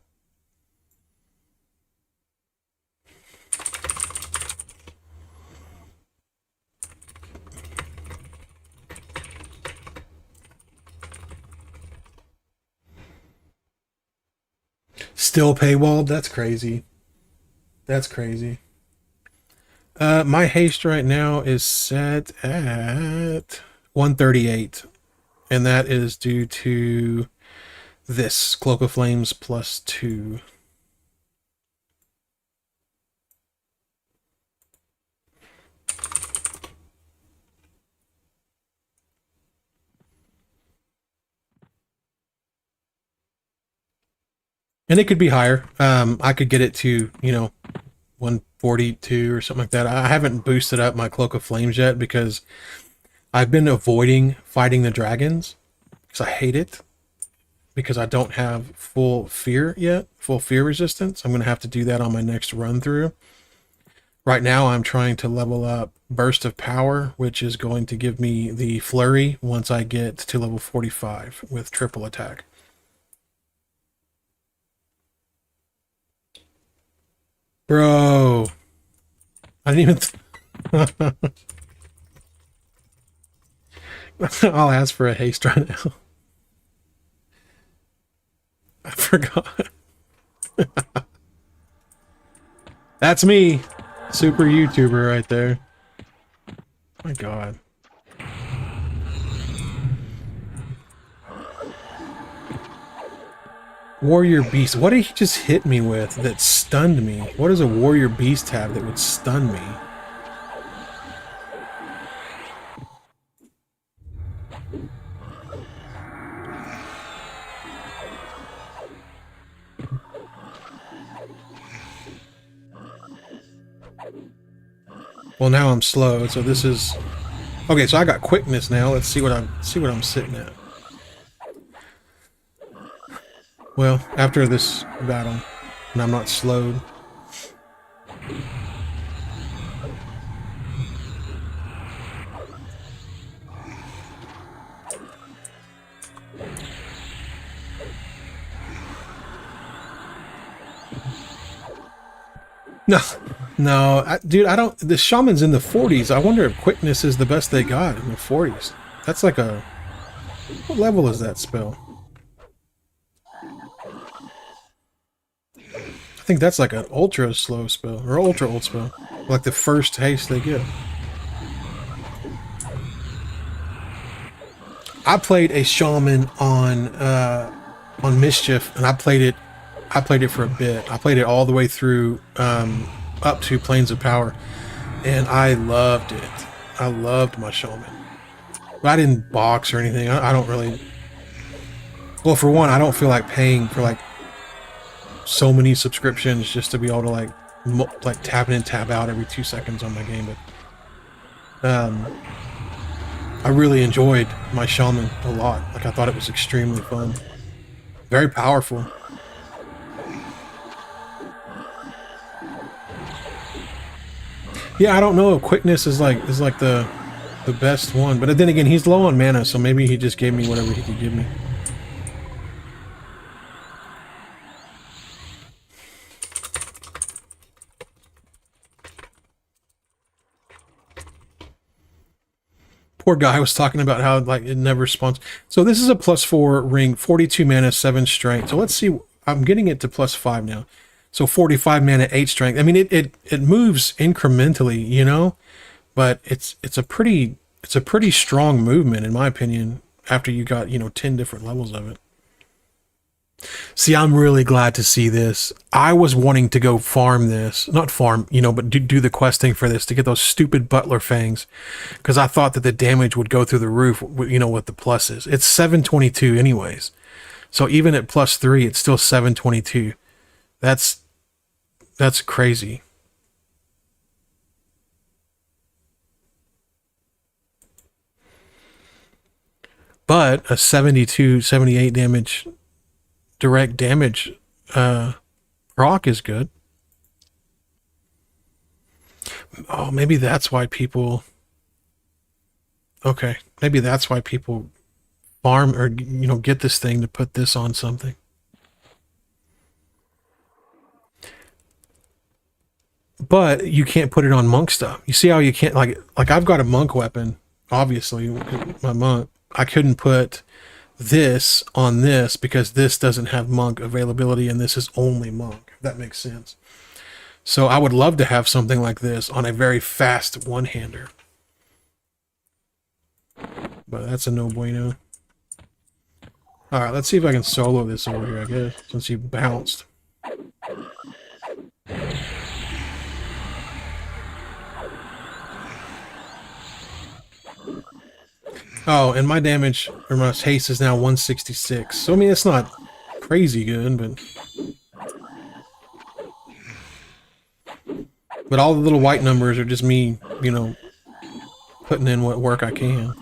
S1: Still paywalled? That's crazy. That's crazy. My haste right now is set at 138. And that is due to this Cloak of Flames +2. And it could be higher. I could get it to, you know, 142 or something like that. I haven't boosted up my Cloak of Flames yet because I've been avoiding fighting the dragons because I hate it, because I don't have full fear yet, full fear resistance. I'm going to have to do that on my next run through. Right now I'm trying to level up Burst of Power, which is going to give me the flurry once I get to level 45 with triple attack. Bro, I didn't even I'll ask for a haste right now. I forgot. That's me. Super YouTuber right there. My God. Warrior Beast. What did he just hit me with that stunned me? What does a Warrior Beast have that would stun me? Well, now I'm slow, so this is okay. So I got quickness now. Let's see what I'm sitting at. Well, after this battle, and I'm not slowed. No, dude, I don't. The shaman's in the 40s. I wonder if quickness is the best they got in the 40s. That's like a. What level is that spell? I think that's like an ultra slow spell, or ultra old spell. Like the first haste they get. I played a shaman on on Mischief, and I played it. I played it for a bit. I played it all the way through, up to Plains of Power, and I loved it. I loved my Shaman. But I didn't box or anything. I don't really. Well, for one, I don't feel like paying for like so many subscriptions just to be able to like tap in and tap out every 2 seconds on my game. But I really enjoyed my Shaman a lot. Like, I thought it was extremely fun, very powerful. Yeah, I don't know if quickness is like the best one, but then again, he's low on mana, so maybe he just gave me whatever he could give me. Poor guy was talking about how like it never spawns. So this is a +4 ring, 42 mana, 7 strength. So let's see. I'm getting it to +5 now. So 45 mana, 8 strength. I mean, it moves incrementally, you know, but it's a pretty strong movement in my opinion. After you got 10 different levels of it. See, I'm really glad to see this. I was wanting to go farm this, not farm, but do the questing for this to get those stupid Butler Fangs, because I thought that the damage would go through the roof, with the pluses. It's 722 anyways. So even at +3, it's still 722. That's crazy. But a 72, 78 damage direct damage proc is good. Oh, maybe that's why people... Okay, maybe that's why people farm or, get this thing to put this on something. But you can't put it on monk stuff. You see how you can't, like I've got a monk weapon, obviously, my monk. I couldn't put this on this because this doesn't have monk availability and this is only monk. If that makes sense. So I would love to have something like this on a very fast one-hander. But that's a no bueno. Alright, let's see if I can solo this over here, I guess, since he bounced. Oh, and my damage, or my haste is now 166. So, I mean, it's not crazy good, but all the little white numbers are just me, putting in what work I can.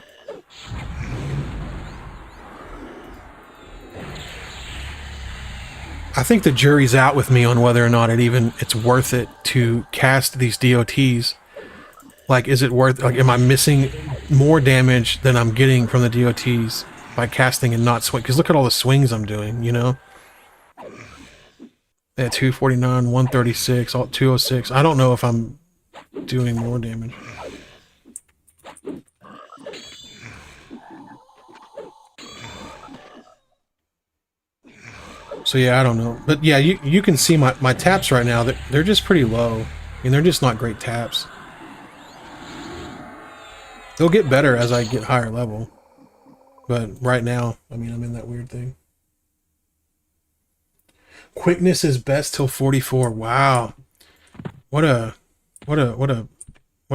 S1: I think the jury's out with me on whether or not it's worth it to cast these DOTs. Like, is it worth... Like, am I missing more damage than I'm getting from the DOTs by casting and not swing? Because look at all the swings I'm doing, At 249, 136, 206. I don't know if I'm doing more damage. So yeah, I don't know. But yeah, you can see my taps right now. They're just pretty low. I mean, they're just not great taps. They'll get better as I get higher level. But right now, I mean, I'm in that weird thing. Quickness is best till 44. Wow. What a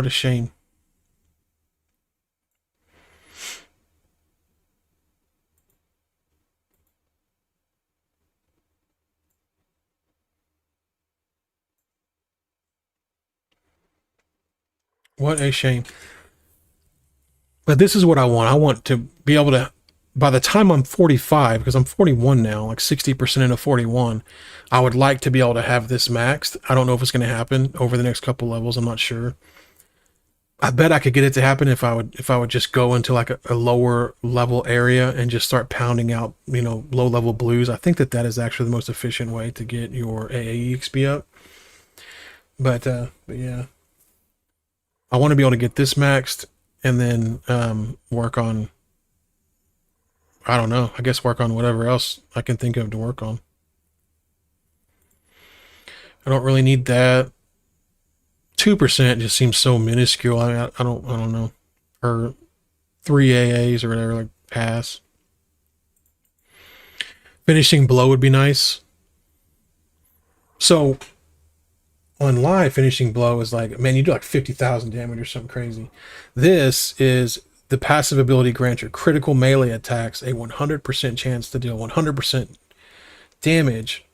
S1: shame. What a shame. But this is what I want. I want to be able to, by the time I'm 45, because I'm 41 now, like 60% into 41, I would like to be able to have this maxed. I don't know if it's going to happen over the next couple levels. I'm not sure. I bet I could get it to happen if I would just go into like a lower level area and just start pounding out, low level blues. I think that is actually the most efficient way to get your AAE XP up. But yeah. I want to be able to get this maxed and then work on, I don't know, I guess work on whatever else I can think of to work on. I don't really need that. 2% just seems so minuscule. I mean, I don't know. Or 3 AAs or whatever, like pass. Finishing blow would be nice. So on live, finishing blow is like, man, you do like 50,000 damage or something crazy. This is the passive ability grants your critical melee attacks a 100% chance to deal 100% damage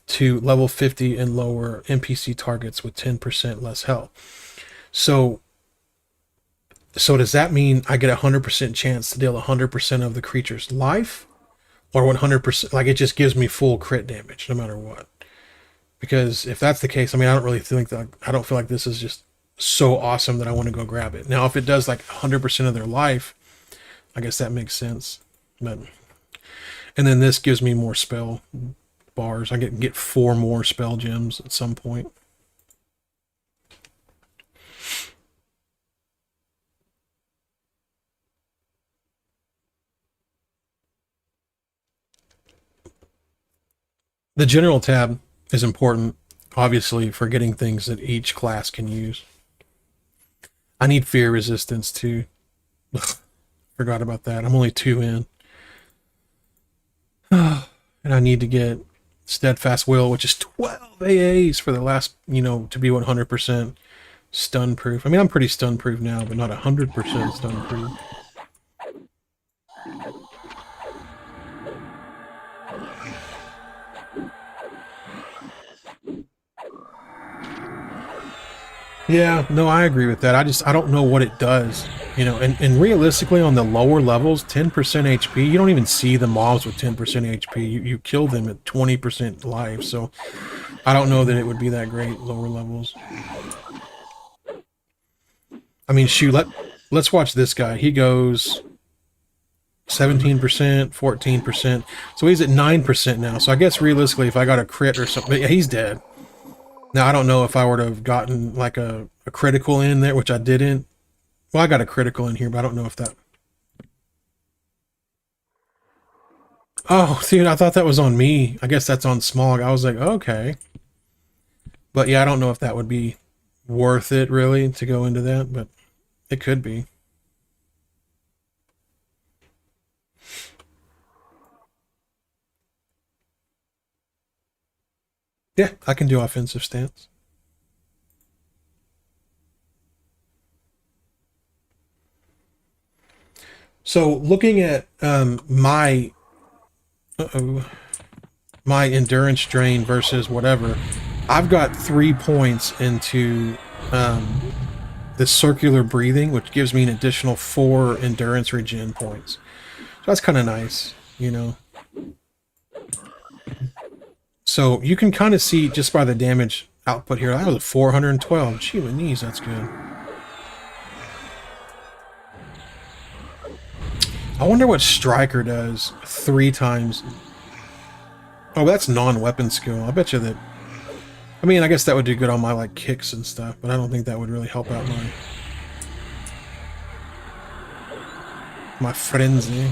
S1: to level 50 and lower NPC targets with 10% less health. So does that mean I get a 100% chance to deal 100% of the creature's life? Or 100%, like it just gives me full crit damage no matter what? Because if that's the case, I mean, I don't really think that, I don't feel like this is just so awesome that I want to go grab it. Now, if it does like 100% of their life, I guess that makes sense. But, and then this gives me more spell bars. I get 4 more spell gems at some point. The general tab is important, obviously, for getting things that each class can use. I need fear resistance too. Forgot about that. I'm only 2 in. And I need to get steadfast will, which is 12 AAs for the last, to be 100% stun proof. I mean, I'm pretty stun proof now, but not 100% stun proof. Yeah, no, I agree with that. I don't know what it does, and realistically on the lower levels, 10% HP, you don't even see the mobs with 10% HP. You kill them at 20% life, so I don't know that it would be that great lower levels. I mean, shoot, let's watch this guy. He goes 17%, 14%, so he's at 9% now. So I guess realistically, if I got a crit or something, yeah, he's dead. Now, I don't know if I would have gotten like a critical in there, which I didn't. Well, I got a critical in here, but I don't know if that... Oh, dude, I thought that was on me. I guess that's on Smog. I was like, okay. But yeah, I don't know if that would be worth it, really, to go into that, but it could be. Yeah, I can do offensive stance. So looking at my endurance drain versus whatever, I've got 3 points into the circular breathing, which gives me an additional 4 endurance regen points. So that's kind of nice, So you can kind of see just by the damage output here, that was a 412. Gee, my knees, that's good. I wonder what Striker does 3 times. Oh, that's non-weapon skill. I bet you that... I mean, I guess that would do good on my, like, kicks and stuff, but I don't think that would really help out my frenzy.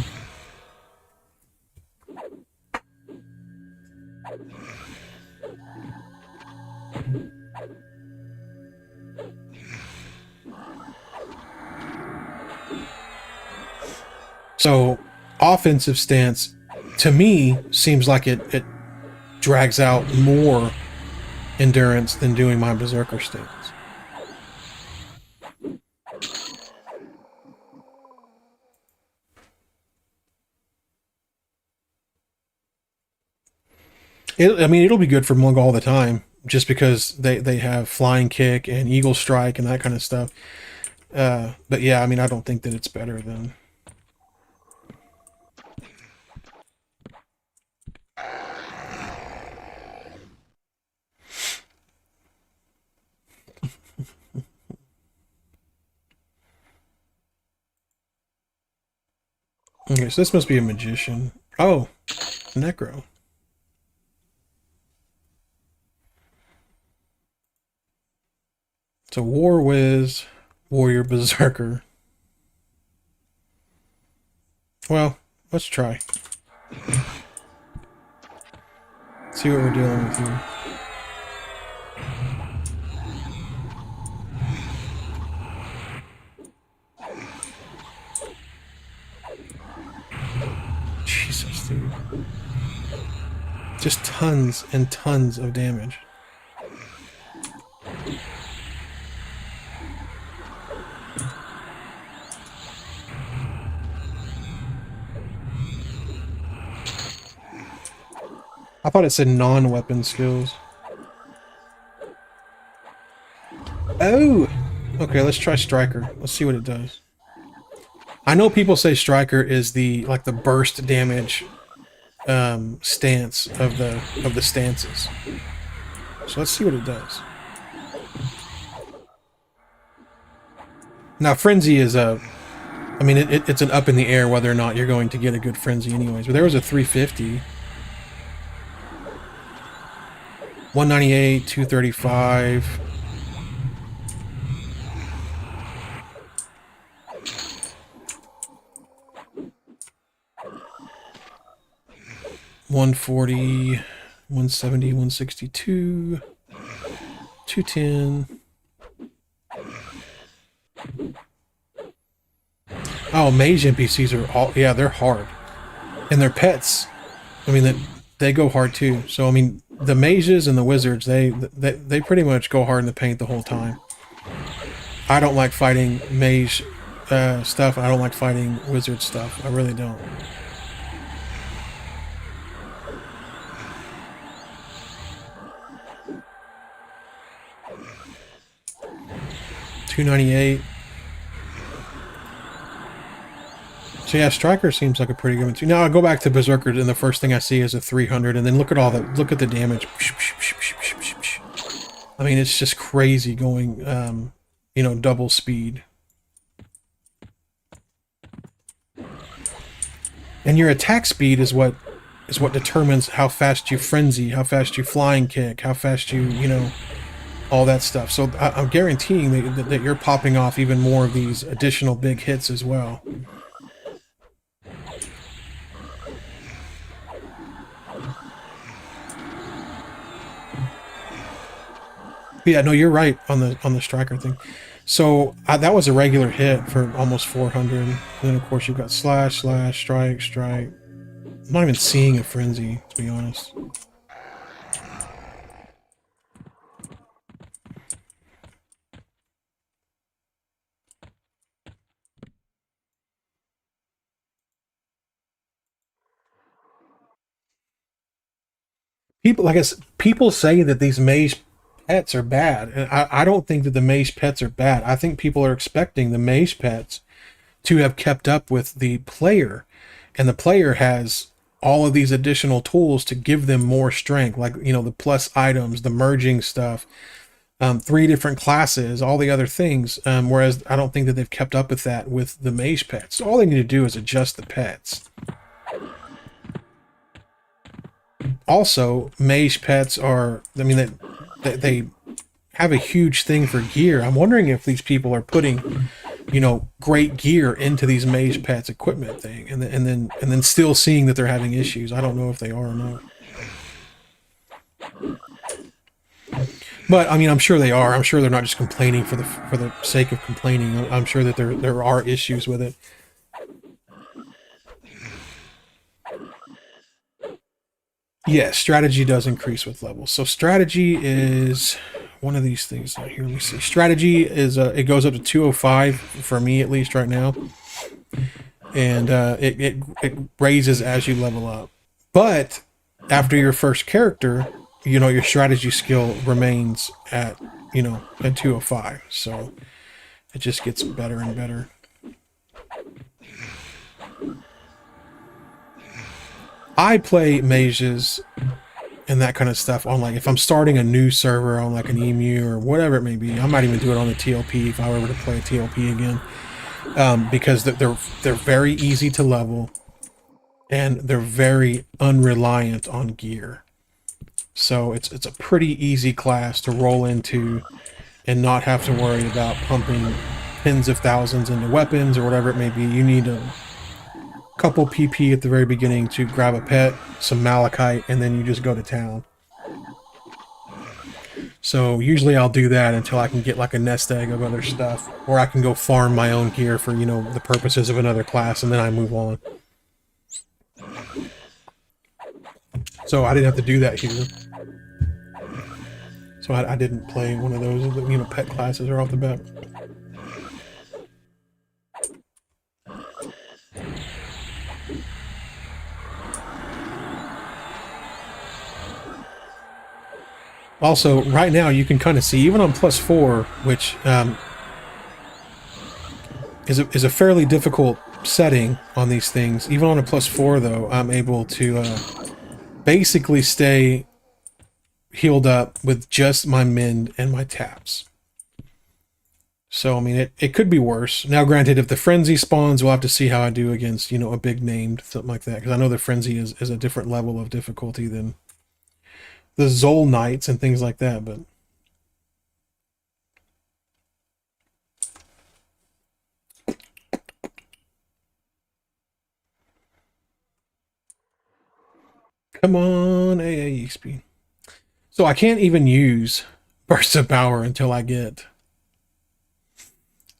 S1: So, offensive stance, to me, seems like it drags out more endurance than doing my Berserker stance. I mean, it'll be good for Mug all the time, just because they have Flying Kick and Eagle Strike and that kind of stuff. But yeah, I mean, I don't think that it's better than... Okay, so this must be a magician. Oh, Necro. It's a War Wiz, Warrior Berserker. Well, let's try. See what we're dealing with here. Jesus, dude. Just tons and tons of damage. I thought it said non-weapon skills. Oh! Okay, let's try Striker. Let's see what it does. I know people say Striker is the like the burst damage stance of the stances. So let's see what it does. Now Frenzy is a, I mean it's an up in the air whether or not you're going to get a good Frenzy anyways. But there was a 350, 198, 235. $140, $170, $162, $210. Oh, mage NPCs are all, yeah, they're hard. And their pets, I mean, they go hard too. So, I mean, the mages and the wizards, they pretty much go hard in the paint the whole time. I don't like fighting mage stuff. I don't like fighting wizard stuff. I really don't. $298. So yeah, Striker seems like a pretty good one too. Now I go back to Berserker, and the first thing I see is a 300, and then look at all the the damage. I mean, it's just crazy going, you know, double speed. And your attack speed is what determines how fast you frenzy, how fast you flying kick, how fast you know, all that stuff. So I'm guaranteeing that you're popping off even more of these additional big hits as well. Yeah, no, you're right on the Striker thing. So that was a regular hit for almost 400. And then of course you've got slash, slash, strike, strike. I'm not even seeing a frenzy, to be honest. People, like I said, people say that these mage pets are bad, and I don't think that the mage pets are bad. I think people are expecting the mage pets to have kept up with the player, and the player has all of these additional tools to give them more strength, like, you know, the plus items, the merging stuff, 3 different classes, all the other things. Whereas I don't think that they've kept up with that with the mage pets. So all they need to do is adjust the pets. Also, mage pets are, I mean, they have a huge thing for gear. I'm wondering if these people are putting, you know, great gear into these mage pets equipment thing, and then still seeing that they're having issues. I don't know if they are or not. But I mean, I'm sure they are. I'm sure they're not just complaining for the sake of complaining. I'm sure that there are issues with it. Yes, strategy does increase with levels. So strategy is one of these things here. Let me see. Strategy is it goes up to 205 for me at least right now, and it raises as you level up. But after your first character, you know, your strategy skill remains at, you know, at 205. So it just gets better and better. I play mages and that kind of stuff on, like, if I'm starting a new server on like an EMU or whatever it may be. I might even do it on the TLP if I were to play a TLP again, because they're very easy to level and they're very unreliant on gear. So it's a pretty easy class to roll into and not have to worry about pumping tens of thousands into weapons or whatever it may be. You need a couple PP at the very beginning to grab a pet, some malachite, and then you just go to town. So usually I'll do that until I can get like a nest egg of other stuff, or I can go farm my own gear for, you know, the purposes of another class, and then I move on. So I didn't have to do that here. So I didn't play one of those, you know, pet classes right off the bat. Also, right now you can kind of see, even on +4, which is a fairly difficult setting on these things. Even on a +4, though, I'm able to basically stay healed up with just my mend and my taps. So, I mean, it could be worse. Now, granted, if the Frenzy spawns, we'll have to see how I do against, you know, a big named, something like that. Because I know the Frenzy is a different level of difficulty than the Zol Knights and things like that, but... Come on, AA XP. So I can't even use Burst of Power until I get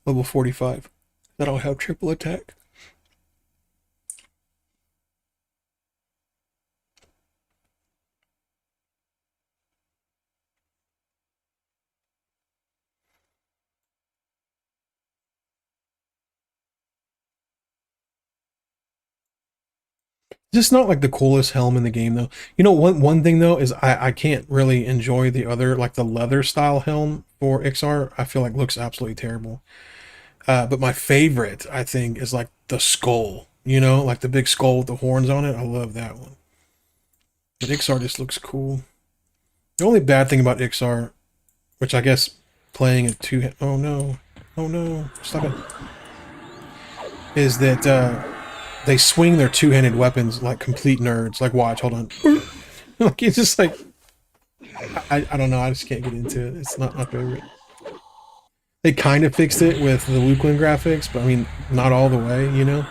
S1: level 45. That'll have triple attack. Just not like the coolest helm in the game, though. You know, one thing though is I can't really enjoy the other, like the leather style helm for XR. I feel like looks absolutely terrible. But my favorite, I think, is like the skull. You know, like the big skull with the horns on it. I love that one. But XR just looks cool. The only bad thing about XR, which I guess playing it two, oh no, stop it, is that they swing their two-handed weapons like complete nerds. Like, watch, hold on. Like, it's just like, I don't know, I just can't get into it. It's not my favorite. They kind of fixed it with the Luklin graphics, but I mean, not all the way, you know?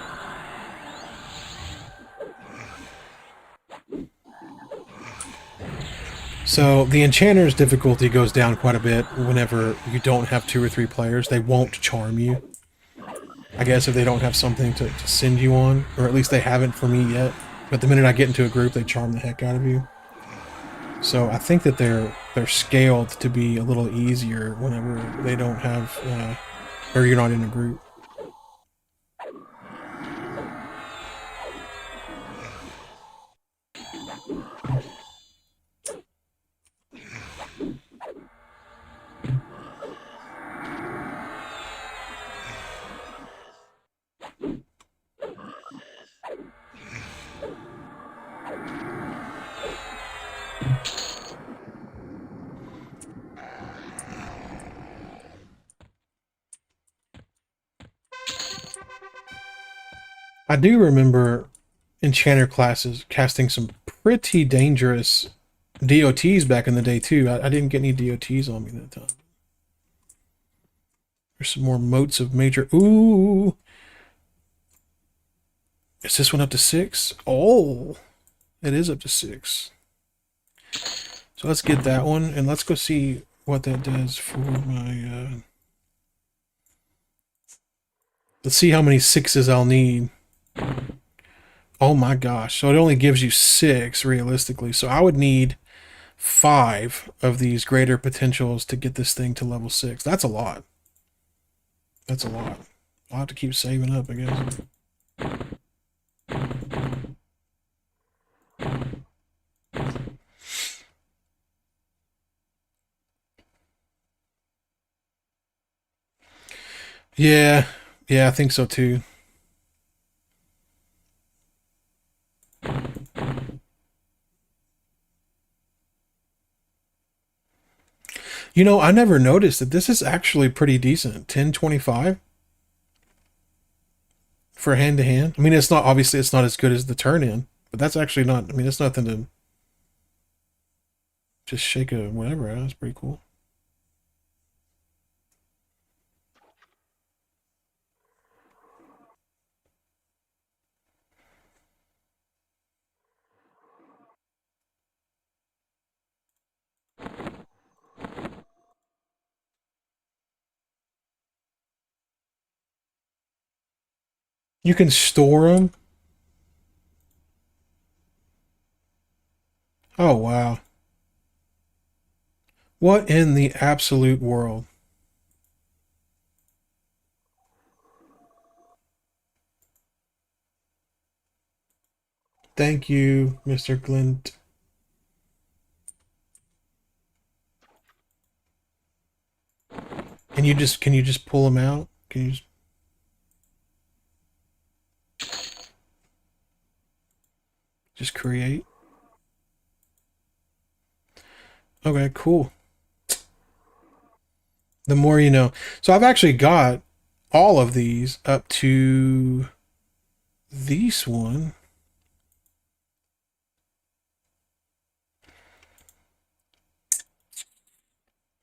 S1: So the Enchanter's difficulty goes down quite a bit whenever you don't have 2 or 3 players. They won't charm you. I guess if they don't have something to send you on, or at least they haven't for me yet. But the minute I get into a group, they charm the heck out of you. So I think that they're scaled to be a little easier whenever they don't have, or you're not in a group. I do remember Enchanter classes casting some pretty dangerous DOTs back in the day too. I didn't get any DOTs on me that time. There's some more motes of major. Ooh, is this one up to 6? Oh, it is up to 6. So let's get that one, and let's go see what that does for my. Let's see how many 6s I'll need. Oh my gosh! So it only gives you 6 realistically. So I would need 5 of these greater potentials to get this thing to level 6. That's a lot. That's a lot. I'll have to keep saving up, I guess. Yeah, I think so too. You know, I never noticed that this is actually pretty decent. 1025 for hand to hand. I mean, it's not, obviously it's not as good as the turn in, but that's actually not, I mean, it's nothing to just shake a whatever. That's pretty cool. You can store them. Oh, wow. What in the absolute world? Thank you, Mr. Glint. And can you just pull them out? Can you just create? Okay, cool. The more you know. So I've actually got all of these up to this one.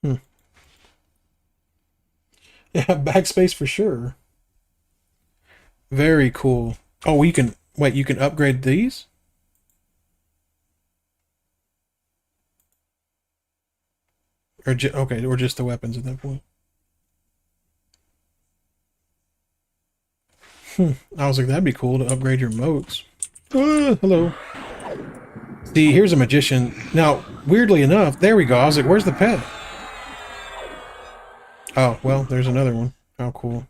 S1: Hmm. Yeah, backspace for sure. Very cool. Oh, you can wait. You can upgrade these, or okay, or just the weapons at that point. I was like, that'd be cool to upgrade your moats. Hello. See, here's a magician. Now, weirdly enough, there we go. I was like, where's the pet? Oh, well, there's another one. How cool.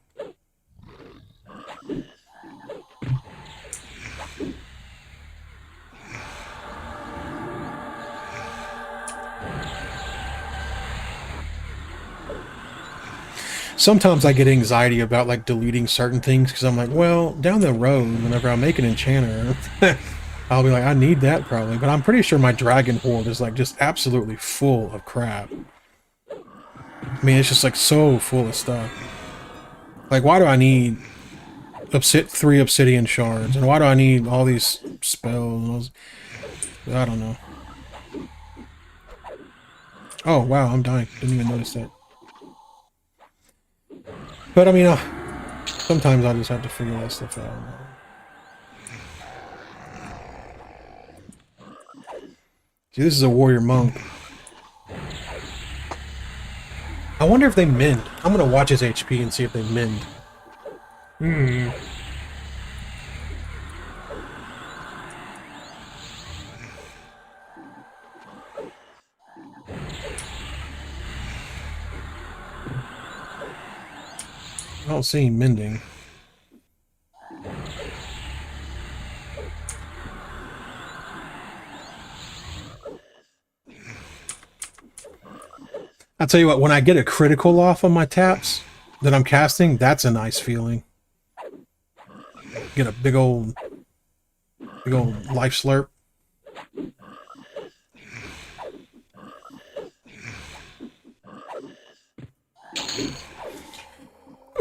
S1: Sometimes I get anxiety about like deleting certain things because I'm like, well, down the road, whenever I make an enchanter, I'll be like, I need that probably. But I'm pretty sure my dragon hoard is like just absolutely full of crap. I mean, it's just like so full of stuff. Like, why do I need 3 obsidian shards? And why do I need all these spells? I don't know. Oh, wow, I'm dying. Didn't even notice that. But I mean, sometimes I just have to figure that stuff out. See, this is a warrior monk. I wonder if they mend. I'm gonna watch his HP and see if they mend. Hmm. I don't see him mending. I'll tell you what, when I get a critical off on my taps that I'm casting, that's a nice feeling. Get a big old life slurp.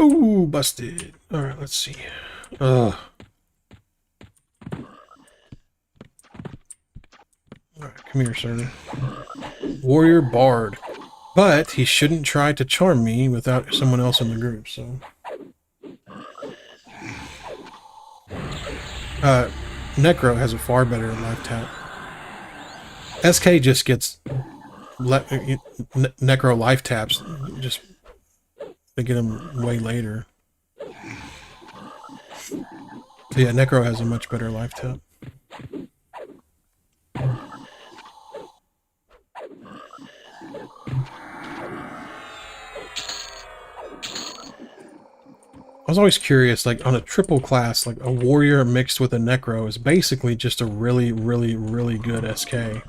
S1: Ooh, busted. Alright, let's see. Ugh. Alright, come here, sir. Warrior Bard. But he shouldn't try to charm me without someone else in the group, so... Necro has a far better life tap. SK just gets Necro life taps. Just they get them way later. So yeah, Necro has a much better life tap. I was always curious, like on a triple class, like a warrior mixed with a necro is basically just a really, really, really good SK.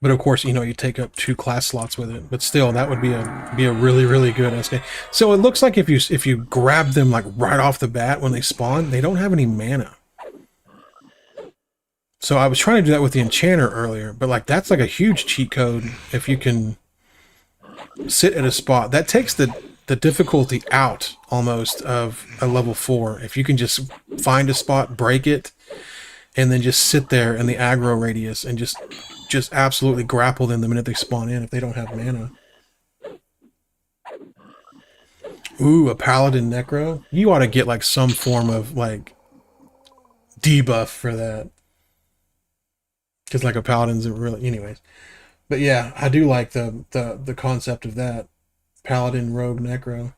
S1: But of course, you know, you take up 2 class slots with it. But still, that would be a really, really good SK. So it looks like if you grab them like right off the bat when they spawn, they don't have any mana. So I was trying to do that with the enchanter earlier, but like that's like a huge cheat code if you can sit at a spot. That takes the difficulty out almost of a level 4. If you can just find a spot, break it, and then just sit there in the aggro radius and just absolutely grapple them the minute they spawn in if they don't have mana. Ooh, a paladin necro? You ought to get like some form of like debuff for that. Because like a paladin's really... Anyways. But yeah, I do like the concept of that. Paladin, rogue, necro.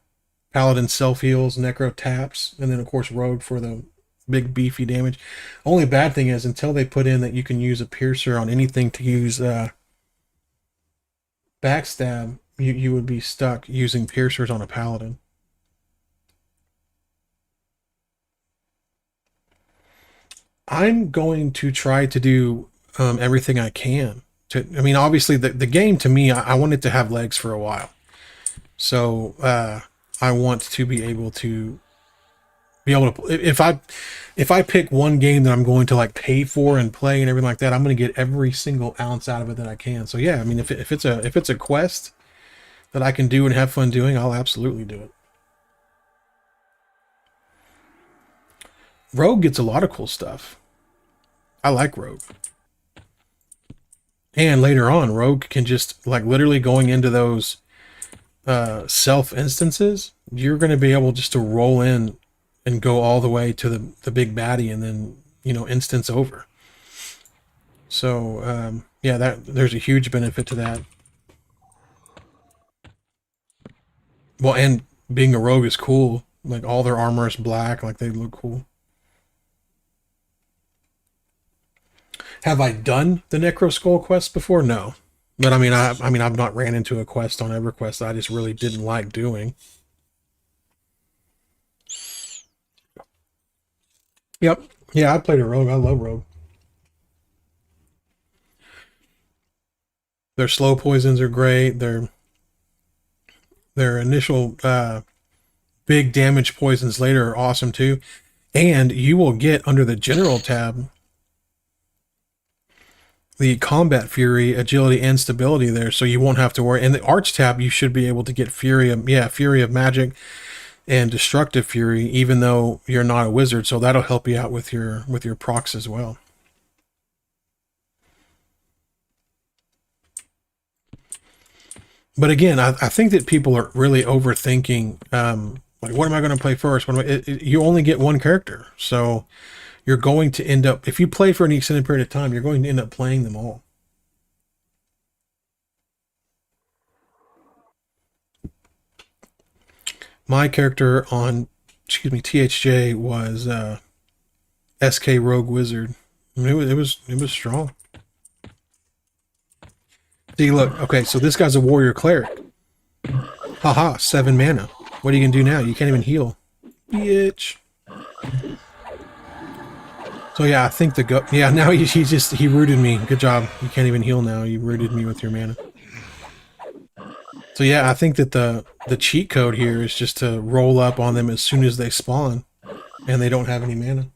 S1: Paladin self-heals, necro taps, and then of course rogue for the big beefy damage. Only bad thing is until they put in that you can use a piercer on anything to use backstab, you would be stuck using piercers on a paladin. I'm going to try to do everything I can. I mean, obviously, the game to me, I want it to have legs for a while. So I want to be able to if I pick one game that I'm going to like pay for and play and everything like that, I'm going to get every single ounce out of it that I can. So yeah, I mean, if it's a quest that I can do and have fun doing, I'll absolutely do it. Rogue gets a lot of cool stuff. I like Rogue. And later on, Rogue can just like literally going into those self instances, you're going to be able just to roll in and go all the way to the big baddie and then, instance over. So, yeah, there's a huge benefit to that. Well, and being a rogue is cool. Like, all their armor is black. Like, they look cool. Have I done the Necro Skull quest before? No. But, I mean, I've not ran into a quest on EverQuest that I just really didn't like doing. Yep. Yeah, I played a rogue. I love rogue. Their slow poisons are great. Their initial big damage poisons later are awesome too. And you will get under the general tab the combat fury, agility, and stability there, so you won't have to worry. In the arch tab, you should be able to get fury of magic and destructive fury, even though you're not a wizard. So that'll help you out with your procs as well. But again, I think that people are really overthinking. Like, what am I going to play first? You only get one character, so you're going to end up, if you play for an extended period of time, you're going to end up playing them all. My character on, THJ was SK Rogue Wizard. I mean, it was strong. See, look, okay, so this guy's a warrior cleric. Haha, 7 mana. What are you gonna do now? You can't even heal. Bitch. So yeah, I think now he rooted me. Good job. You can't even heal now. You rooted me with your mana. So yeah, I think that the cheat code here is just to roll up on them as soon as they spawn and they don't have any mana.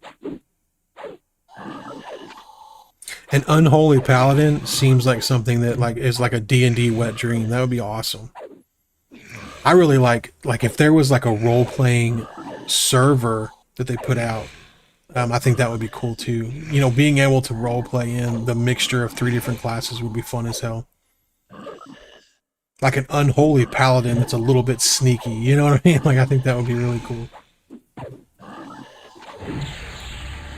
S1: An unholy paladin seems like something that is like a D&D wet dream. That would be awesome. I really like if there was like a role-playing server that they put out. I think that would be cool too. Being able to role-play in the mixture of 3 different classes would be fun as hell. Like an unholy paladin that's a little bit sneaky. You know what I mean? Like, I think that would be really cool.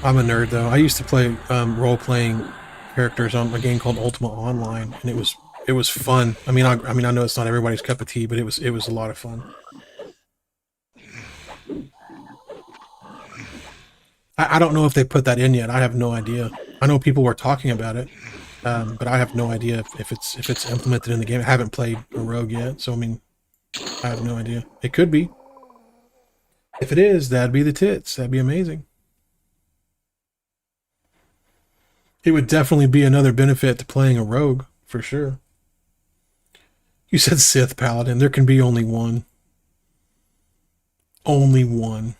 S1: I'm a nerd though. I used to play role-playing characters on a game called Ultima Online, and it was fun. I mean, I know it's not everybody's cup of tea, but it was a lot of fun. I don't know if they put that in yet. I have no idea. I know people were talking about it, but I have no idea if it's implemented in the game. I haven't played a rogue yet, so I mean, I have no idea. It could be. If it is, that'd be the tits. That'd be amazing. It would definitely be another benefit to playing a rogue, for sure. You said Sith Paladin. There can be only one. Only one.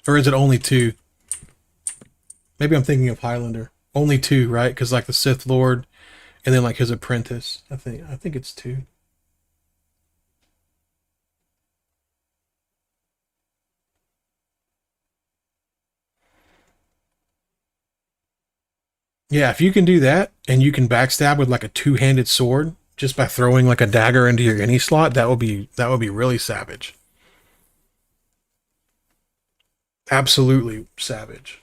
S1: Or is it only 2? Maybe I'm thinking of Highlander. Only 2, right? Because like the Sith Lord and then like his apprentice. I think it's 2. Yeah, if you can do that and you can backstab with like a 2-handed sword just by throwing like a dagger into your any slot, that would be really savage. Absolutely savage.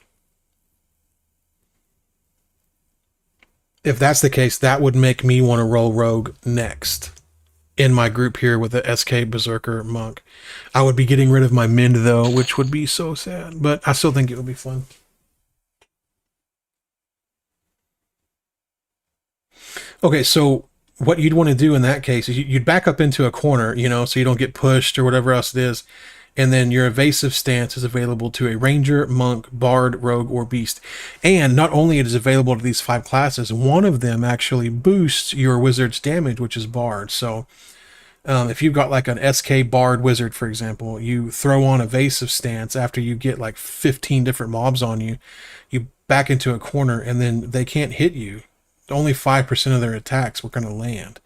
S1: If that's the case, that would make me want to roll rogue next. in my group here with the SK Berserker monk. I would be getting rid of my Mind though, which would be so sad, but I still think it would be fun. Okay, so what you'd want to do in that case is you'd back up into a corner, you know, so you don't get pushed or whatever else it is. And then your evasive stance is available to a ranger, monk, bard, rogue, or beast. And not only it is available to these 5 classes, one of them actually boosts your wizard's damage, which is bard. So if you've got like an SK bard wizard, for example, you throw on evasive stance after you get like 15 different mobs on you, you back into a corner and then they can't hit you. Only 5% of their attacks were going to land.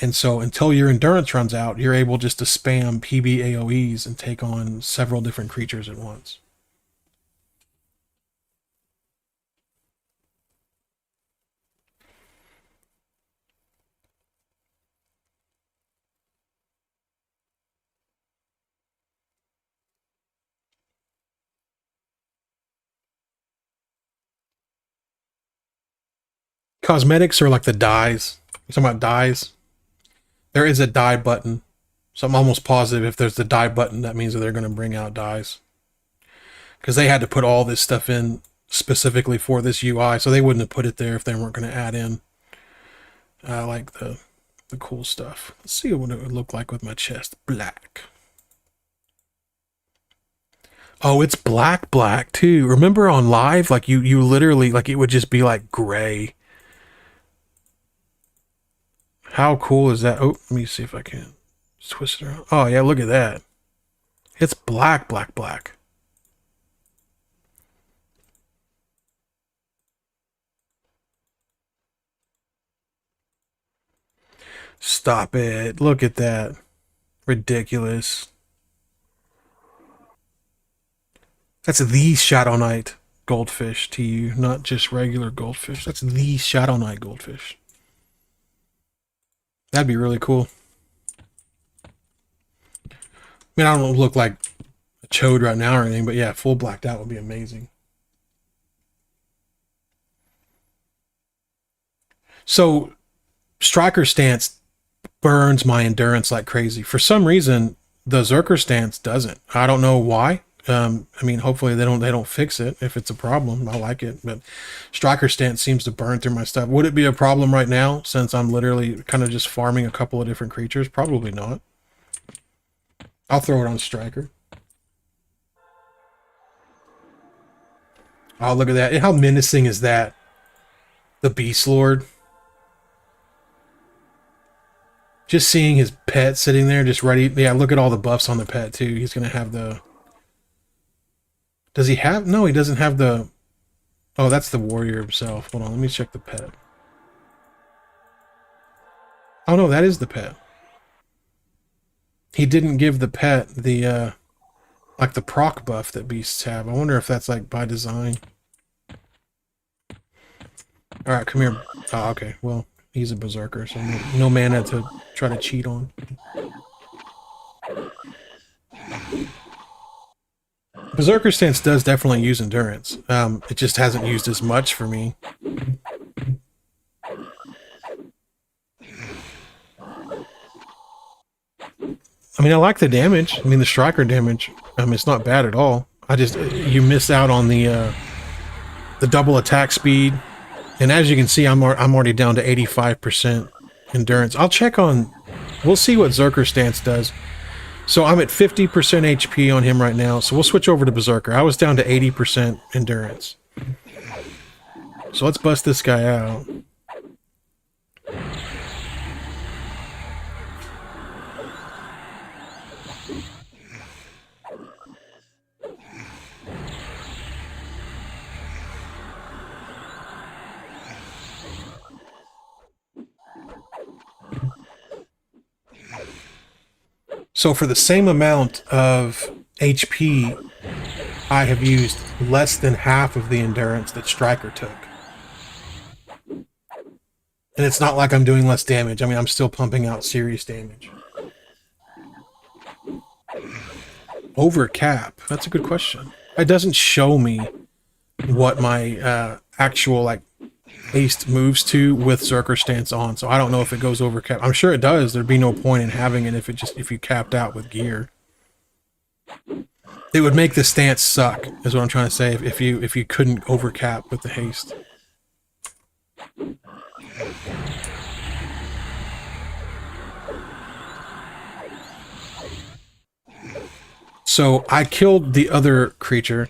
S1: And so until your endurance runs out, you're able just to spam PB AoEs and take on several different creatures at once. Cosmetics are like the dyes. You're talking about dyes? There is a dye button. So I'm almost positive if there's the dye button, that means that they're going to bring out dyes. Because they had to put all this stuff in specifically for this UI, so they wouldn't have put it there if they weren't going to add in like the cool stuff. Let's see what it would look like with my chest. Black. Oh, it's black too. Remember on live, like you literally, like it would just be like gray. How cool is that? Oh, let me see if I can twist it around. Oh yeah, look at that. It's black. Stop it. Look at that. Ridiculous. That's the Shadow Knight goldfish to you, not just regular goldfish. That's the Shadow Knight goldfish. That'd be really cool. I mean, I don't look like a chode right now or anything, but yeah, full blacked out would be amazing. So, Striker stance burns my endurance like crazy. For some reason, the Berserker stance doesn't. I don't know why. I mean, hopefully they don't fix it if it's a problem. I like it, but Striker stance seems to burn through my stuff. Would it be a problem right now since I'm literally kind of just farming a couple of different creatures? Probably not. I'll throw it on Striker. Oh, look at that. How menacing is that? The Beast Lord. Just seeing his pet sitting there just ready. Yeah, look at all the buffs on the pet too. He's going to have the... Does he have... No, he doesn't have the... Oh, that's the warrior himself. Hold on, let me check the pet. Oh no, that is the pet. He didn't give the pet the, like the proc buff that beasts have. I wonder if that's like by design. Alright, come here. Oh, okay. Well, he's a berserker, so no mana to try to cheat on. Berserker stance does definitely use endurance. It just hasn't used as much for me. I mean, I like the damage. I mean, the striker damage. It's not bad at all. I just you miss out on the double attack speed, and as you can see, I'm already down to 85% endurance. I'll check on. We'll see what Berserker stance does. So I'm at 50% HP on him right now. So we'll switch over to Berserker. I was down to 80% endurance. So let's bust this guy out. So for the same amount of HP, I have used less than half of the endurance that Striker took. And it's not like I'm doing less damage. I mean, I'm still pumping out serious damage. Over cap? That's a good question. It doesn't show me what my actual, like, haste moves to with Zerker stance on. So I don't know if it goes over cap. I'm sure it does. There'd be no point in having it if you capped out with gear. It would make the stance suck, is what I'm trying to say, if you couldn't overcap with the haste. So I killed the other creature,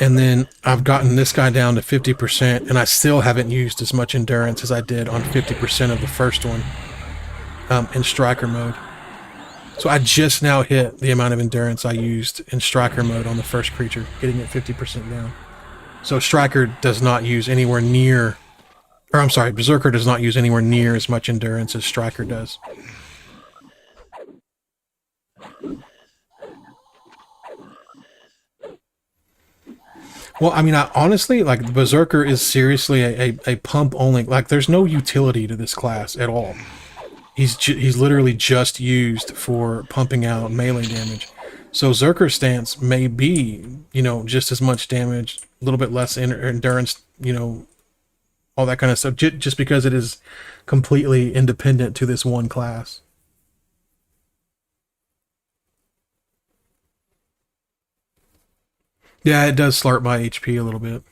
S1: and then I've gotten this guy down to 50%, and I still haven't used as much endurance as I did on 50% of the first one in striker mode. So I just now hit the amount of endurance I used in striker mode on the first creature, getting it 50% down. So striker does not use anywhere near, or I'm sorry, Berserker does not use anywhere near as much endurance as striker does. Well, I mean, honestly, like, Berserker is seriously a pump only. Like, there's no utility to this class at all. He's literally just used for pumping out melee damage. So Zerker stance may be, you know, just as much damage, a little bit less endurance, you know, all that kind of stuff, just because it is completely independent to this one class. Yeah, it does slurp my HP a little bit.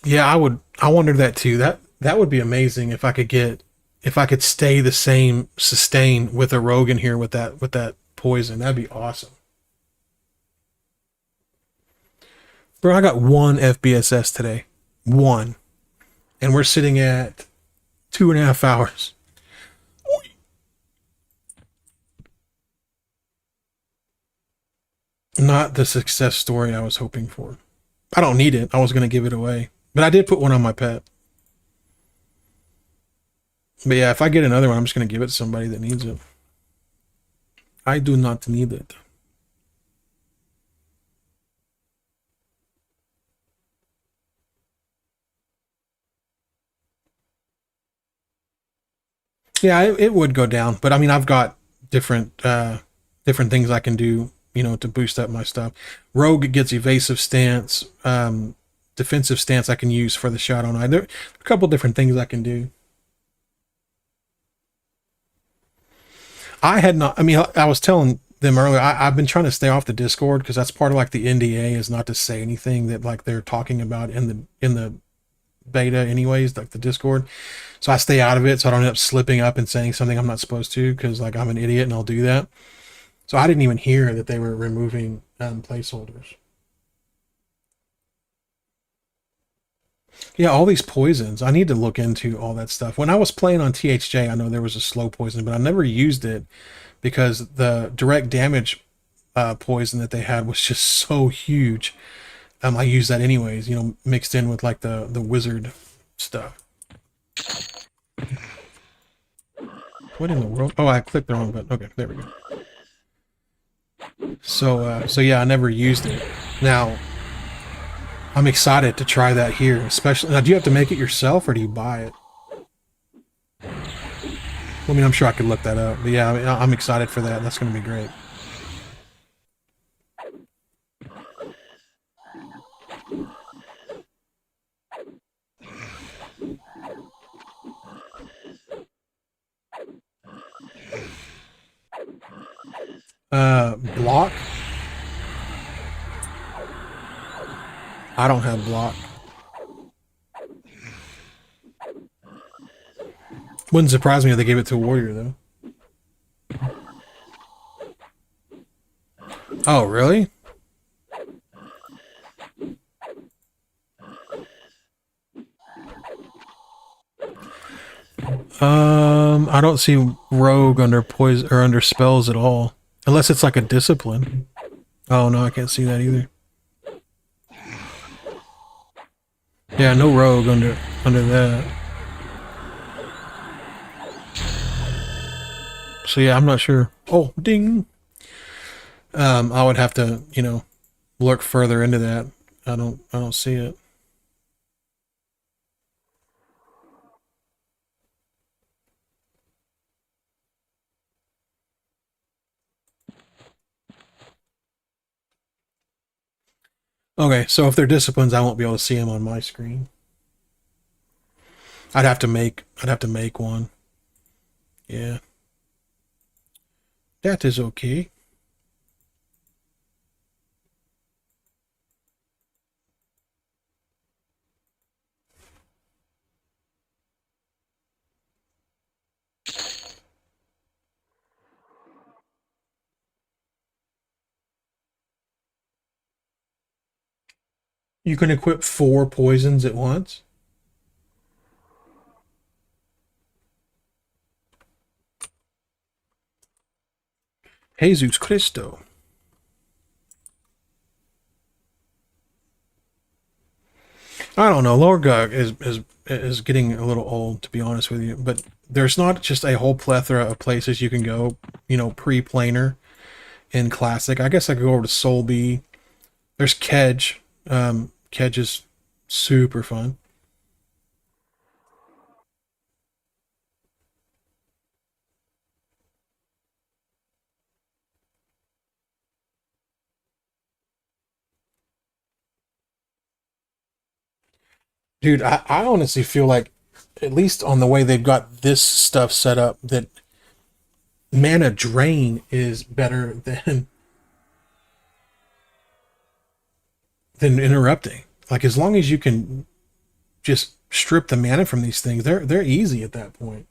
S1: Yeah, I wonder that too. That would be amazing if I could stay the same sustain with a rogue in here with that poison. That'd be awesome. Bro, I got one FBSS today. One. And we're sitting at 2.5 hours. Not the success story I was hoping for. I don't need it. I was going to give it away. But I did put one on my pet. But yeah, if I get another one, I'm just going to give it to somebody that needs it. I do not need it. Yeah, it would go down. But I mean, I've got different things I can do, you know, to boost up my stuff. Rogue gets evasive stance, defensive stance I can use for the Shadow Knight. There are a couple different things I can do. I had not. I mean, I was telling them earlier. I've been trying to stay off the Discord because that's part of like the NDA is not to say anything that like they're talking about in the beta, anyways, like the Discord. So I stay out of it, so I don't end up slipping up and saying something I'm not supposed to because like I'm an idiot and I'll do that. So I didn't even hear that they were removing placeholders. Yeah, all these poisons. I need to look into all that stuff. When I was playing on THJ, I know there was a slow poison, but I never used it because the direct damage poison that they had was just so huge. I use that anyways, you know, mixed in with like the wizard stuff. What in the world? Oh, I clicked the wrong button. Okay, there we go. So yeah, I never used it. Now, I'm excited to try that here, especially. Now, do you have to make it yourself or do you buy it? I mean, I'm sure I could look that up, but yeah, I'm excited for that. That's going to be great. Block? I don't have block. Wouldn't surprise me if they gave it to a warrior, though. Oh, really? I don't see rogue under poison or under spells at all. Unless it's like a discipline. Oh no, I can't see that either. Yeah, no rogue under that. So yeah, I'm not sure. Oh, ding. I would have to, you know, look further into that. I don't see it. Okay, so if they're disciplines, I won't be able to see them on my screen. I'd have to make one. Yeah. That is okay. You can equip 4 poisons at once. Jesus Christo. I don't know. Lower Gug is getting a little old, to be honest with you. But there's not just a whole plethora of places you can go, pre-planar in Classic. I guess I could go over to Solby. There's Kedge. Kedge is super fun. Dude, I honestly feel like, at least on the way they've got this stuff set up, that mana drain is better than interrupting. Like, as long as you can just strip the mana from these things, they're easy at that point.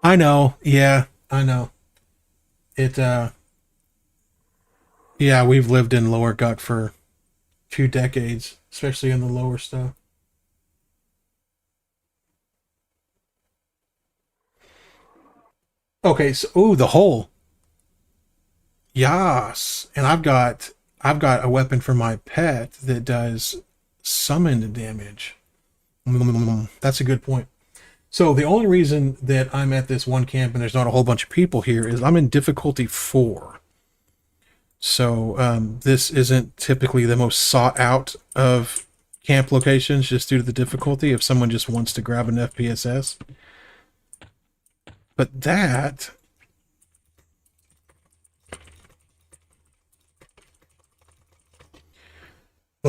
S1: I know. Yeah, I know. It yeah, we've lived in Lower Gut for 2 decades, especially in the lower stuff. Okay, so ooh, the hole. Yes. And I've got a weapon for my pet that does summon damage. That's a good point. So the only reason that I'm at this one camp and there's not a whole bunch of people here is I'm in difficulty 4. So this isn't typically the most sought out of camp locations just due to the difficulty if someone just wants to grab an FPSS. But the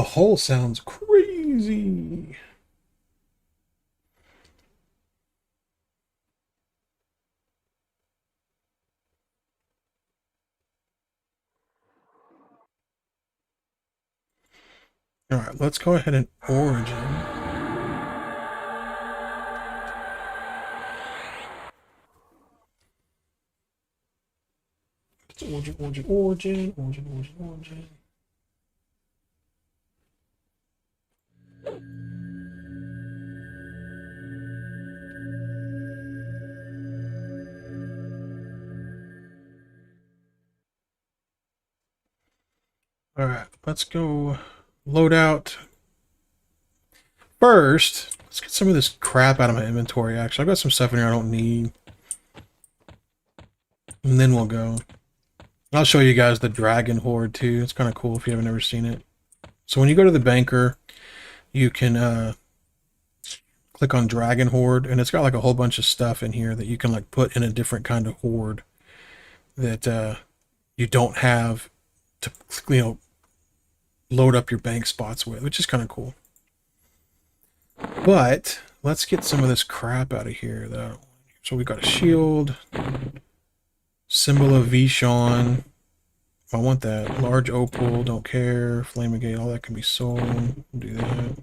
S1: hole sounds crazy. All right, let's go ahead and origin. It's origin. All right, let's go load out. First, let's get some of this crap out of my inventory, actually. I've got some stuff in here I don't need. And then we'll go. I'll show you guys the Dragon Horde, too. It's kind of cool if you haven't ever seen it. So when you go to the banker, you can click on Dragon Horde, and it's got like a whole bunch of stuff in here that you can like put in a different kind of horde that you don't have to, load up your bank spots with, which is kind of cool. But let's get some of this crap out of here, though. So we got a shield, symbol of Vishon. I want that. Large opal, don't care. Flamegate, all that can be sold. Do that.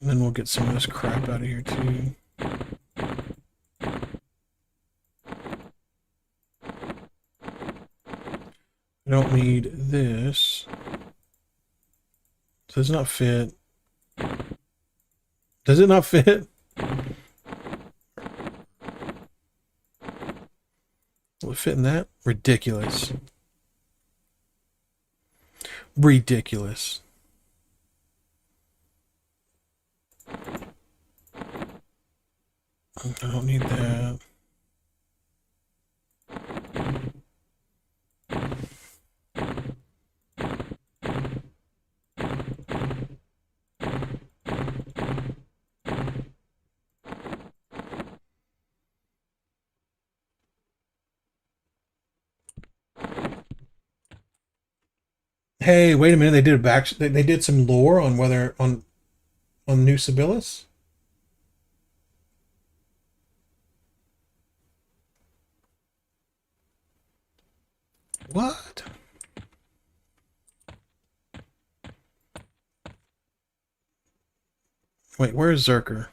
S1: And then we'll get some of this crap out of here, too. I don't need this. Does it not fit? Does it not fit? Will it fit in that? Ridiculous. Ridiculous. I don't need that. Hey, wait a minute. They did a back. They did some lore on whether on New Sibyllus. What? Wait, where is Zerker?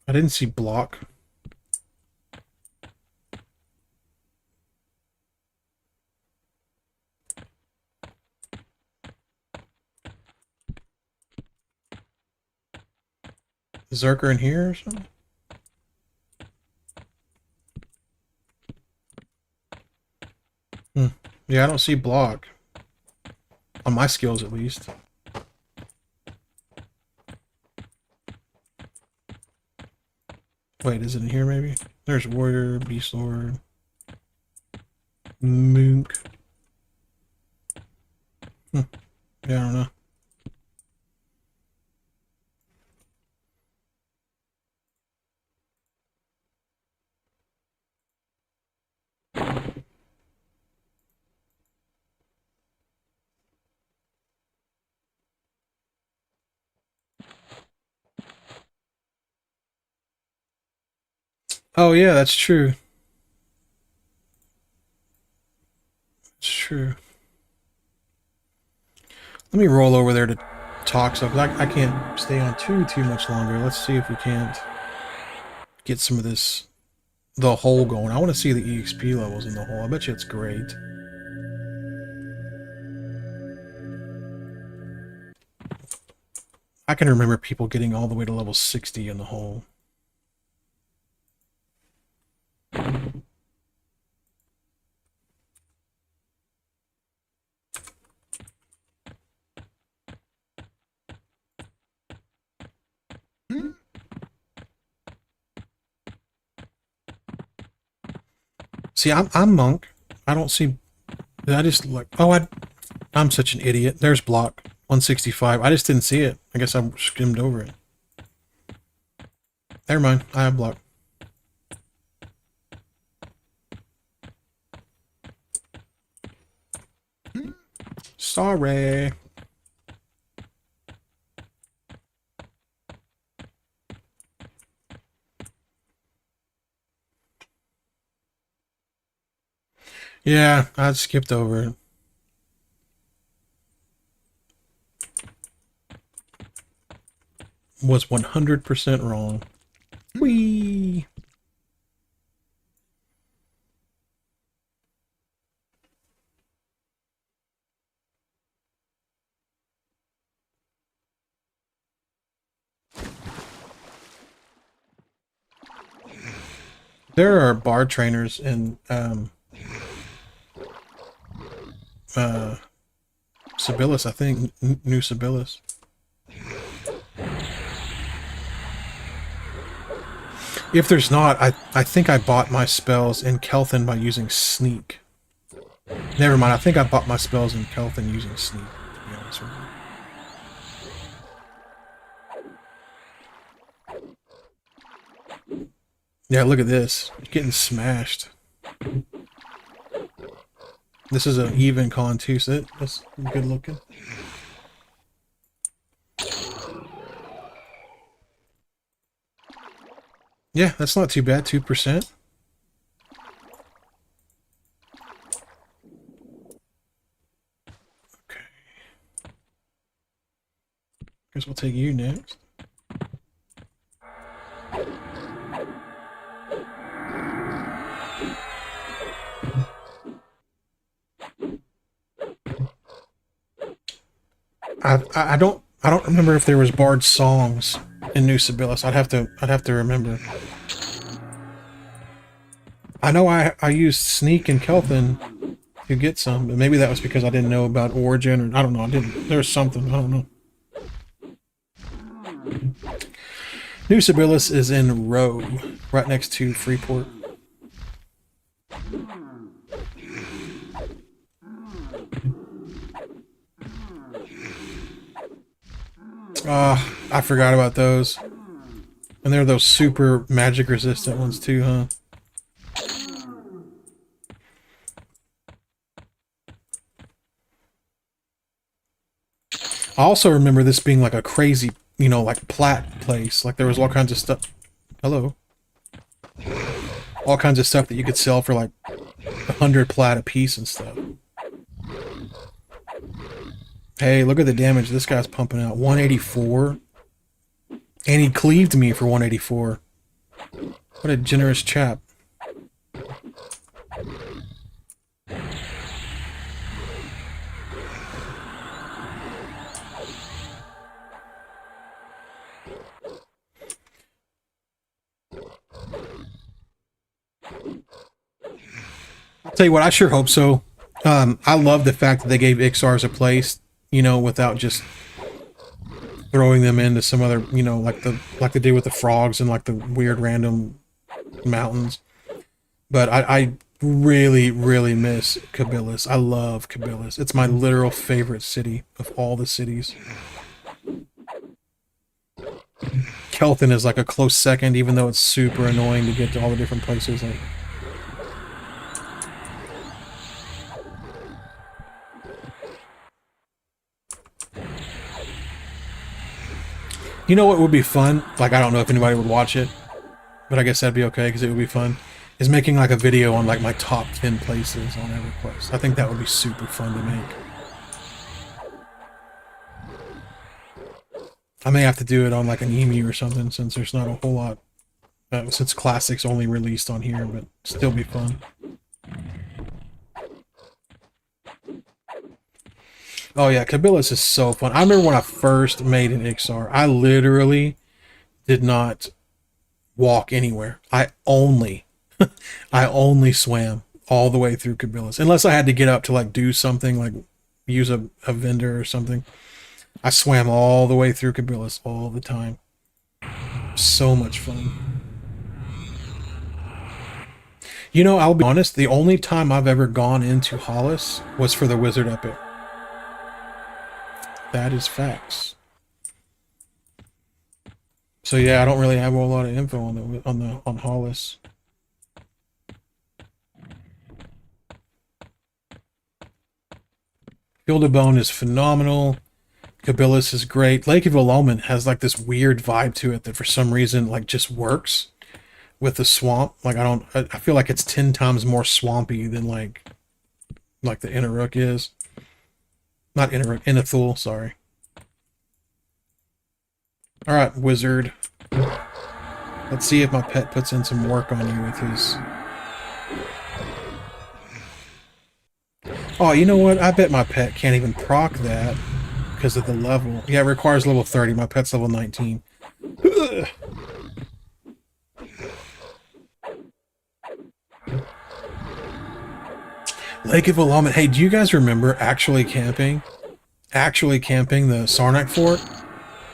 S1: I didn't see block. Is Zerker in here or something? Yeah, I don't see block. On my skills, at least. Wait, is it in here, maybe? There's Warrior, Beast Lord, Mook. Yeah, I don't know. Oh, yeah, that's true. It's true. Let me roll over there to talk stuff. I can't stay on too much longer. Let's see if we can't get some of this, the hole going. I want to see the EXP levels in the hole. I bet you it's great. I can remember people getting all the way to level 60 in the hole. See, I'm monk. I don't see. I just like. Oh, I'm such an idiot. There's block 165. I just didn't see it. I guess I skimmed over it. Never mind. I have block. Sorry. Yeah, I skipped over it. Was 100% wrong. Whee! There are bard trainers in Sibyllus, I think. New Sibyllus. If there's not, I think I bought my spells in Kelthan by using Sneak. Never mind, I think I bought my spells in Kelthan using Sneak, to be honest with you. Yeah, look at this. Getting smashed. This is an even con too, so that's good looking. Yeah, that's not too bad, 2%. Okay. Guess we'll take you next. I don't remember if there was bard songs in New Sibyllus. I'd have to remember. I know I used Sneak and Kelthan to get some, but maybe that was because I didn't know about Origin, or I don't know. I didn't. There was something. I don't know. New Sibyllus is in Row, right next to Freeport. I forgot about those. And there are those super magic resistant ones too, huh? I also remember this being like a crazy, you know, like plat place. Like there was all kinds of stuff. Hello. All kinds of stuff that you could sell for like 100 plat a piece and stuff. Hey, look at the damage this guy's pumping out. 184. And he cleaved me for 184. What a generous chap. I'll tell you what, I sure hope so. I love the fact that they gave Ixars a place, you know, without just throwing them into some other, you know, like they did with the frogs and like the weird random mountains. But I really, really miss Kabilis. I love Kabilis. It's my literal favorite city of all the cities. Kelton is like a close second, even though it's super annoying to get to all the different places. Like, you know what would be fun? Like, I don't know if anybody would watch it, but I guess that'd be okay because it would be fun. Is making like a video on like my top 10 places on EverQuest. I think that would be super fun to make. I may have to do it on like an EMU or something since there's not a whole lot. Since Classic's only released on here, but still be fun. Oh yeah, Kabilis is so fun. I remember when I first made an Ixar, I literally did not walk anywhere. I only swam all the way through Kabilis. Unless I had to get up to like do something, like use a vendor or something. I swam all the way through Kabilis all the time. So much fun. You know, I'll be honest, the only time I've ever gone into Hollis was for the Wizard Epic. That is facts. So yeah, I don't really have a whole lot of info on Hollis. Field of Bone is phenomenal. Kabilis is great. Lake of Alolan has like this weird vibe to it that for some reason like just works with the swamp. Like I feel like it's 10 times more swampy than like the Inneruk is. Not Inneruk, Inithul, sorry. Alright, Wizard. Let's see if my pet puts in some work on you with his... Oh, you know what? I bet my pet can't even proc that because of the level. Yeah, it requires level 30. My pet's level 19. Ugh. Lake of Willamette. Hey, do you guys remember actually camping? Actually camping the Sarnak Fort?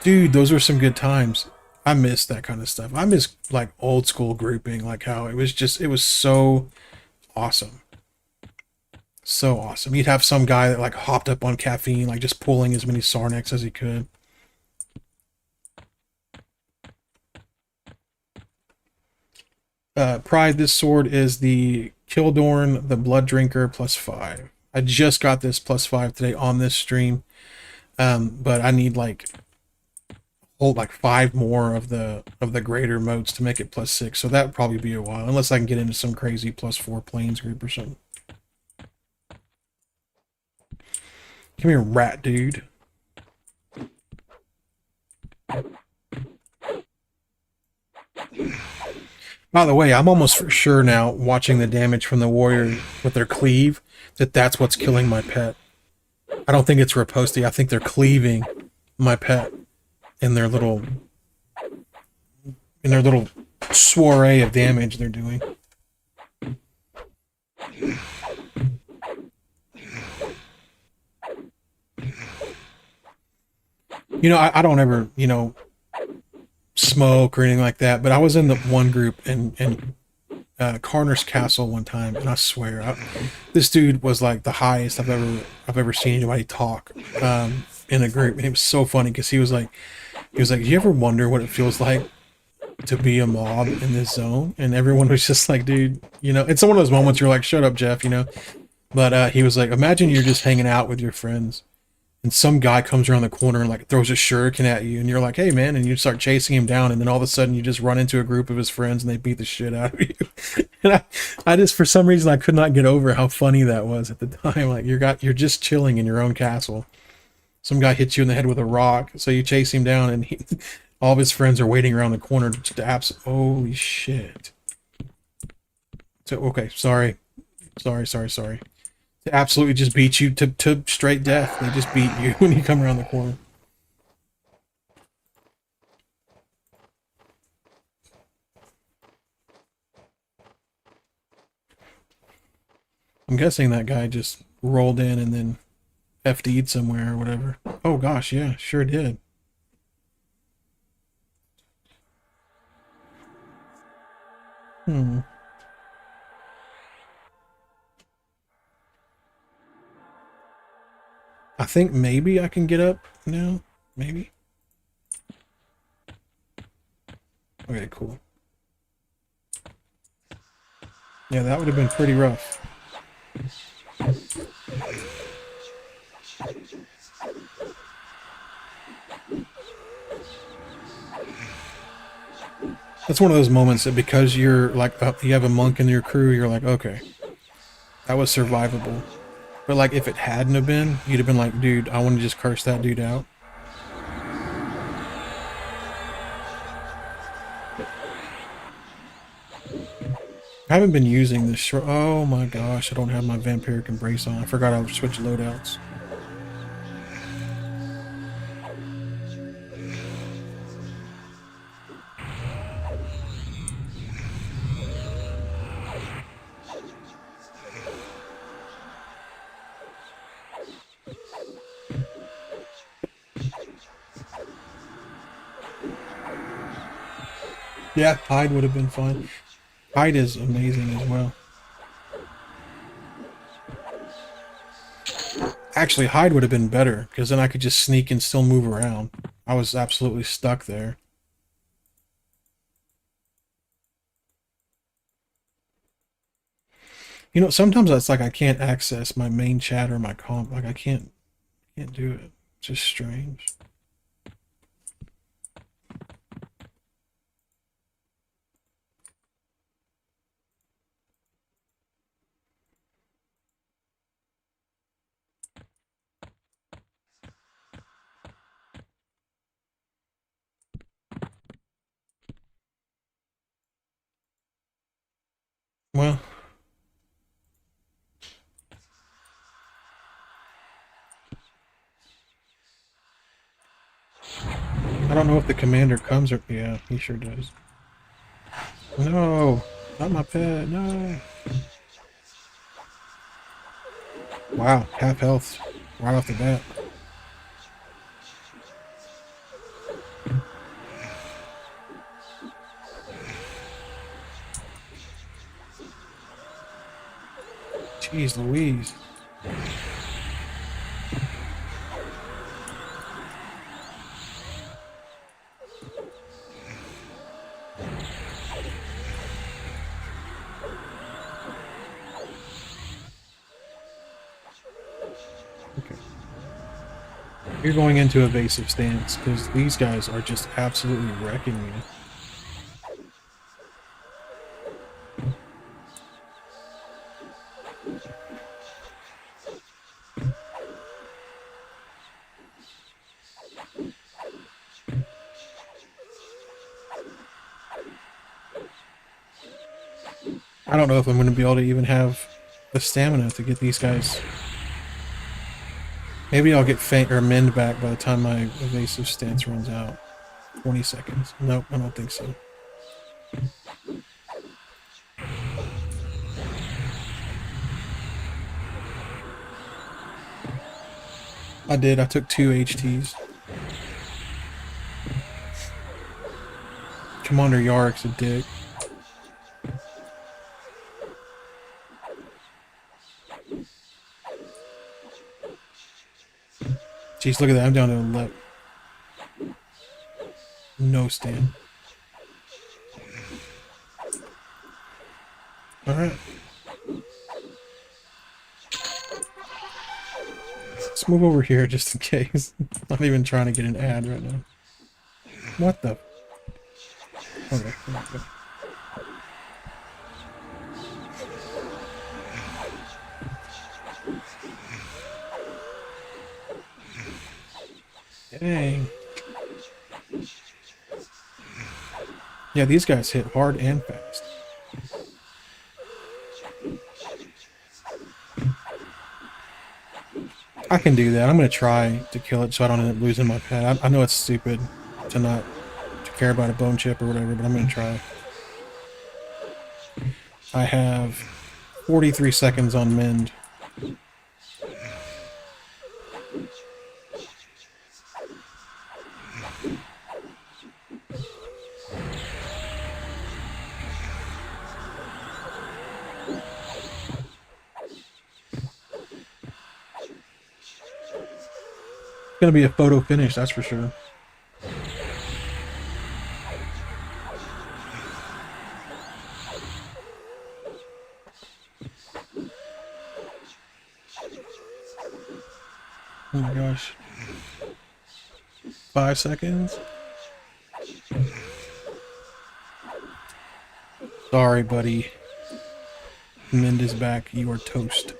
S1: Dude, those were some good times. I miss that kind of stuff. I miss like old school grouping, like how it was so awesome. So awesome. You'd have some guy that like hopped up on caffeine, like just pulling as many Sarnaks as he could. Pride, this sword is the Kildorn, the Blood Drinker, +5. I just got this +5 today on this stream, but I need like 5 more of the greater modes to make it +6. So that would probably be a while, unless I can get into some crazy +4 planes group or something. Come here, rat dude. By the way, I'm almost for sure now, watching the damage from the warrior with their cleave, that's what's killing my pet. I don't think it's riposte. I think they're cleaving my pet in their little soiree of damage they're doing. You know, I don't ever, you know, smoke or anything like that, but I was in the one group in Carner's Castle one time, and I swear, this dude was like the highest I've ever seen anybody talk in a group, and it was so funny because he was like, do you ever wonder what it feels like to be a mob in this zone? And everyone was just like, dude, you know, it's one of those moments you're like, shut up, Jeff, you know. But he was like, imagine you're just hanging out with your friends, and some guy comes around the corner and like throws a shuriken at you, and you're like, "Hey, man!" And you start chasing him down, and then all of a sudden you just run into a group of his friends and they beat the shit out of you. And I just for some reason I could not get over how funny that was at the time. Like you're just chilling in your own castle. Some guy hits you in the head with a rock, so you chase him down, and all of his friends are waiting around the corner to holy shit. So okay, sorry. They absolutely just beat you to straight death. They just beat you when you come around the corner. I'm guessing that guy just rolled in and then FD'd somewhere or whatever. Oh gosh, yeah, sure did. Hmm. I think maybe I can get up now. Maybe. Okay, cool. Yeah, that would have been pretty rough. That's one of those moments that because you're like, you have a monk in your crew, you're like, okay, that was survivable. But like, if it hadn't have been, you'd have been like, dude, I want to just curse that dude out. I haven't been using this short. Oh my gosh, I don't have my vampiric embrace on. I forgot I would switch loadouts. Yeah, hide would have been fine. Hide is amazing as well. Actually, hide would have been better, because then I could just sneak and still move around. I was absolutely stuck there. You know, sometimes it's like I can't access my main chat or my comp. Like I can't do it. It's just strange. Well, I don't know if the commander comes or... Yeah, he sure does. No! Not my pet, no! Wow, half health right off the bat. Jeez Louise. Okay. You're going into evasive stance, because these guys are just absolutely wrecking me. I don't know if I'm going to be able to even have the stamina to get these guys. Maybe I'll get faint or mend back by the time my evasive stance runs out. 20 seconds. Nope, I don't think so. I did. I took 2 HTs. Commander Yarick's a dick. Jeez, look at that. I'm down to 11. No stand. Alright. Let's move over here just in case. I'm not even trying to get an ad right now. What the? Okay. Dang. Yeah, these guys hit hard and fast. I can do that. I'm going to try to kill it so I don't end up losing my pet. I know it's stupid to not to care about a bone chip or whatever, but I'm going to try. I have 43 seconds on mend. Gonna be a photo finish, that's for sure. Oh my gosh. 5 seconds. Sorry, buddy. Mend is back. You are toast.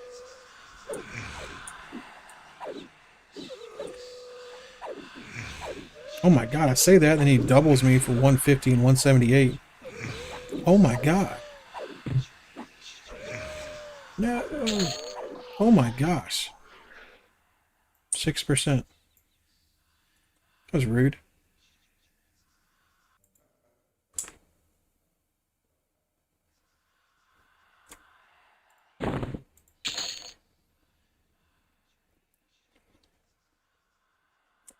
S1: Oh my god, I say that, and he doubles me for 150 and 178. Oh my god. No. Oh my gosh. 6%. That was rude.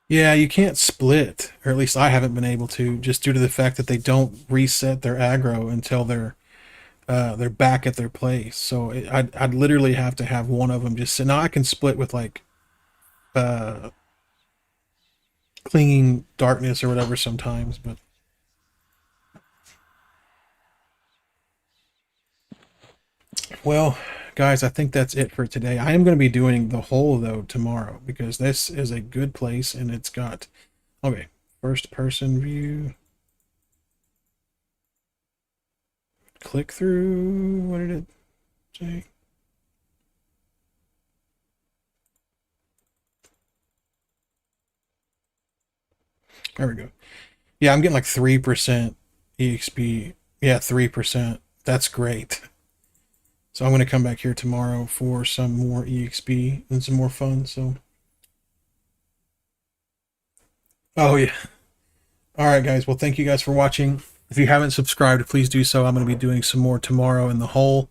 S1: Yeah, you can't split, or at least I haven't been able to, just due to the fact that they don't reset their aggro until they're back at their place. So I'd literally have to have one of them just sit. Now I can split with like uh, clinging darkness or whatever sometimes, but well, guys, I think that's it for today. I am going to be doing the hole though tomorrow because this is a good place and it's got okay, first person view. Click through. What did it say? There we go. Yeah, I'm getting like 3% EXP. Yeah, 3%. That's great. So I'm going to come back here tomorrow for some more EXP and some more fun. So, oh yeah. All right, guys. Well, thank you guys for watching. If you haven't subscribed, please do so. I'm going to be doing some more tomorrow in the hole.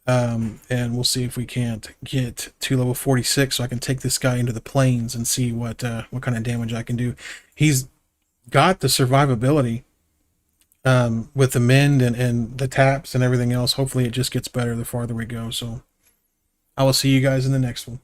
S1: And we'll see if we can't get to level 46 so I can take this guy into the plains and see what kind of damage I can do. He's got the survivability with the mend and the taps and everything else. Hopefully it just gets better the farther we go. So I will see you guys in the next one.